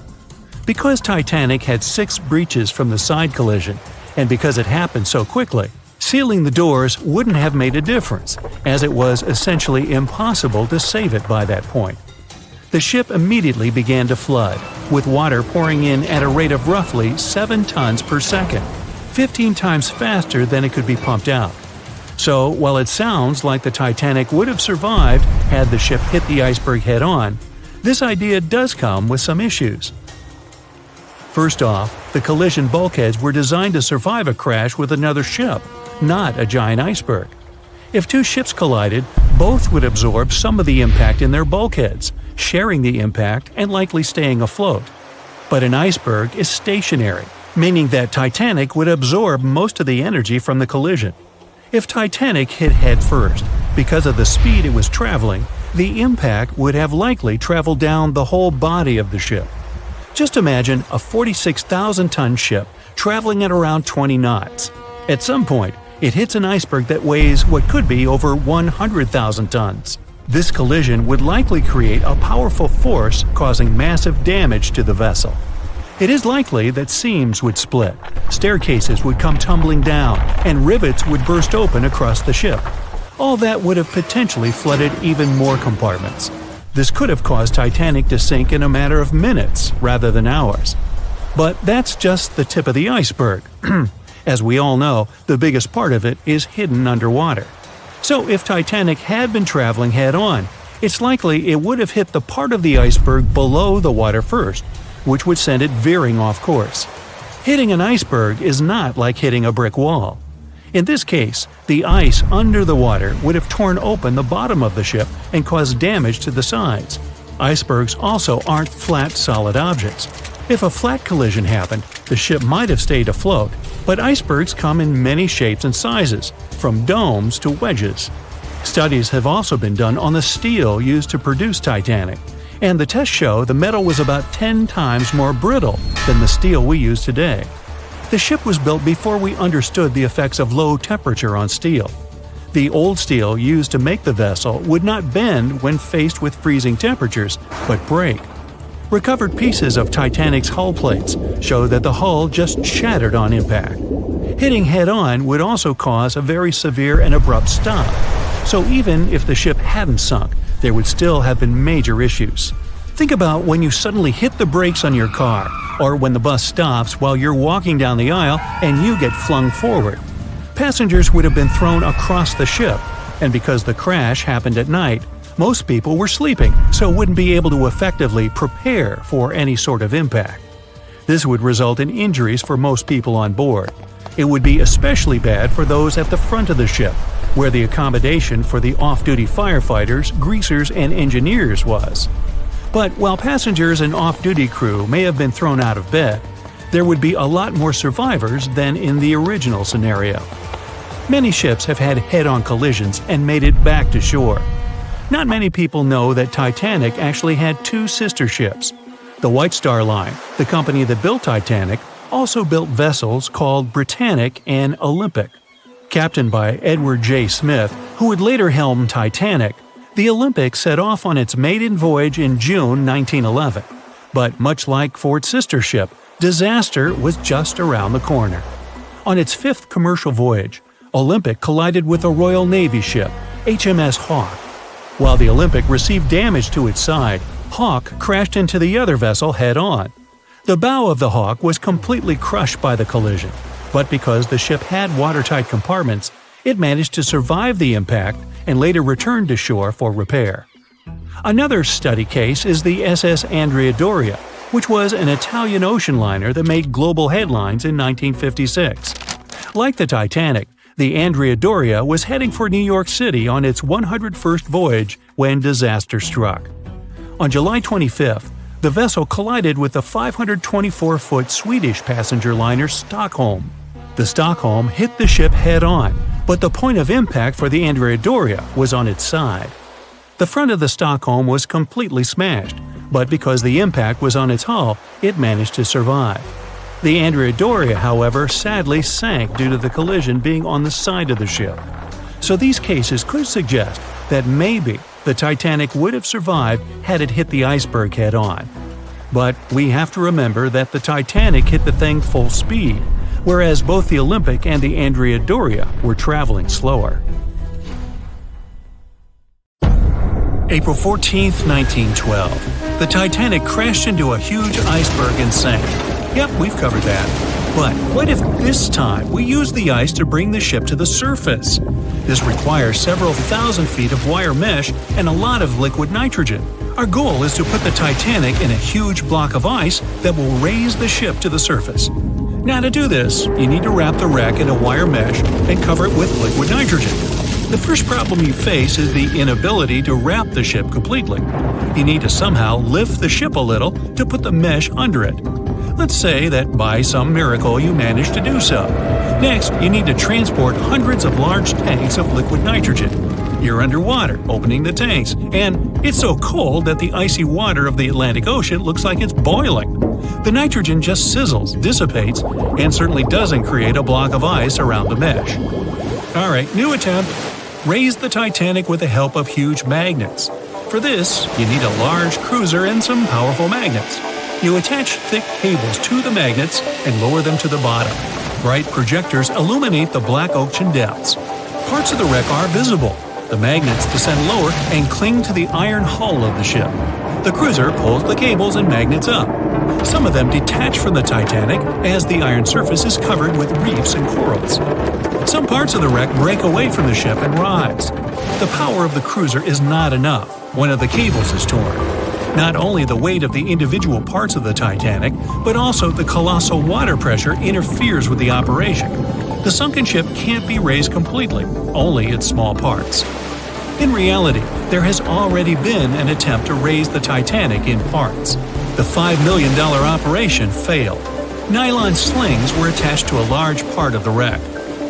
Because Titanic had 6 breaches from the side collision, and because it happened so quickly, sealing the doors wouldn't have made a difference, as it was essentially impossible to save it by that point. The ship immediately began to flood, with water pouring in at a rate of roughly 7 tons per second, 15 times faster than it could be pumped out. So, while it sounds like the Titanic would have survived had the ship hit the iceberg head-on, this idea does come with some issues. First off, the collision bulkheads were designed to survive a crash with another ship, not a giant iceberg. If 2 ships collided, both would absorb some of the impact in their bulkheads, sharing the impact and likely staying afloat. But an iceberg is stationary, meaning that Titanic would absorb most of the energy from the collision. If Titanic hit head first, because of the speed it was traveling, the impact would have likely traveled down the whole body of the ship. Just imagine a 46,000-ton ship traveling at around 20 knots. At some point, it hits an iceberg that weighs what could be over 100,000 tons. This collision would likely create a powerful force causing massive damage to the vessel. It is likely that seams would split, staircases would come tumbling down, and rivets would burst open across the ship. All that would have potentially flooded even more compartments. This could have caused Titanic to sink in a matter of minutes rather than hours. But that's just the tip of the iceberg. As we all know, the biggest part of it is hidden underwater. So if Titanic had been traveling head-on, It's likely it would have hit the part of the iceberg below the water first, which would send it veering off course. Hitting an iceberg is not like hitting a brick wall. In this case, the ice under the water would have torn open the bottom of the ship and caused damage to the sides. Icebergs also aren't flat, solid objects. If a flat collision happened, the ship might have stayed afloat, but icebergs come in many shapes and sizes, from domes to wedges. Studies have also been done on the steel used to produce Titanic, and the tests show the metal was about 10 times more brittle than the steel we use today. The ship was built before we understood the effects of low temperature on steel. The old steel used to make the vessel would not bend when faced with freezing temperatures, but break. Recovered pieces of Titanic's hull plates show that the hull just shattered on impact. Hitting head-on would also cause a very severe and abrupt stop, so even if the ship hadn't sunk, there would still have been major issues. Think about when you suddenly hit the brakes on your car, or when the bus stops while you're walking down the aisle and you get flung forward. Passengers would have been thrown across the ship, and because the crash happened at night, most people were sleeping, so wouldn't be able to effectively prepare for any sort of impact. This would result in injuries for most people on board. It would be especially bad for those at the front of the ship, where the accommodation for the off-duty firefighters, greasers, and engineers was. But while passengers and off-duty crew may have been thrown out of bed, there would be a lot more survivors than in the original scenario. Many ships have had head-on collisions and made it back to shore. Not many people know that Titanic actually had two sister ships. The White Star Line, the company that built Titanic, also built vessels called Britannic and Olympic. Captained by Edward J. Smith, who would later helm Titanic, the Olympic set off on its maiden voyage in June 1911. But much like Ford's sister ship, disaster was just around the corner. On its fifth commercial voyage, Olympic collided with a Royal Navy ship, HMS Hawke. While the Olympic received damage to its side, Hawke crashed into the other vessel head-on. The bow of the Hawke was completely crushed by the collision, but because the ship had watertight compartments, it managed to survive the impact and later returned to shore for repair. Another study case is the SS Andrea Doria, which was an Italian ocean liner that made global headlines in 1956. Like the Titanic, the Andrea Doria was heading for New York City on its 101st voyage when disaster struck. On July 25th, the vessel collided with the 524-foot Swedish passenger liner Stockholm. The Stockholm hit the ship head-on, but the point of impact for the Andrea Doria was on its side. The front of the Stockholm was completely smashed, but because the impact was on its hull, it managed to survive. The Andrea Doria, however, sadly sank due to the collision being on the side of the ship. So these cases could suggest that maybe the Titanic would have survived had it hit the iceberg head-on. But we have to remember that the Titanic hit the thing full speed, whereas both the Olympic and the Andrea Doria were traveling slower. April 14, 1912. The Titanic crashed into a huge iceberg and sank. Yep, we've covered that. But what if this time we use the ice to bring the ship to the surface? This requires several thousand feet of wire mesh and a lot of liquid nitrogen. Our goal is to put the Titanic in a huge block of ice that will raise the ship to the surface. Now to do this, you need to wrap the wreck in a wire mesh and cover it with liquid nitrogen. The first problem you face is the inability to wrap the ship completely. You need to somehow lift the ship a little to put the mesh under it. Let's say that by some miracle you manage to do so. Next, you need to transport hundreds of large tanks of liquid nitrogen. You're underwater, opening the tanks, and it's so cold that the icy water of the Atlantic Ocean looks like it's boiling. The nitrogen just sizzles, dissipates, and certainly doesn't create a block of ice around the mesh. Alright, new attempt. Raise the Titanic with the help of huge magnets. For this, you need a large cruiser and some powerful magnets. You attach thick cables to the magnets and lower them to the bottom. Bright projectors illuminate the black ocean depths. Parts of the wreck are visible. The magnets descend lower and cling to the iron hull of the ship. The cruiser pulls the cables and magnets up. Some of them detach from the Titanic as the iron surface is covered with reefs and corals. Some parts of the wreck break away from the ship and rise. The power of the cruiser is not enough. One of the cables is torn. Not only the weight of the individual parts of the Titanic, but also the colossal water pressure interferes with the operation. The sunken ship can't be raised completely, only its small parts. In reality, there has already been an attempt to raise the Titanic in parts. The $5 million operation failed. Nylon slings were attached to a large part of the wreck.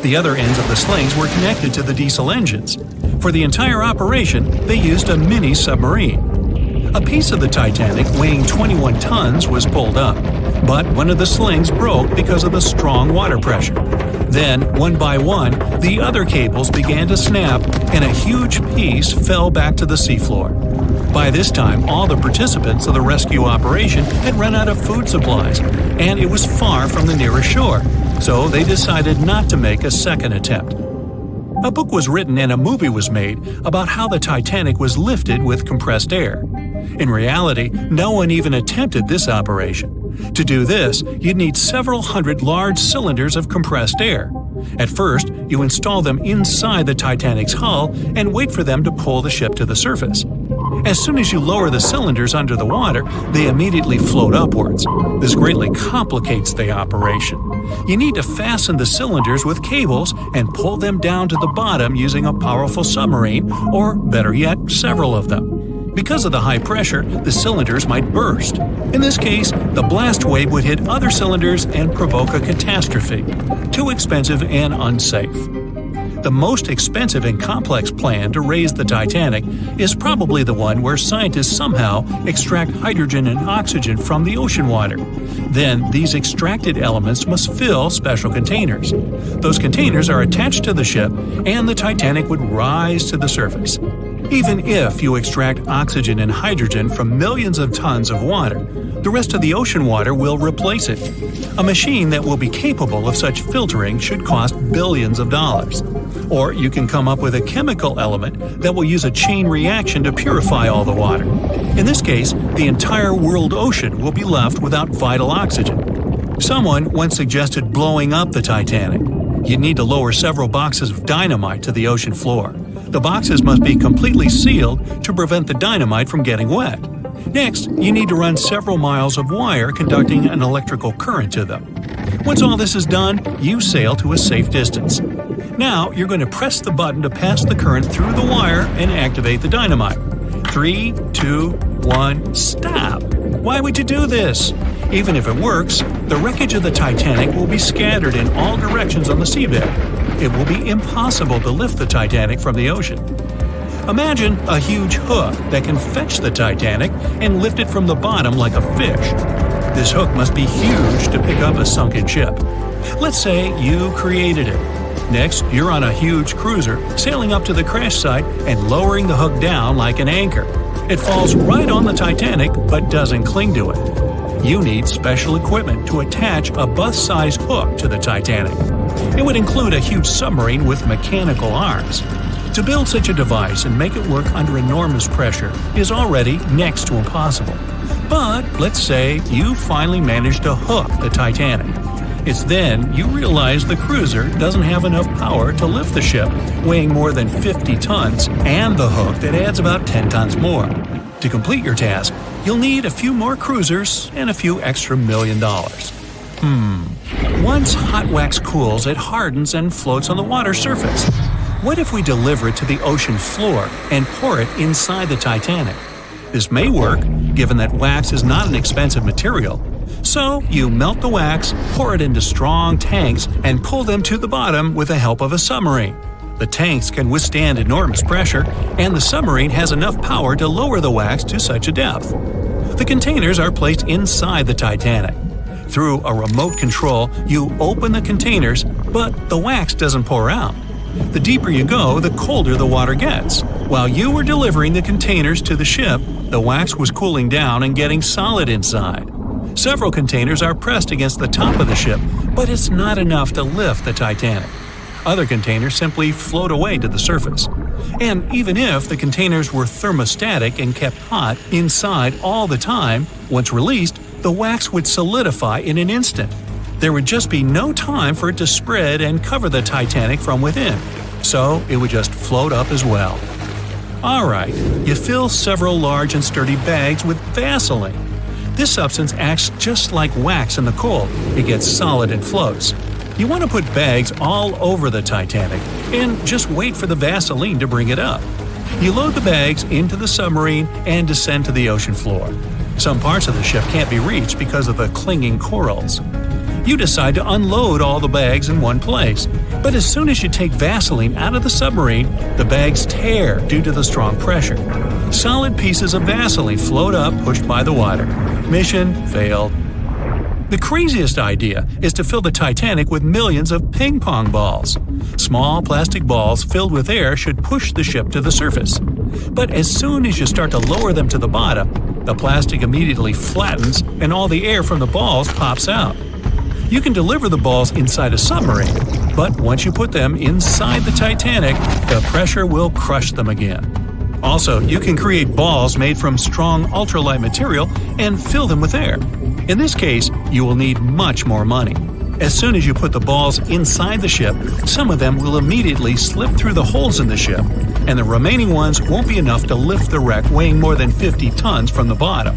The other ends of the slings were connected to the diesel engines. For the entire operation, they used a mini submarine. A piece of the Titanic weighing 21 tons was pulled up, but one of the slings broke because of the strong water pressure. Then, one by one, the other cables began to snap, and a huge piece fell back to the seafloor. By this time, all the participants of the rescue operation had run out of food supplies, and it was far from the nearest shore, so they decided not to make a second attempt. A book was written and a movie was made about how the Titanic was lifted with compressed air. In reality, no one even attempted this operation. To do this, you'd need several hundred large cylinders of compressed air. At first, you install them inside the Titanic's hull and wait for them to pull the ship to the surface. As soon as you lower the cylinders under the water, they immediately float upwards. This greatly complicates the operation. You need to fasten the cylinders with cables and pull them down to the bottom using a powerful submarine, or better yet, several of them. Because of the high pressure, the cylinders might burst. In this case, the blast wave would hit other cylinders and provoke a catastrophe. Too expensive and unsafe. The most expensive and complex plan to raise the Titanic is probably the one where scientists somehow extract hydrogen and oxygen from the ocean water. Then, these extracted elements must fill special containers. Those containers are attached to the ship, and the Titanic would rise to the surface. Even if you extract oxygen and hydrogen from millions of tons of water, the rest of the ocean water will replace it. A machine that will be capable of such filtering should cost billions of dollars. Or you can come up with a chemical element that will use a chain reaction to purify all the water. In this case, the entire world ocean will be left without vital oxygen. Someone once suggested blowing up the Titanic. You'd need to lower several boxes of dynamite to the ocean floor. The boxes must be completely sealed to prevent the dynamite from getting wet. Next, you need to run several miles of wire conducting an electrical current to them. Once all this is done, you sail to a safe distance. Now, you're going to press the button to pass the current through the wire and activate the dynamite. 3, 2, 1, stop! Why would you do this? Even if it works, the wreckage of the Titanic will be scattered in all directions on the seabed. It will be impossible to lift the Titanic from the ocean. Imagine a huge hook that can fetch the Titanic and lift it from the bottom like a fish. This hook must be huge to pick up a sunken ship. Let's say you created it. Next, you're on a huge cruiser, sailing up to the crash site and lowering the hook down like an anchor. It falls right on the Titanic but doesn't cling to it. You need special equipment to attach a bus-sized hook to the Titanic. It would include a huge submarine with mechanical arms. To build such a device and make it work under enormous pressure is already next to impossible. But let's say you finally managed to hook the Titanic. It's then you realize the cruiser doesn't have enough power to lift the ship, weighing more than 50 tons, and the hook that adds about 10 tons more. To complete your task, you'll need a few more cruisers and a few extra $1 million. Once hot wax cools, it hardens and floats on the water surface. What if we deliver it to the ocean floor and pour it inside the Titanic? This may work, given that wax is not an expensive material. So, you melt the wax, pour it into strong tanks, and pull them to the bottom with the help of a submarine. The tanks can withstand enormous pressure, and the submarine has enough power to lower the wax to such a depth. The containers are placed inside the Titanic. Through a remote control, you open the containers, but the wax doesn't pour out. The deeper you go, the colder the water gets. While you were delivering the containers to the ship, the wax was cooling down and getting solid inside. Several containers are pressed against the top of the ship, but it's not enough to lift the Titanic. Other containers simply float away to the surface. And even if the containers were thermostatic and kept hot inside all the time, once released, the wax would solidify in an instant. there would just be no time for it to spread and cover the Titanic from within, so it would just float up as well. Alright, you fill several large and sturdy bags with Vaseline. This substance acts just like wax in the cold. It gets solid and floats. You want to put bags all over the Titanic and just wait for the Vaseline to bring it up. You load the bags into the submarine and descend to the ocean floor. Some parts of the ship can't be reached because of the clinging corals. You decide to unload all the bags in one place, but as soon as you take Vaseline out of the submarine, the bags tear due to the strong pressure. Solid pieces of Vaseline float up, pushed by the water. Mission failed. The craziest idea is to fill the Titanic with millions of ping pong balls. Small plastic balls filled with air should push the ship to the surface. But as soon as you start to lower them to the bottom, the plastic immediately flattens and all the air from the balls pops out. You can deliver the balls inside a submarine, but once you put them inside the Titanic, the pressure will crush them again. Also, you can create balls made from strong ultralight material and fill them with air. In this case, you will need much more money. As soon as you put the balls inside the ship, some of them will immediately slip through the holes in the ship, and the remaining ones won't be enough to lift the wreck weighing more than 50 tons from the bottom.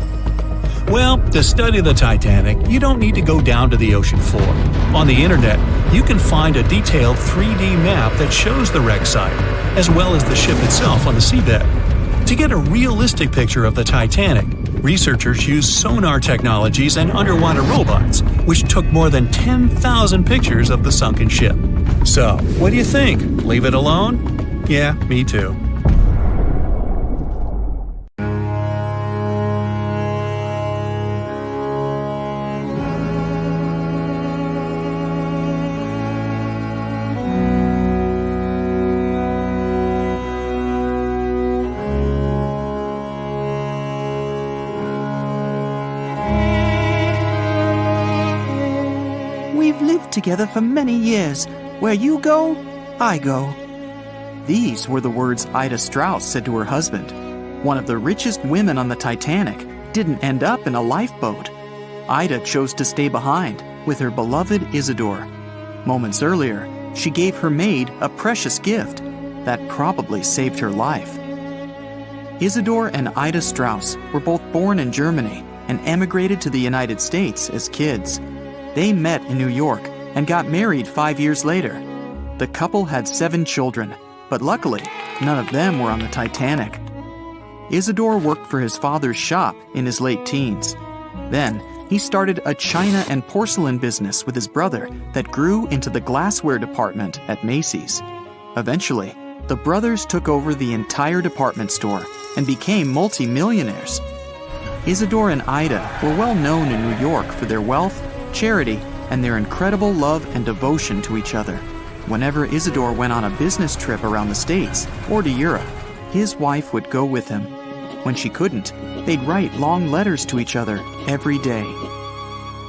Well, to study the Titanic, you don't need to go down to the ocean floor. On the internet, you can find a detailed 3D map that shows the wreck site, as well as the ship itself on the seabed. To get a realistic picture of the Titanic, researchers used sonar technologies and underwater robots, which took more than 10,000 pictures of the sunken ship. So, what do you think? Leave it alone? Yeah, me too. We've lived together for many years. Where you go, I go. These were the words Ida Strauss said to her husband. One of the richest women on the Titanic didn't end up in a lifeboat. Ida chose to stay behind with her beloved Isidore. Moments earlier, she gave her maid a precious gift that probably saved her life. Isidore and Ida Strauss were both born in Germany and emigrated to the United States as kids. They met in New York and got married 5 years later. The couple had 7 children, but luckily, none of them were on the Titanic. Isidore worked for his father's shop in his late teens. Then, he started a china and porcelain business with his brother that grew into the glassware department at Macy's. Eventually, the brothers took over the entire department store and became multi-millionaires. Isidore and Ida were well known in New York for their wealth, charity, and their incredible love and devotion to each other. Whenever Isidore went on a business trip around the States or to Europe, his wife would go with him. When she couldn't, they'd write long letters to each other every day.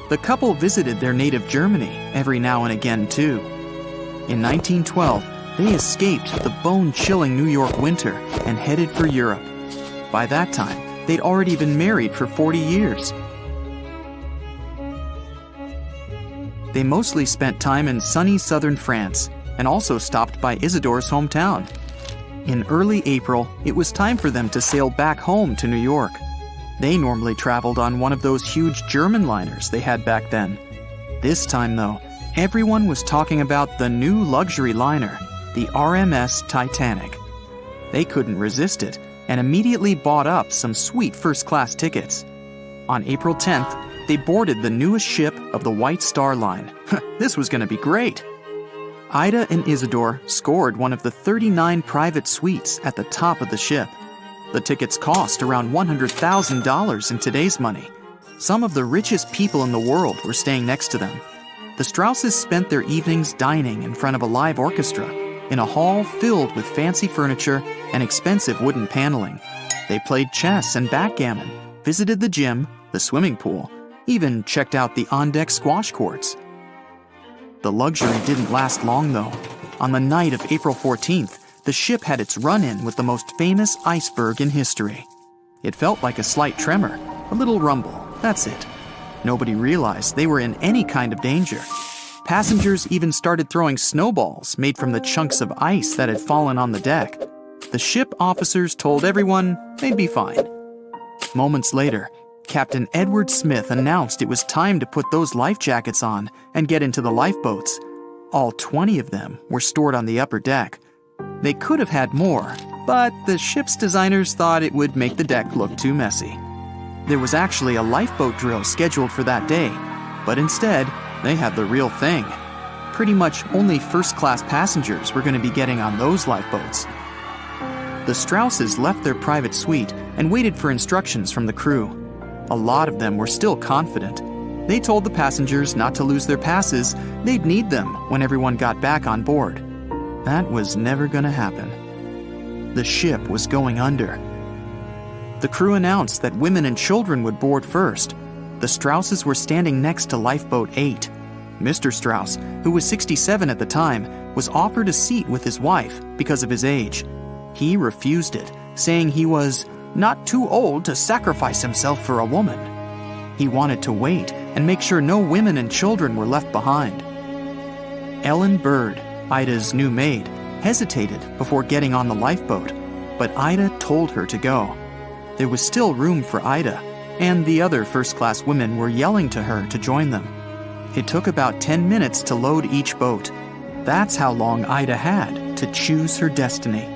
The couple visited their native Germany every now and again, too. In 1912, they escaped the bone-chilling New York winter and headed for Europe. By that time, they'd already been married for 40 years. They mostly spent time in sunny southern France and also stopped by Isidore's hometown. In early April, it was time for them to sail back home to New York. They normally traveled on one of those huge German liners they had back then. This time, though, everyone was talking about the new luxury liner, the RMS Titanic. They couldn't resist it and immediately bought up some sweet first-class tickets. On April 10th, they boarded the newest ship of the White Star Line. This was going to be great. Ida and Isidore scored one of the 39 private suites at the top of the ship. The tickets cost around $100,000 in today's money. Some of the richest people in the world were staying next to them. The Strausses spent their evenings dining in front of a live orchestra in a hall filled with fancy furniture and expensive wooden paneling. They played chess and backgammon, visited the gym, the swimming pool, even checked out the on-deck squash courts. The luxury didn't last long, though. On the night of April 14th, the ship had its run-in with the most famous iceberg in history. It felt like a slight tremor, a little rumble, that's it. Nobody realized they were in any kind of danger. Passengers even started throwing snowballs made from the chunks of ice that had fallen on the deck. The ship officers told everyone they'd be fine. Moments later, Captain Edward Smith announced it was time to put those life jackets on and get into the lifeboats. All 20 of them were stored on the upper deck. They could have had more, but the ship's designers thought it would make the deck look too messy. There was actually a lifeboat drill scheduled for that day, but instead, they had the real thing. Pretty much only first-class passengers were going to be getting on those lifeboats. The Strausses left their private suite and waited for instructions from the crew. A lot of them were still confident. They told the passengers not to lose their passes. They'd need them when everyone got back on board. That was never going to happen. The ship was going under. The crew announced that women and children would board first. The Strausses were standing next to Lifeboat 8. Mr. Strauss, who was 67 at the time, was offered a seat with his wife because of his age. He refused it, saying he was not too old to sacrifice himself for a woman. He wanted to wait and make sure no women and children were left behind. Ellen Bird, Ida's new maid, hesitated before getting on the lifeboat, but Ida told her to go. There was still room for Ida, and the other first-class women were yelling to her to join them. It took about 10 minutes to load each boat. That's how long Ida had to choose her destiny.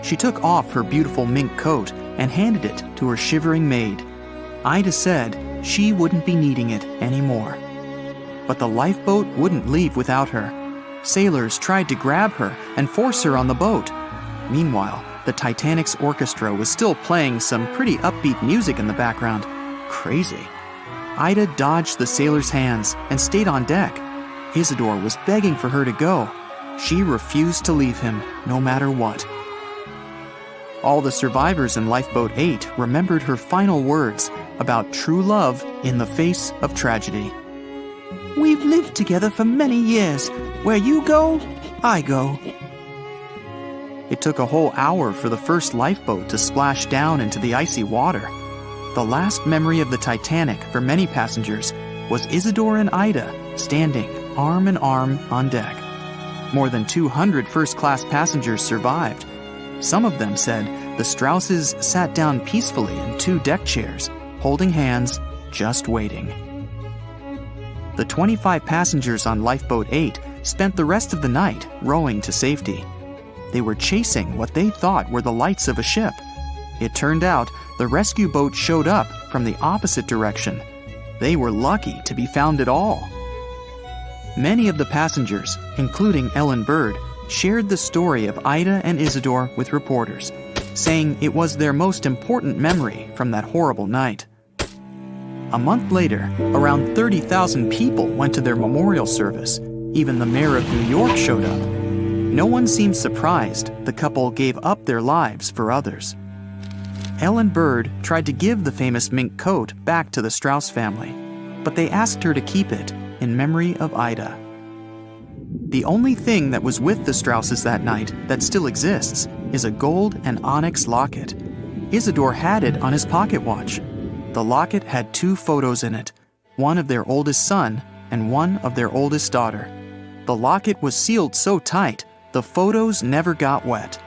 She took off her beautiful mink coat and handed it to her shivering maid. Ida said she wouldn't be needing it anymore. But the lifeboat wouldn't leave without her. Sailors tried to grab her and force her on the boat. Meanwhile, the Titanic's orchestra was still playing some pretty upbeat music in the background. Crazy. Ida dodged the sailors' hands and stayed on deck. Isidore was begging for her to go. She refused to leave him, no matter what. All the survivors in Lifeboat 8 remembered her final words about true love in the face of tragedy. "We've lived together for many years. Where you go, I go." It took a whole hour for the first lifeboat to splash down into the icy water. The last memory of the Titanic for many passengers was Isidore and Ida standing arm in arm on deck. More than 200 first-class passengers survived. Some of them said the Strausses sat down peacefully in 2 deck chairs, holding hands, just waiting. The 25 passengers on Lifeboat 8 spent the rest of the night rowing to safety. They were chasing what they thought were the lights of a ship. It turned out the rescue boat showed up from the opposite direction. They were lucky to be found at all. Many of the passengers, including Ellen Bird, shared the story of Ida and Isidore with reporters, saying it was their most important memory from that horrible night. A month later, around 30,000 people went to their memorial service. Even the mayor of New York showed up. No one seemed surprised the couple gave up their lives for others. Ellen Bird tried to give the famous mink coat back to the Strauss family, but they asked her to keep it in memory of Ida. The only thing that was with the Strausses that night that still exists is a gold and onyx locket. Isidore had it on his pocket watch. The locket had 2 photos in it, one of their oldest son and one of their oldest daughter. The locket was sealed so tight, the photos never got wet.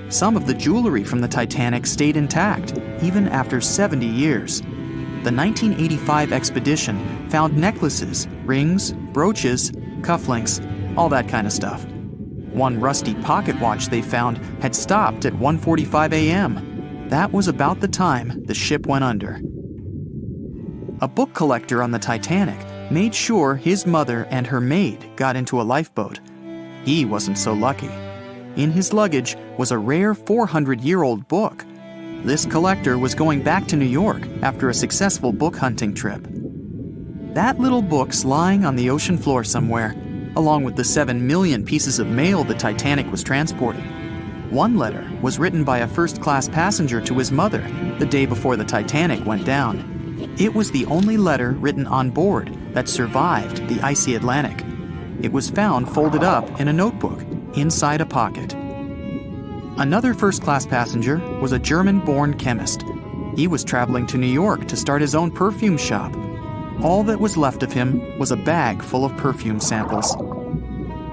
Some of the jewelry from the Titanic stayed intact, even after 70 years. The 1985 expedition found necklaces, rings, brooches, cufflinks, all that kind of stuff. One rusty pocket watch they found had stopped at 1:45 a.m. That was about the time the ship went under. A book collector on the Titanic made sure his mother and her maid got into a lifeboat. He wasn't so lucky. In his luggage was a rare 400-year-old book. This collector was going back to New York after a successful book hunting trip. That little book's lying on the ocean floor somewhere, along with the 7 million pieces of mail the Titanic was transporting. One letter was written by a first-class passenger to his mother the day before the Titanic went down. It was the only letter written on board that survived the icy Atlantic. It was found folded up in a notebook inside a pocket. Another first-class passenger was a German-born chemist. He was traveling to New York to start his own perfume shop. All that was left of him was a bag full of perfume samples.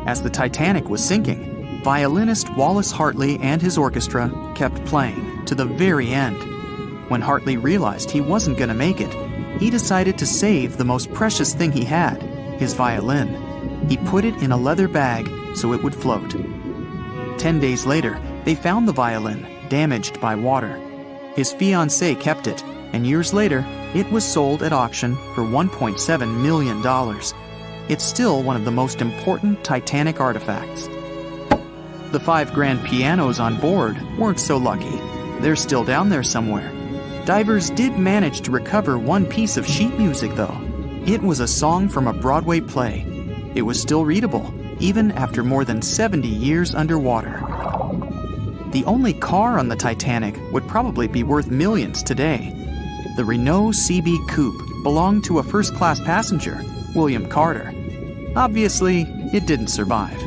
As the Titanic was sinking, violinist Wallace Hartley and his orchestra kept playing to the very end. When Hartley realized he wasn't going to make it, he decided to save the most precious thing he had, his violin. He put it in a leather bag so it would float. 10 days later, they found the violin, damaged by water. His fiancée kept it, and years later, it was sold at auction for $1.7 million. It's still one of the most important Titanic artifacts. The 5 grand pianos on board weren't so lucky. They're still down there somewhere. Divers did manage to recover one piece of sheet music, though. It was a song from a Broadway play. It was still readable, even after more than 70 years underwater. The only car on the Titanic would probably be worth millions today. The Renault CB Coupe belonged to a first-class passenger, William Carter. Obviously, it didn't survive.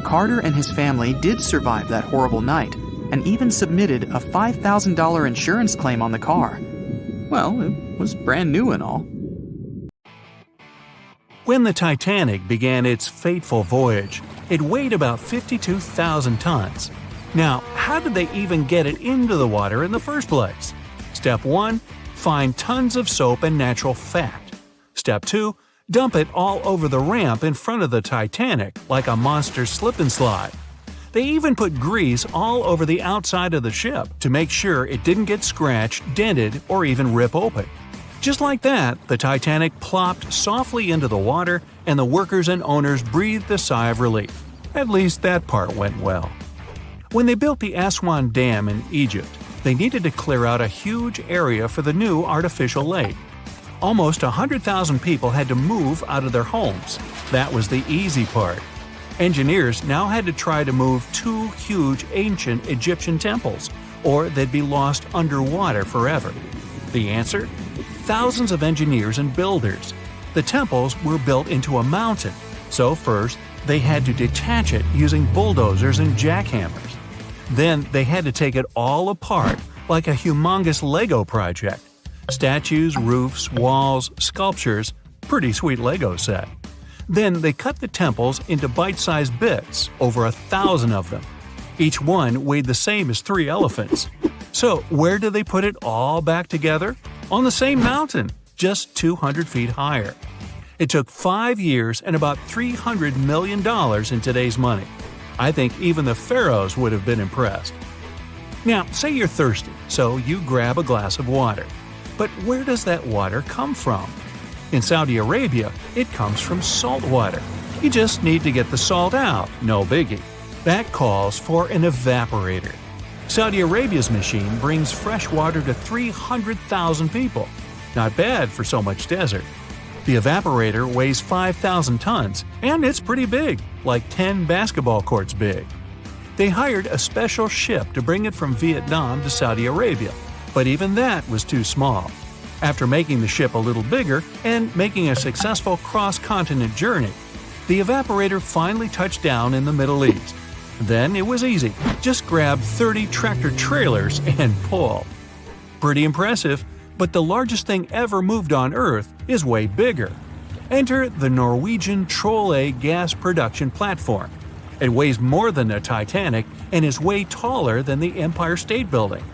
Carter and his family did survive that horrible night and even submitted a $5,000 insurance claim on the car. Well, it was brand new and all. When the Titanic began its fateful voyage, it weighed about 52,000 tons. Now, how did they even get it into the water in the first place? Step 1. Find tons of soap and natural fat. Step 2. Dump it all over the ramp in front of the Titanic like a monster slip and slide. They even put grease all over the outside of the ship to make sure it didn't get scratched, dented, or even rip open. Just like that, the Titanic plopped softly into the water, and the workers and owners breathed a sigh of relief. At least that part went well. When they built the Aswan Dam in Egypt, they needed to clear out a huge area for the new artificial lake. Almost 100,000 people had to move out of their homes. That was the easy part. Engineers now had to try to move 2 huge ancient Egyptian temples, or they'd be lost underwater forever. The answer? Thousands of engineers and builders. The temples were built into a mountain, so first they had to detach it using bulldozers and jackhammers. Then they had to take it all apart like a humongous Lego project. Statues, roofs, walls, sculptures, pretty sweet Lego set. Then they cut the temples into bite-sized bits, over 1,000 of them. Each one weighed the same as 3 elephants. So where did they put it all back together? On the same mountain, just 200 feet higher. It took 5 years and about $300 million in today's money. I think even the pharaohs would have been impressed. Now, say you're thirsty, so you grab a glass of water. But where does that water come from? In Saudi Arabia, it comes from salt water. You just need to get the salt out, no biggie. That calls for an evaporator. Saudi Arabia's machine brings fresh water to 300,000 people. Not bad for so much desert. The evaporator weighs 5,000 tons, and it's pretty big, like 10 basketball courts big. They hired a special ship to bring it from Vietnam to Saudi Arabia, but even that was too small. After making the ship a little bigger and making a successful cross-continent journey, the evaporator finally touched down in the Middle East. Then it was easy. Just grab 30 tractor-trailers and pull. Pretty impressive, but the largest thing ever moved on Earth is way bigger. Enter the Norwegian Troll-A gas production platform. It weighs more than the Titanic and is way taller than the Empire State Building.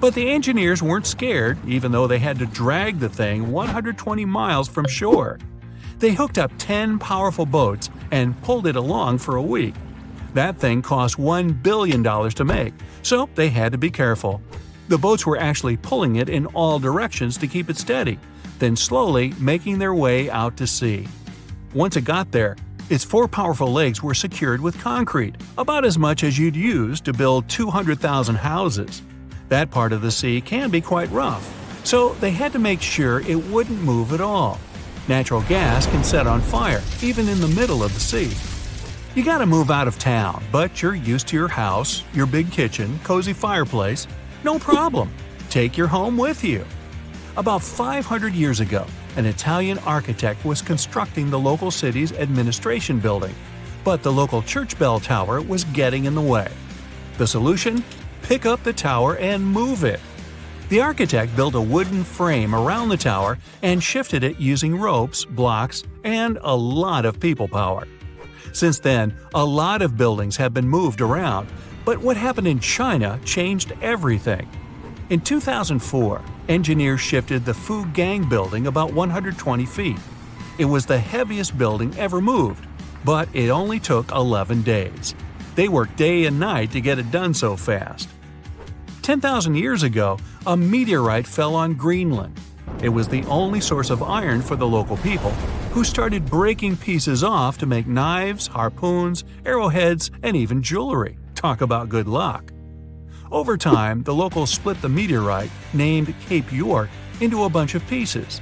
But the engineers weren't scared, even though they had to drag the thing 120 miles from shore. They hooked up 10 powerful boats and pulled it along for a week. That thing cost $1 billion to make, so they had to be careful. The boats were actually pulling it in all directions to keep it steady, then slowly making their way out to sea. Once it got there, its 4 powerful legs were secured with concrete, about as much as you'd use to build 200,000 houses. That part of the sea can be quite rough, so they had to make sure it wouldn't move at all. Natural gas can set on fire, even in the middle of the sea. You gotta move out of town, but you're used to your house, your big kitchen, cozy fireplace. No problem. Take your home with you. About 500 years ago, an Italian architect was constructing the local city's administration building, but the local church bell tower was getting in the way. The solution? Pick up the tower and move it. The architect built a wooden frame around the tower and shifted it using ropes, blocks, and a lot of people power. Since then, a lot of buildings have been moved around, but what happened in China changed everything. In 2004, engineers shifted the Fugang building about 120 feet. It was the heaviest building ever moved, but it only took 11 days. They worked day and night to get it done so fast. 10,000 years ago, a meteorite fell on Greenland. It was the only source of iron for the local people, who started breaking pieces off to make knives, harpoons, arrowheads, and even jewelry. Talk about good luck. Over time, the locals split the meteorite, named Cape York, into a bunch of pieces.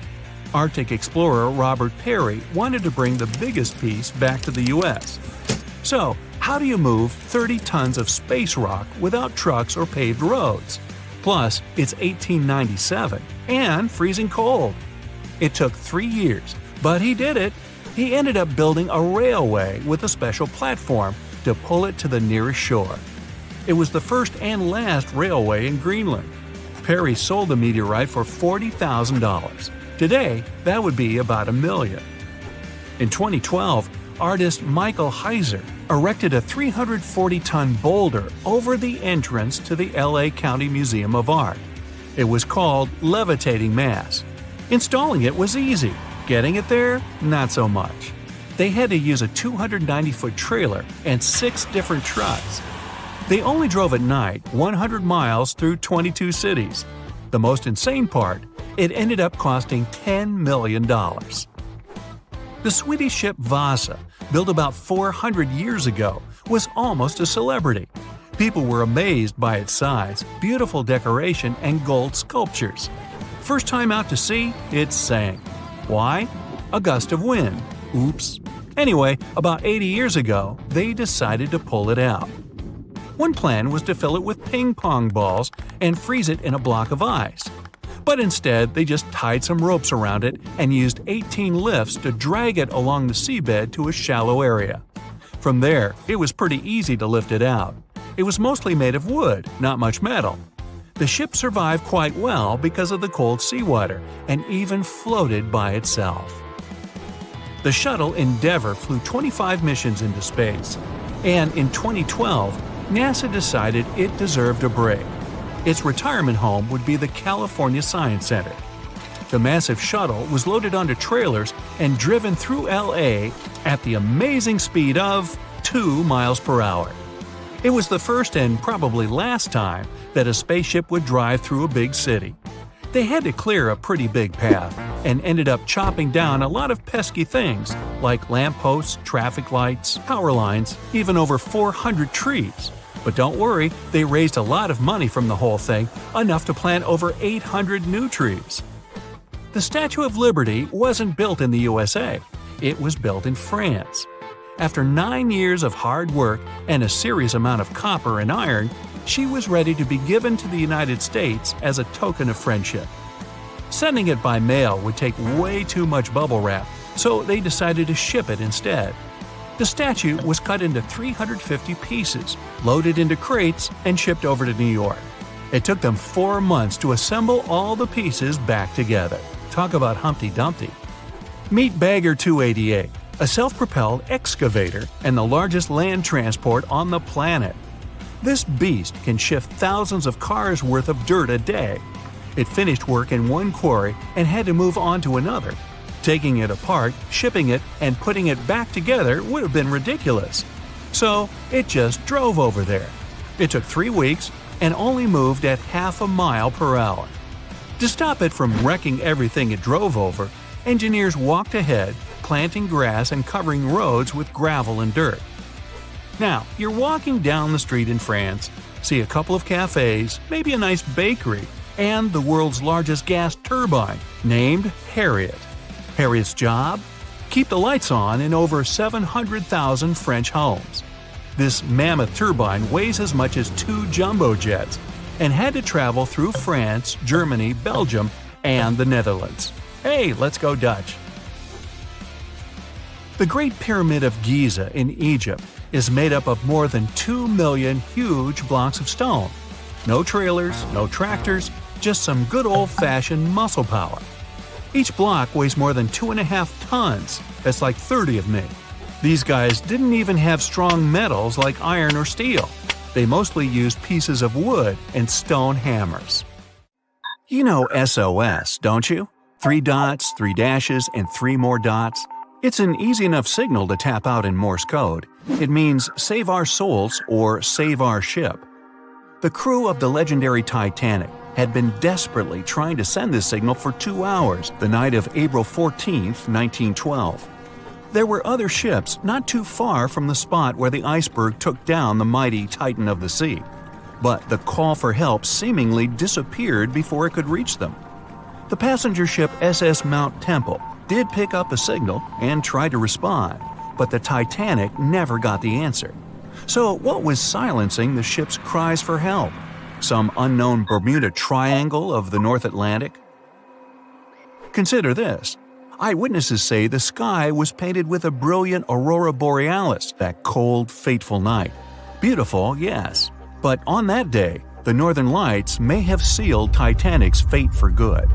Arctic explorer Robert Peary wanted to bring the biggest piece back to the U.S. So, how do you move 30 tons of space rock without trucks or paved roads? Plus, it's 1897 and freezing cold. It took 3 years, but he did it. He ended up building a railway with a special platform to pull it to the nearest shore. It was the first and last railway in Greenland. Peary sold the meteorite for $40,000. Today, that would be about $1 million. In 2012, artist Michael Heiser erected a 340-ton boulder over the entrance to the LA County Museum of Art. It was called Levitating Mass. Installing it was easy. Getting it there, not so much. They had to use a 290-foot trailer and 6 different trucks. They only drove at night 100 miles through 22 cities. The most insane part, it ended up costing $10 million. The Swedish ship Vasa, built about 400 years ago, was almost a celebrity. People were amazed by its size, beautiful decoration, and gold sculptures. First time out to sea, it sank. Why? A gust of wind. Oops. Anyway, about 80 years ago, they decided to pull it out. One plan was to fill it with ping pong balls and freeze it in a block of ice. But instead, they just tied some ropes around it and used 18 lifts to drag it along the seabed to a shallow area. From there, it was pretty easy to lift it out. It was mostly made of wood, not much metal. The ship survived quite well because of the cold seawater and even floated by itself. The shuttle Endeavour flew 25 missions into space, and in 2012, NASA decided it deserved a break. Its retirement home would be the California Science Center. The massive shuttle was loaded onto trailers and driven through LA at the amazing speed of 2 miles per hour. It was the first and probably last time that a spaceship would drive through a big city. They had to clear a pretty big path and ended up chopping down a lot of pesky things like lampposts, traffic lights, power lines, even over 400 trees. But don't worry, they raised a lot of money from the whole thing, enough to plant over 800 new trees. The Statue of Liberty wasn't built in the USA. It was built in France. After 9 years of hard work and a serious amount of copper and iron, she was ready to be given to the United States as a token of friendship. Sending it by mail would take way too much bubble wrap, so they decided to ship it instead. The statue was cut into 350 pieces, loaded into crates, and shipped over to New York. It took them 4 months to assemble all the pieces back together. Talk about Humpty Dumpty. Meet Bagger 288, a self-propelled excavator and the largest land transport on the planet. This beast can shift thousands of cars worth of dirt a day. It finished work in one quarry and had to move on to another. Taking it apart, shipping it, and putting it back together would have been ridiculous. So it just drove over there. It took 3 weeks and only moved at half a mile per hour. To stop it from wrecking everything it drove over, engineers walked ahead, planting grass and covering roads with gravel and dirt. Now, you're walking down the street in France, see a couple of cafes, maybe a nice bakery, and the world's largest gas turbine, named Harriet. Harriet's job? Keep the lights on in over 700,000 French homes. This mammoth turbine weighs as much as 2 jumbo jets and had to travel through France, Germany, Belgium, and the Netherlands. Hey, let's go Dutch! The Great Pyramid of Giza in Egypt is made up of more than 2 million huge blocks of stone. No trailers, no tractors, just some good old-fashioned muscle power. Each block weighs more than 2.5 tons. That's like 30 of me. These guys didn't even have strong metals like iron or steel. They mostly used pieces of wood and stone hammers. You know SOS, don't you? 3 dots, 3 dashes, and 3 more dots. It's an easy enough signal to tap out in Morse code. It means save our souls or save our ship. The crew of the legendary Titanic had been desperately trying to send this signal for 2 hours the night of April 14, 1912. There were other ships not too far from the spot where the iceberg took down the mighty Titan of the sea. But the call for help seemingly disappeared before it could reach them. The passenger ship SS Mount Temple did pick up a signal and try to respond, but the Titanic never got the answer. So what was silencing the ship's cries for help? Some unknown Bermuda Triangle of the North Atlantic? Consider this. Eyewitnesses say the sky was painted with a brilliant aurora borealis that cold, fateful night. Beautiful, yes, but on that day, the northern lights may have sealed Titanic's fate for good.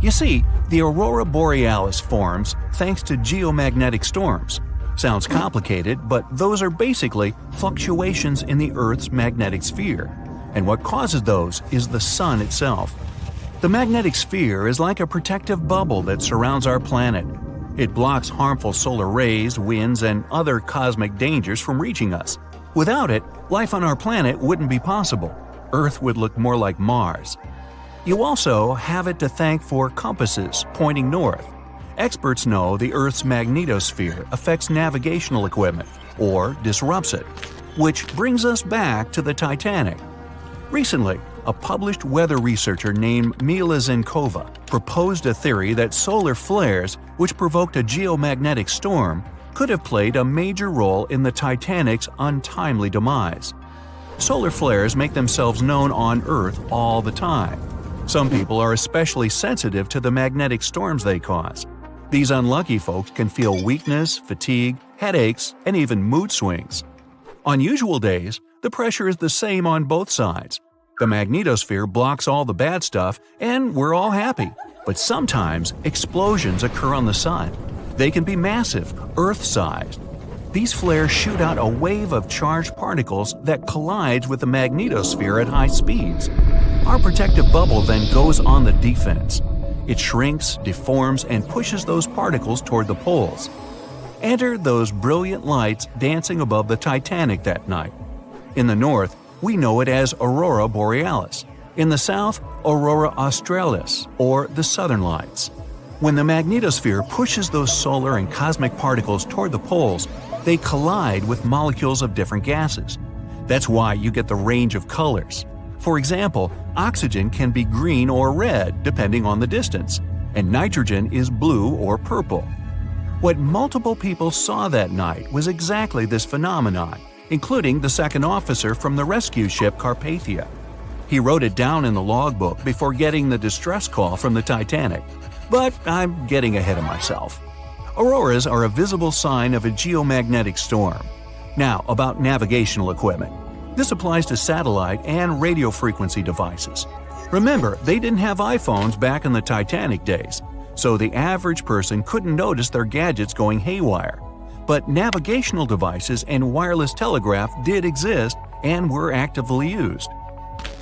You see, the aurora borealis forms thanks to geomagnetic storms. Sounds complicated, but those are basically fluctuations in the Earth's magnetic sphere. And what causes those is the sun itself. The magnetic sphere is like a protective bubble that surrounds our planet. It blocks harmful solar rays, winds, and other cosmic dangers from reaching us. Without it, life on our planet wouldn't be possible. Earth would look more like Mars. You also have it to thank for compasses pointing north. Experts know the Earth's magnetosphere affects navigational equipment, or disrupts it. Which brings us back to the Titanic. Recently, a published weather researcher named Mila Zenkova proposed a theory that solar flares, which provoked a geomagnetic storm, could have played a major role in the Titanic's untimely demise. Solar flares make themselves known on Earth all the time. Some people are especially sensitive to the magnetic storms they cause. These unlucky folks can feel weakness, fatigue, headaches, and even mood swings. On usual days, the pressure is the same on both sides. The magnetosphere blocks all the bad stuff, and we're all happy. But sometimes, explosions occur on the sun. They can be massive, Earth-sized. These flares shoot out a wave of charged particles that collides with the magnetosphere at high speeds. Our protective bubble then goes on the defense. It shrinks, deforms, and pushes those particles toward the poles. Enter those brilliant lights dancing above the Titanic that night. In the north, we know it as Aurora Borealis. In the south, Aurora Australis, or the Southern Lights. When the magnetosphere pushes those solar and cosmic particles toward the poles, they collide with molecules of different gases. That's why you get the range of colors. For example, oxygen can be green or red depending on the distance, and nitrogen is blue or purple. What multiple people saw that night was exactly this phenomenon, including the second officer from the rescue ship Carpathia. He wrote it down in the logbook before getting the distress call from the Titanic. But I'm getting ahead of myself. Auroras are a visible sign of a geomagnetic storm. Now, about navigational equipment. This applies to satellite and radio frequency devices. Remember, they didn't have iPhones back in the Titanic days, so the average person couldn't notice their gadgets going haywire. But navigational devices and wireless telegraph did exist and were actively used.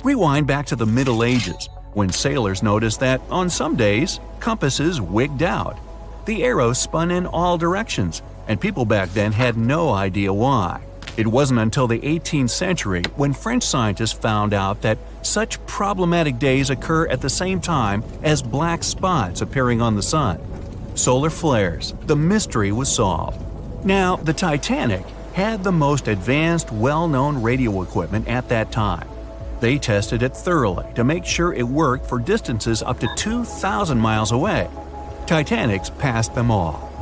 Rewind back to the Middle Ages, when sailors noticed that, on some days, compasses wigged out. The arrows spun in all directions, and people back then had no idea why. It wasn't until the 18th century when French scientists found out that such problematic days occur at the same time as black spots appearing on the sun. Solar flares, the mystery was solved. Now, the Titanic had the most advanced, well-known radio equipment at that time. They tested it thoroughly to make sure it worked for distances up to 2,000 miles away. Titanics passed them all.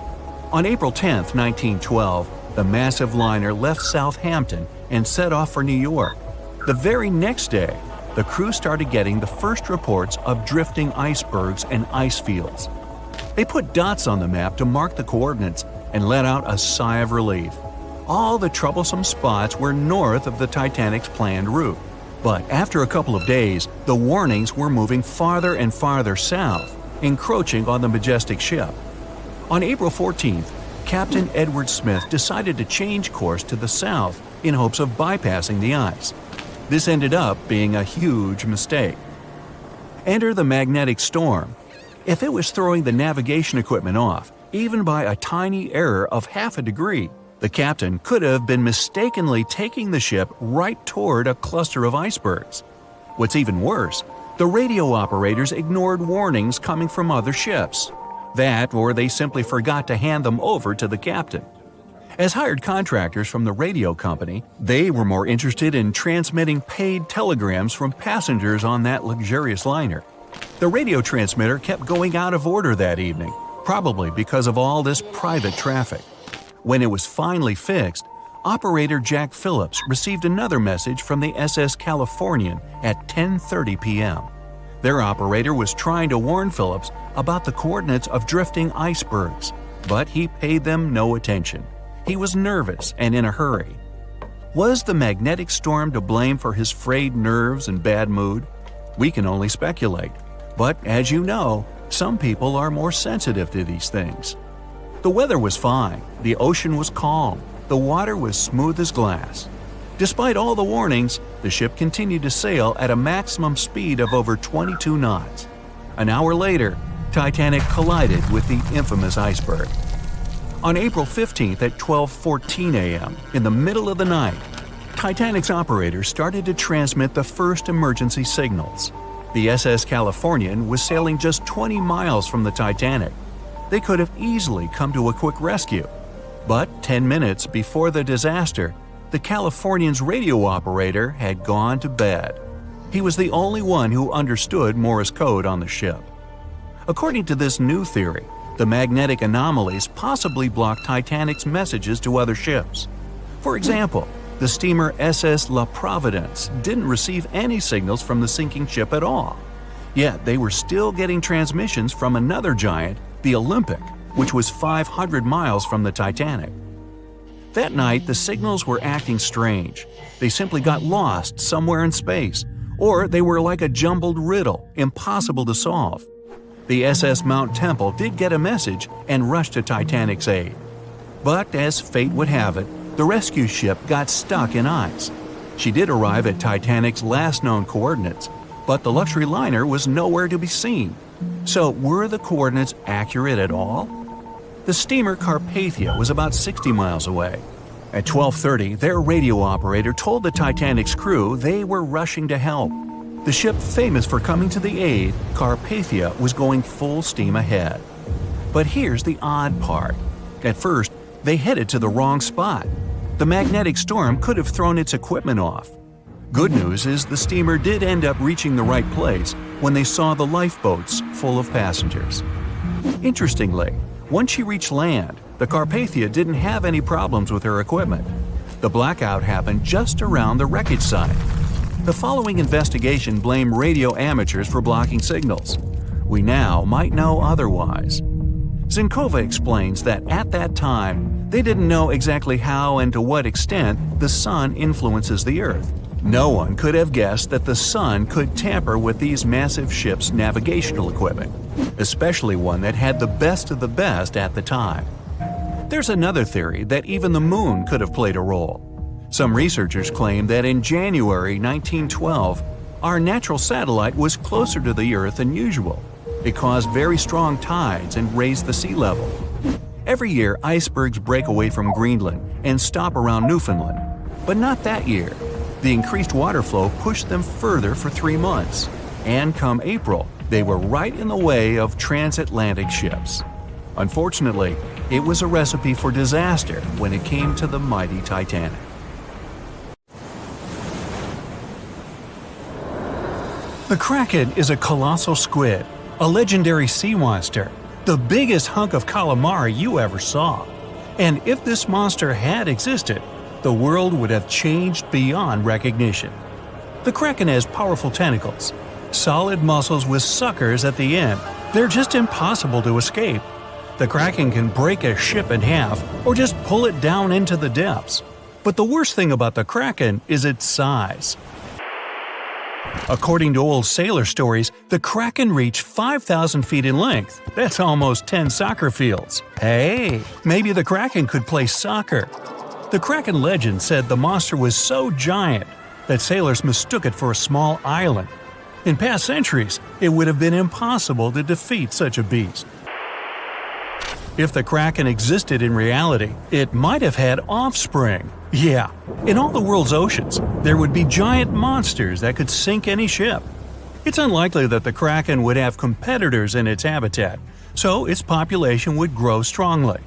On April 10, 1912, the massive liner left Southampton and set off for New York. The very next day, the crew started getting the first reports of drifting icebergs and ice fields. They put dots on the map to mark the coordinates and let out a sigh of relief. All the troublesome spots were north of the Titanic's planned route. But after a couple of days, the warnings were moving farther and farther south, encroaching on the majestic ship. On April 14th, Captain Edward Smith decided to change course to the south in hopes of bypassing the ice. This ended up being a huge mistake. Enter the magnetic storm. If it was throwing the navigation equipment off, even by a tiny error of half a degree, the captain could have been mistakenly taking the ship right toward a cluster of icebergs. What's even worse, the radio operators ignored warnings coming from other ships. That, or they simply forgot to hand them over to the captain. As hired contractors from the radio company, they were more interested in transmitting paid telegrams from passengers on that luxurious liner. The radio transmitter kept going out of order that evening, probably because of all this private traffic. When it was finally fixed, operator Jack Phillips received another message from the SS Californian at 10:30 p.m. Their operator was trying to warn Phillips about the coordinates of drifting icebergs, but he paid them no attention. He was nervous and in a hurry. Was the magnetic storm to blame for his frayed nerves and bad mood? We can only speculate. But as you know, some people are more sensitive to these things. The weather was fine, the ocean was calm, the water was smooth as glass. Despite all the warnings, the ship continued to sail at a maximum speed of over 22 knots. An hour later, Titanic collided with the infamous iceberg. On April 15th at 12:14 a.m., in the middle of the night, Titanic's operators started to transmit the first emergency signals. The SS Californian was sailing just 20 miles from the Titanic. They could have easily come to a quick rescue. But 10 minutes before the disaster, the Californian's radio operator had gone to bed. He was the only one who understood Morse code on the ship. According to this new theory, the magnetic anomalies possibly blocked Titanic's messages to other ships. For example, the steamer SS La Providence didn't receive any signals from the sinking ship at all. Yet they were still getting transmissions from another giant, the Olympic, which was 500 miles from the Titanic. That night, the signals were acting strange. They simply got lost somewhere in space, or they were like a jumbled riddle, impossible to solve. The SS Mount Temple did get a message and rushed to Titanic's aid. But as fate would have it, the rescue ship got stuck in ice. She did arrive at Titanic's last known coordinates, but the luxury liner was nowhere to be seen. So were the coordinates accurate at all? The steamer Carpathia was about 60 miles away. At 12:30, their radio operator told the Titanic's crew they were rushing to help. The ship famous for coming to the aid, Carpathia, was going full steam ahead. But here's the odd part. At first, they headed to the wrong spot. The magnetic storm could have thrown its equipment off. Good news is the steamer did end up reaching the right place when they saw the lifeboats full of passengers. Interestingly, once she reached land, the Carpathia didn't have any problems with her equipment. The blackout happened just around the wreckage site. The following investigation blamed radio amateurs for blocking signals. We now might know otherwise. Zinkova explains that at that time, they didn't know exactly how and to what extent the sun influences the Earth. No one could have guessed that the sun could tamper with these massive ships' navigational equipment, especially one that had the best of the best at the time. There's another theory that even the moon could have played a role. Some researchers claim that in January 1912, our natural satellite was closer to the Earth than usual. It caused very strong tides and raised the sea level. Every year, icebergs break away from Greenland and stop around Newfoundland. But not that year. The increased water flow pushed them further for 3 months. And come April, they were right in the way of transatlantic ships. Unfortunately, it was a recipe for disaster when it came to the mighty Titanic. The Kraken is a colossal squid, a legendary sea monster, the biggest hunk of calamari you ever saw. And if this monster had existed, the world would have changed beyond recognition. The Kraken has powerful tentacles, solid muscles with suckers at the end. They're just impossible to escape. The Kraken can break a ship in half or just pull it down into the depths. But the worst thing about the Kraken is its size. According to old sailor stories, the Kraken reached 5,000 feet in length. That's almost 10 soccer fields. Hey, maybe the Kraken could play soccer. The Kraken legend said the monster was so giant that sailors mistook it for a small island. In past centuries, it would have been impossible to defeat such a beast. If the Kraken existed in reality, it might have had offspring. Yeah, in all the world's oceans, there would be giant monsters that could sink any ship. It's unlikely that the Kraken would have competitors in its habitat, so its population would grow strongly.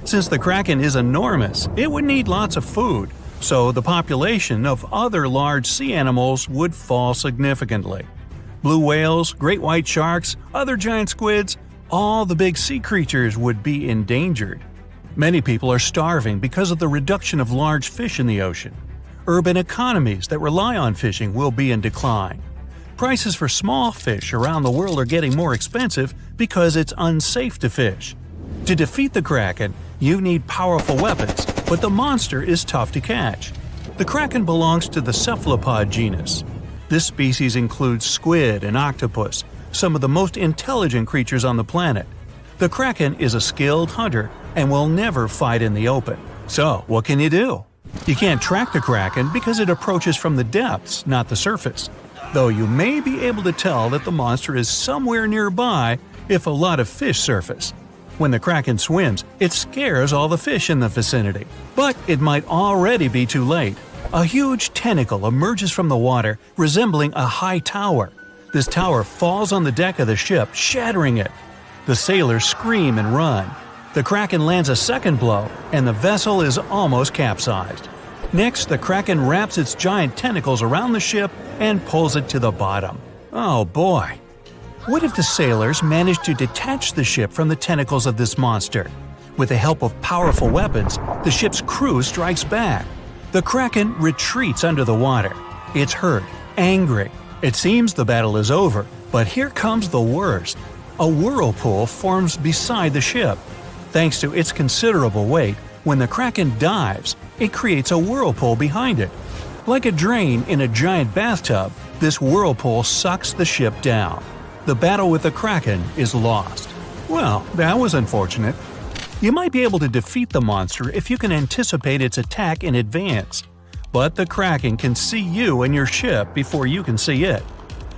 Since the Kraken is enormous, it would need lots of food, so the population of other large sea animals would fall significantly. Blue whales, great white sharks, other giant squids, all the big sea creatures would be endangered. Many people are starving because of the reduction of large fish in the ocean. Urban economies that rely on fishing will be in decline. Prices for small fish around the world are getting more expensive because it's unsafe to fish. To defeat the Kraken, you need powerful weapons, but the monster is tough to catch. The Kraken belongs to the cephalopod genus. This species includes squid and octopus, some of the most intelligent creatures on the planet. The Kraken is a skilled hunter and will never fight in the open. So, what can you do? You can't track the Kraken because it approaches from the depths, not the surface. Though you may be able to tell that the monster is somewhere nearby if a lot of fish surface. When the Kraken swims, it scares all the fish in the vicinity. But it might already be too late. A huge tentacle emerges from the water, resembling a high tower. This tower falls on the deck of the ship, shattering it. The sailors scream and run. The Kraken lands a second blow, and the vessel is almost capsized. Next, the Kraken wraps its giant tentacles around the ship and pulls it to the bottom. Oh boy! What if the sailors managed to detach the ship from the tentacles of this monster? With the help of powerful weapons, the ship's crew strikes back. The Kraken retreats under the water. It's hurt, angry. It seems the battle is over, but here comes the worst. A whirlpool forms beside the ship. Thanks to its considerable weight, when the Kraken dives, it creates a whirlpool behind it. Like a drain in a giant bathtub, this whirlpool sucks the ship down. The battle with the Kraken is lost. Well, that was unfortunate. You might be able to defeat the monster if you can anticipate its attack in advance. But the Kraken can see you and your ship before you can see it.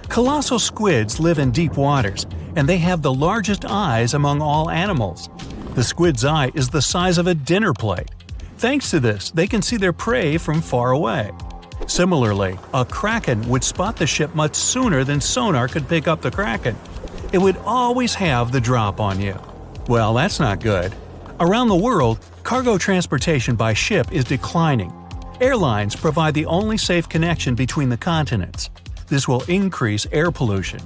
Colossal squids live in deep waters, and they have the largest eyes among all animals. The squid's eye is the size of a dinner plate. Thanks to this, they can see their prey from far away. Similarly, a Kraken would spot the ship much sooner than sonar could pick up the Kraken. It would always have the drop on you. Well, that's not good. Around the world, cargo transportation by ship is declining. Airlines provide the only safe connection between the continents. This will increase air pollution.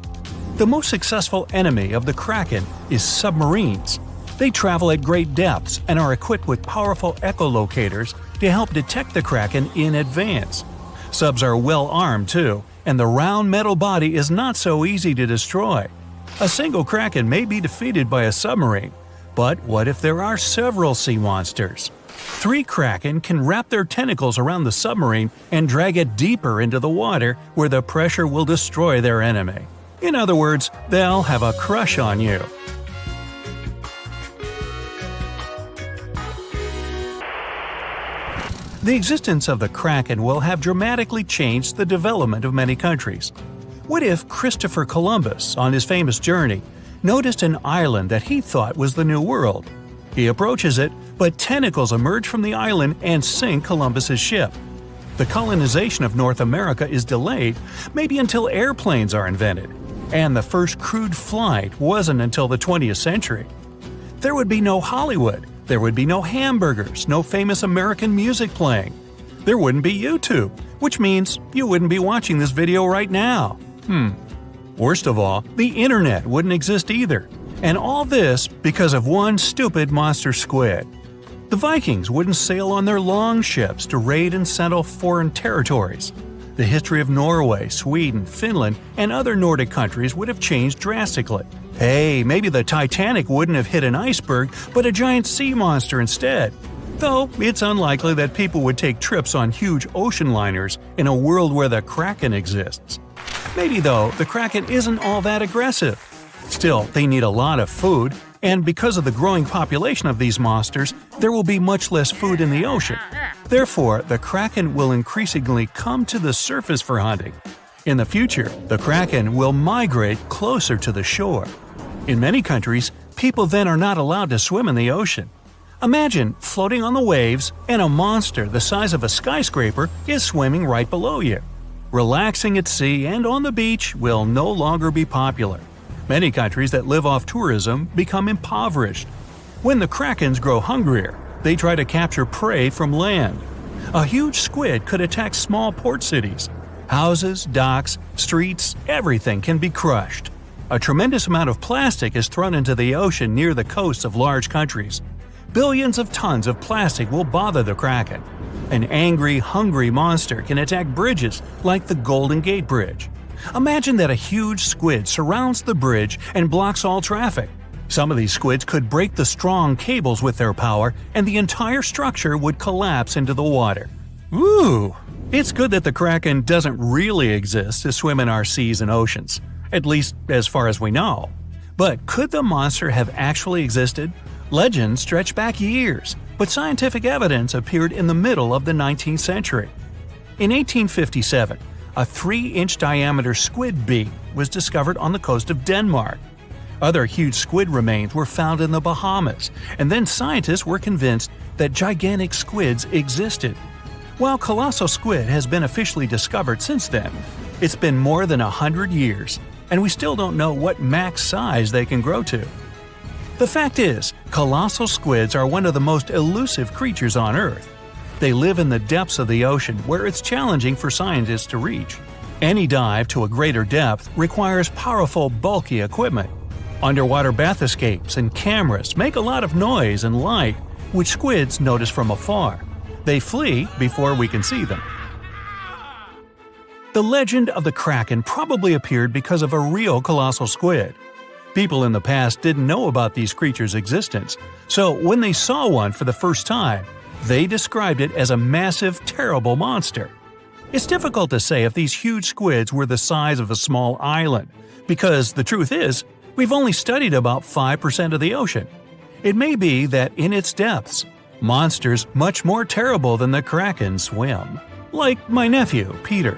The most successful enemy of the Kraken is submarines. They travel at great depths and are equipped with powerful echolocators to help detect the Kraken in advance. Subs are well armed too, and the round metal body is not so easy to destroy. A single Kraken may be defeated by a submarine, but what if there are several sea monsters? 3 Kraken can wrap their tentacles around the submarine and drag it deeper into the water where the pressure will destroy their enemy. In other words, they'll have a crush on you. The existence of the Kraken will have dramatically changed the development of many countries. What if Christopher Columbus, on his famous journey, noticed an island that he thought was the New World? He approaches it, but tentacles emerge from the island and sink Columbus's ship. The colonization of North America is delayed, maybe until airplanes are invented, and the first crewed flight wasn't until the 20th century. There would be no Hollywood. There would be no hamburgers, no famous American music playing. There wouldn't be YouTube, which means you wouldn't be watching this video right now. Worst of all, the internet wouldn't exist either. And all this because of one stupid monster squid. The Vikings wouldn't sail on their long ships to raid and settle foreign territories. The history of Norway, Sweden, Finland, and other Nordic countries would have changed drastically. Hey, maybe the Titanic wouldn't have hit an iceberg, but a giant sea monster instead. Though, it's unlikely that people would take trips on huge ocean liners in a world where the Kraken exists. Maybe though, the kraken isn't all that aggressive. Still, they need a lot of food, and because of the growing population of these monsters, there will be much less food in the ocean. Therefore, the kraken will increasingly come to the surface for hunting. In the future, the kraken will migrate closer to the shore. In many countries, people then are not allowed to swim in the ocean. Imagine floating on the waves and a monster the size of a skyscraper is swimming right below you. Relaxing at sea and on the beach will no longer be popular. Many countries that live off tourism become impoverished. When the krakens grow hungrier, they try to capture prey from land. A huge squid could attack small port cities. Houses, docks, streets, everything can be crushed. A tremendous amount of plastic is thrown into the ocean near the coasts of large countries. Billions of tons of plastic will bother the kraken. An angry, hungry monster can attack bridges like the Golden Gate Bridge. Imagine that a huge squid surrounds the bridge and blocks all traffic. Some of these squids could break the strong cables with their power, and the entire structure would collapse into the water. Ooh! It's good that the kraken doesn't really exist to swim in our seas and oceans, at least as far as we know. But could the monster have actually existed? Legends stretch back years, but scientific evidence appeared in the middle of the 19th century. In 1857, a 3-inch diameter squid beak was discovered on the coast of Denmark. Other huge squid remains were found in the Bahamas, and then scientists were convinced that gigantic squids existed. While colossal squid has been officially discovered since then, it's been more than 100 years, and we still don't know what max size they can grow to. The fact is, colossal squids are one of the most elusive creatures on Earth. They live in the depths of the ocean where it's challenging for scientists to reach. Any dive to a greater depth requires powerful, bulky equipment. Underwater bath escapes and cameras make a lot of noise and light, which squids notice from afar. They flee before we can see them. The legend of the kraken probably appeared because of a real colossal squid. People in the past didn't know about these creatures' existence, so when they saw one for the first time, they described it as a massive, terrible monster. It's difficult to say if these huge squids were the size of a small island, because the truth is, we've only studied about 5% of the ocean. It may be that in its depths, monsters much more terrible than the kraken swim. Like my nephew, Peter.